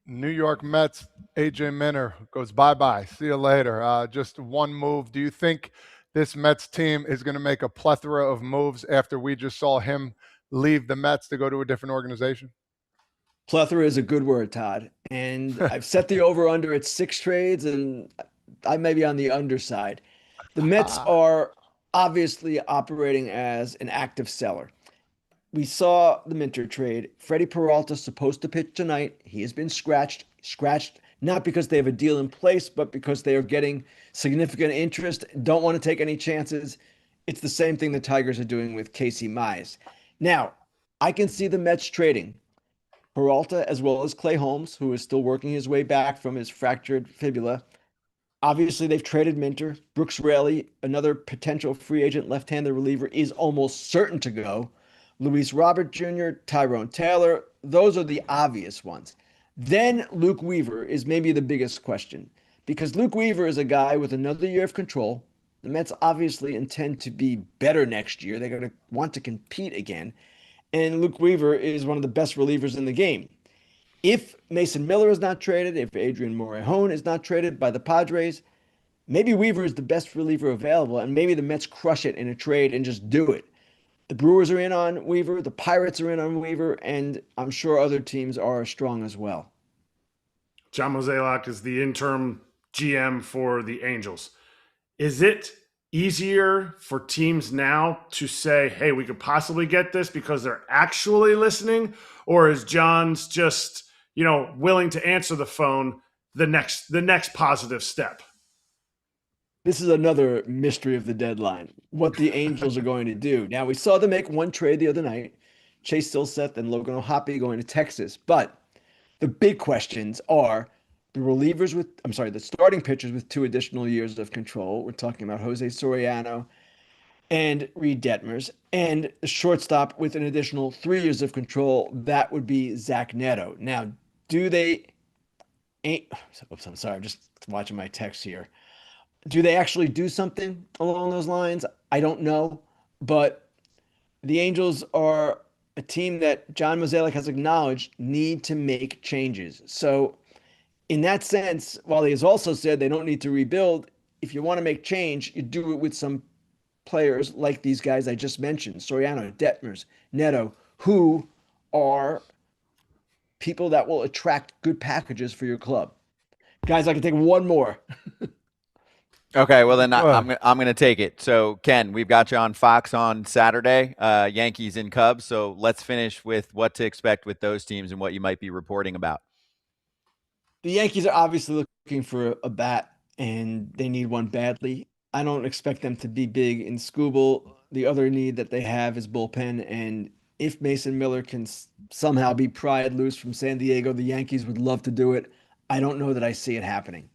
S2: New York Mets, AJ Minter goes bye-bye. See you later. Just one move. Do you think this Mets team is going to make a plethora of moves after we just saw him leave the Mets to go to a different organization?
S7: Plethora is a good word, Todd. And I've set the over-under at 6 trades, and I may be on the underside. The Mets are obviously operating as an active seller. We saw the Minter trade. Freddy Peralta supposed to pitch tonight. He has been scratched not because they have a deal in place, but because they are getting significant interest, don't want to take any chances. It's the same thing the Tigers are doing with Casey Mize. Now, I can see the Mets trading Peralta as well as Clay Holmes, who is still working his way back from his fractured fibula. Obviously, they've traded Minter. Brooks Raley, another potential free agent left-handed reliever, is almost certain to go. Luis Robert Jr., Tyrone Taylor, those are the obvious ones. Then Luke Weaver is maybe the biggest question because Luke Weaver is a guy with another year of control. The Mets obviously intend to be better next year. They're going to want to compete again. And Luke Weaver is one of the best relievers in the game. If Mason Miller is not traded, if Adrian Morejon is not traded by the Padres, maybe Weaver is the best reliever available, and maybe the Mets crush it in a trade and just do it. The Brewers are in on Weaver, the Pirates are in on Weaver, and I'm sure other teams are strong as well.
S3: John Mozeliak is the interim GM for the Angels. Is it easier for teams now to say, hey, we could possibly get this because they're actually listening? Or is John's just, willing to answer the phone the next positive step?
S7: This is another mystery of the deadline, what the Angels are going to do. Now, we saw them make one trade the other night, Chase Silseth and Logan O'Hoppe going to Texas. But the big questions are the starting pitchers with 2 additional years of control. We're talking about Jose Soriano and Reed Detmers, and the shortstop with an additional 3 years of control. That would be Zach Neto. Now, I'm sorry, I'm just watching my text here. Do they actually do something along those lines? I don't know. But the Angels are a team that John Mozeliak has acknowledged need to make changes. So in that sense, while he has also said they don't need to rebuild, if you want to make change, you do it with some players like these guys I just mentioned, Soriano, Detmers, Neto, who are people that will attract good packages for your club. Guys, I can take one more.
S1: Okay, well then I'm going to take it. So Ken, we've got you on Fox on Saturday, Yankees and Cubs. So let's finish with what to expect with those teams and what you might be reporting about.
S7: The Yankees are obviously looking for a bat, and they need one badly. I don't expect them to be big in Skubal. The other need that they have is bullpen, and if Mason Miller can somehow be pried loose from San Diego, the Yankees would love to do it. I don't know that I see it happening.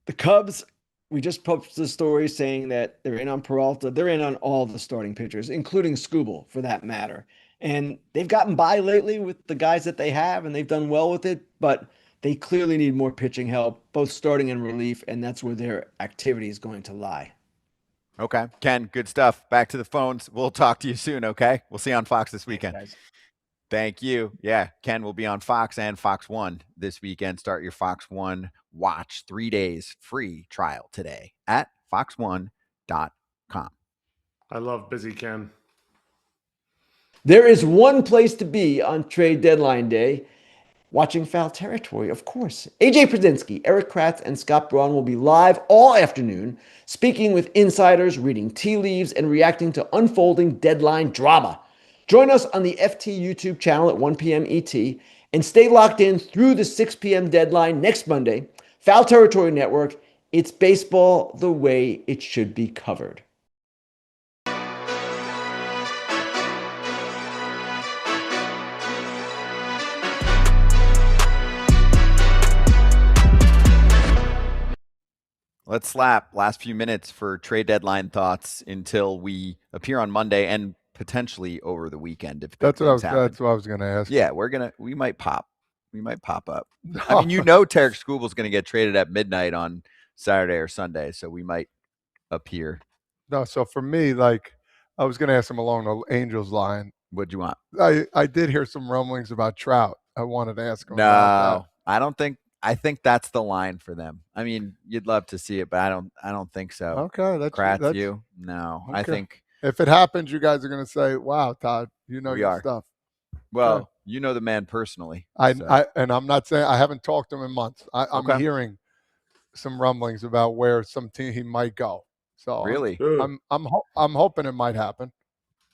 S7: The Cubs, we just posted a story saying that they're in on Peralta. They're in on all the starting pitchers, including Skubal, for that matter. And they've gotten by lately with the guys that they have, and they've done well with it, but they clearly need more pitching help, both starting and relief, and that's where their activity is going to lie.
S1: Okay. Ken, good stuff. Back to the phones. We'll talk to you soon, okay? We'll see you on Fox this weekend.
S7: Thanks, guys.
S1: Thank you. Yeah, Ken will be on Fox and Fox 1 this weekend. Start your Fox 1 watch 3 days free trial today at fox1.com.
S3: I love busy Ken.
S7: There is one place to be on trade deadline day. Watching Foul Territory, of course. AJ Przinsky, Erik Kratz, and Scott Braun will be live all afternoon, speaking with insiders, reading tea leaves, and reacting to unfolding deadline drama. Join us on the FT YouTube channel at 1 p.m. ET, and stay locked in through the 6 p.m. deadline next Monday. Foul Territory Network, it's baseball the way it should be covered.
S1: Let's slap last few minutes for trade deadline thoughts until we appear on Monday and potentially over the weekend. If
S2: that's what I was going to ask.
S1: Yeah, we might pop up. I mean, Tarik Skubal is going to get traded at midnight on Saturday or Sunday, so we might appear.
S2: No, so for me, like I was going to ask him along the Angels line.
S1: What'd you want?
S2: I did hear some rumblings about Trout. I wanted to ask him about that.
S1: I don't think. I think that's the line for them. I mean, you'd love to see it, but I don't think so.
S2: Okay,
S1: that's you. No, okay. I think
S2: if it happens, you guys are going to say, "Wow, Todd, you know your stuff."
S1: Well, you know the man personally.
S2: And I'm not saying I haven't talked to him in months. I'm hearing some rumblings about where some team he might go. So
S1: Really?
S2: I'm hoping it might happen.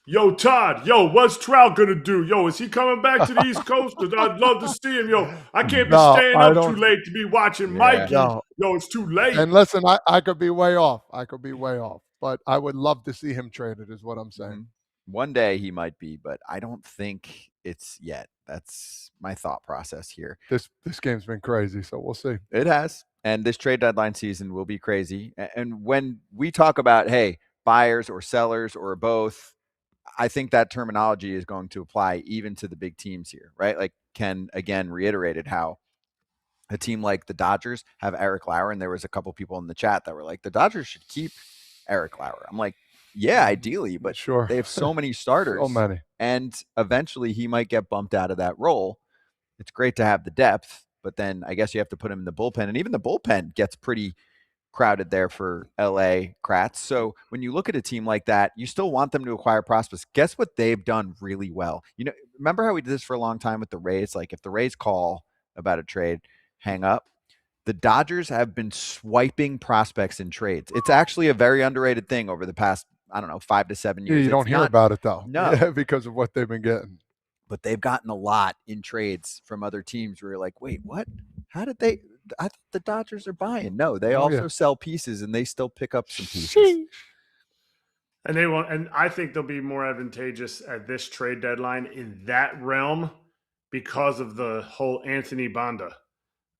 S3: Yo, Todd, what's Trout going to do? Yo, is he coming back to the East Coast? Because I'd love to see him. Yo, I can't be staying up too late to be watching Mikey.
S2: No.
S3: Yo, it's too late.
S2: And listen, I could be way off. But I would love to see him traded is what I'm saying.
S1: Mm-hmm. One day he might be, but I don't think it's yet. That's my thought process here.
S2: This game's been crazy, so we'll see.
S1: It has. And this trade deadline season will be crazy. And when we talk about, hey, buyers or sellers or both, I think that terminology is going to apply even to the big teams here, right? Like Ken, again, reiterated how a team like the Dodgers have Eric Lauer, and there was a couple people in the chat that were like, the Dodgers should keep Eric Lauer. I'm like, yeah, ideally, but
S2: sure.
S1: They have so many starters.
S2: So many.
S1: And eventually he might get bumped out of that role. It's great to have the depth, but then I guess you have to put him in the bullpen. And even the bullpen gets pretty crowded there for LA Kratz. So when you look at a team like that, you still want them to acquire prospects. Guess what they've done really well? You know, remember how we did this for a long time with the Rays? Like if the Rays call about a trade, hang up. The Dodgers have been swiping prospects in trades. It's actually a very underrated thing over the past, 5 to 7 years.
S2: Yeah, you don't hear about it though.
S1: No.
S2: Yeah, because of what they've been getting.
S1: But they've gotten a lot in trades from other teams where you're like, wait, what? How did they? I thought the Dodgers are buying. No, they also sell pieces and they still pick up some pieces.
S3: And they won't. And I think they'll be more advantageous at this trade deadline in that realm because of the whole Anthony Banda.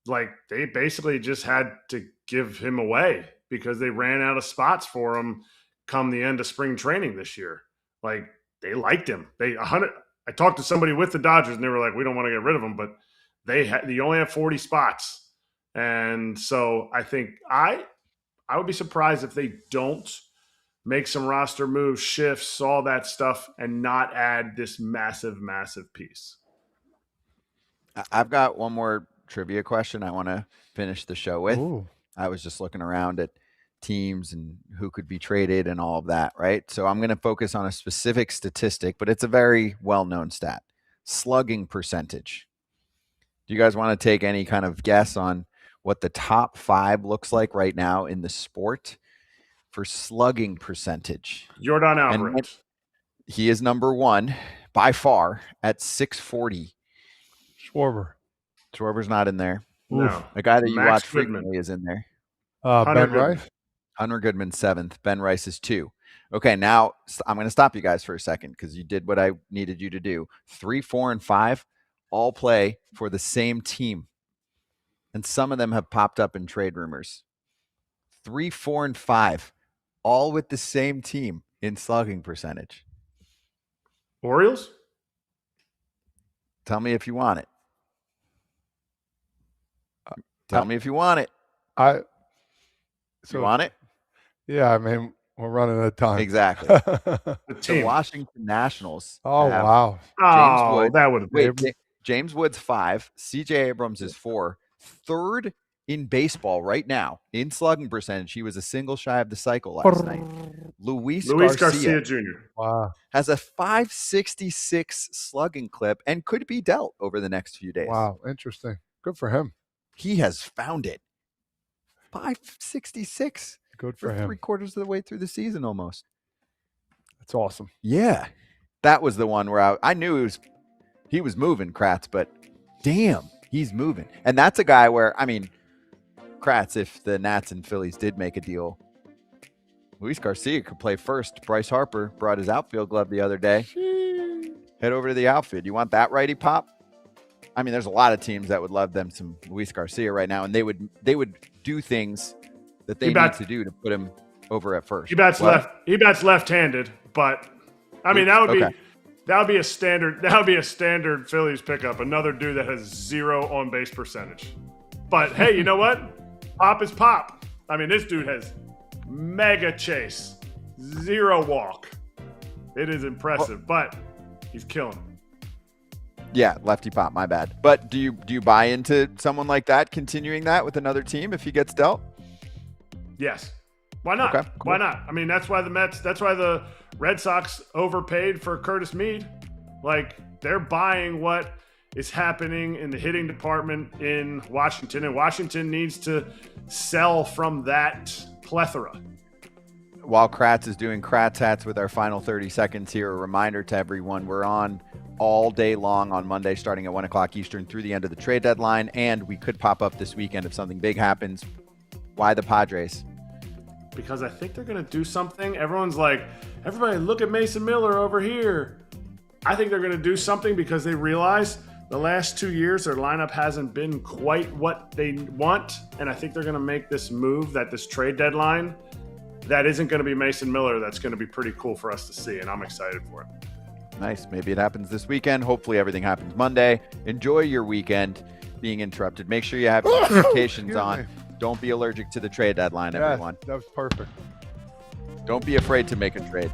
S3: Like they basically just had to give him away because they ran out of spots for him come the end of spring training this year. Like they liked him. I talked to somebody with the Dodgers and they were like, we don't want to get rid of him, but they only have 40 spots. And so I think I would be surprised if they don't make some roster moves, shifts, all that stuff, and not add this massive, massive piece.
S1: I've got one more trivia question I want to finish the show with.
S2: Ooh.
S1: I was just looking around at teams and who could be traded and all of that, right? So I'm going to focus on a specific statistic, but it's a very well-known stat. Slugging percentage. Do you guys want to take any kind of guess on what the top 5 looks like right now in the sport for slugging percentage?
S3: Yordan Alvarez.
S1: He is number 1 by far at 640. Schwarber's not in there.
S3: No.
S1: The guy that you
S3: Max
S1: watch
S3: Goodman
S1: frequently is in there.
S2: Ben Rice?
S1: Hunter Goodman 7th. Ben Rice is 2. Okay, now I'm going to stop you guys for a second because you did what I needed you to do. 3, 4, and 5 all play for the same team. And some of them have popped up in trade rumors. 3, 4, and 5 all with the same team in slugging percentage.
S3: Orioles?
S1: Tell me if you want it. Tell me if you want it. You want it?
S2: Yeah, I mean, we're running out of time.
S1: Exactly. The Washington Nationals.
S2: Oh, wow.
S1: James Wood.
S3: That would have been.
S1: James Wood's 5. CJ Abrams is 4. Third in baseball right now in slugging percentage. He was a single shy of the cycle last night. Luis Garcia
S3: Jr.
S2: Wow.
S1: has a 566 slugging clip and could be dealt over the next few days.
S2: Wow, interesting. Good for him.
S1: He has found it. 566.
S2: Good for him.
S1: 3/4 of the way through the season almost.
S2: That's awesome.
S1: Yeah. That was the one where I knew he was moving, Kratz, but damn, he's moving. And that's a guy where, Kratz, if the Nats and Phillies did make a deal, Luis Garcia could play first. Bryce Harper brought his outfield glove the other day. Head over to the outfield. You want that righty pop? There's a lot of teams that would love them some Luis Garcia right now, and they would do things that they need to do to put him over at first.
S3: He bats left-handed, but that would be a standard Phillies pickup. Another dude that has 0 on base percentage. But hey, you know what? Pop is pop. This dude has mega chase, 0 walk. It is impressive, but he's killing him.
S1: Yeah, lefty pop, my bad. But do you buy into someone like that continuing that with another team if he gets dealt?
S3: Yes. Why not?
S1: Okay, cool.
S3: Why not? That's why the Red Sox overpaid for Curtis Mead. Like, they're buying what is happening in the hitting department in Washington, and Washington needs to sell from that plethora.
S1: while Kratz is doing Kratz hats with our final 30 seconds here, a reminder to everyone, we're on all day long on Monday starting at 1 o'clock Eastern through the end of the trade deadline, and we could pop up this weekend if something big happens. Why the Padres?
S3: Because I think they're going to do something. Everyone's like, everybody look at Mason Miller over here. I think they're going to do something because they realize the last 2 years their lineup hasn't been quite what they want, and I think they're going to make this move that this trade deadline that isn't going to be Mason Miller. That's going to be pretty cool for us to see, and I'm excited for it.
S1: Nice. Maybe it happens this weekend. Hopefully everything happens Monday. Enjoy your weekend being interrupted. Make sure you have your notifications on. Don't be allergic to the trade deadline, everyone.
S2: That was perfect.
S1: Don't be afraid to make a trade.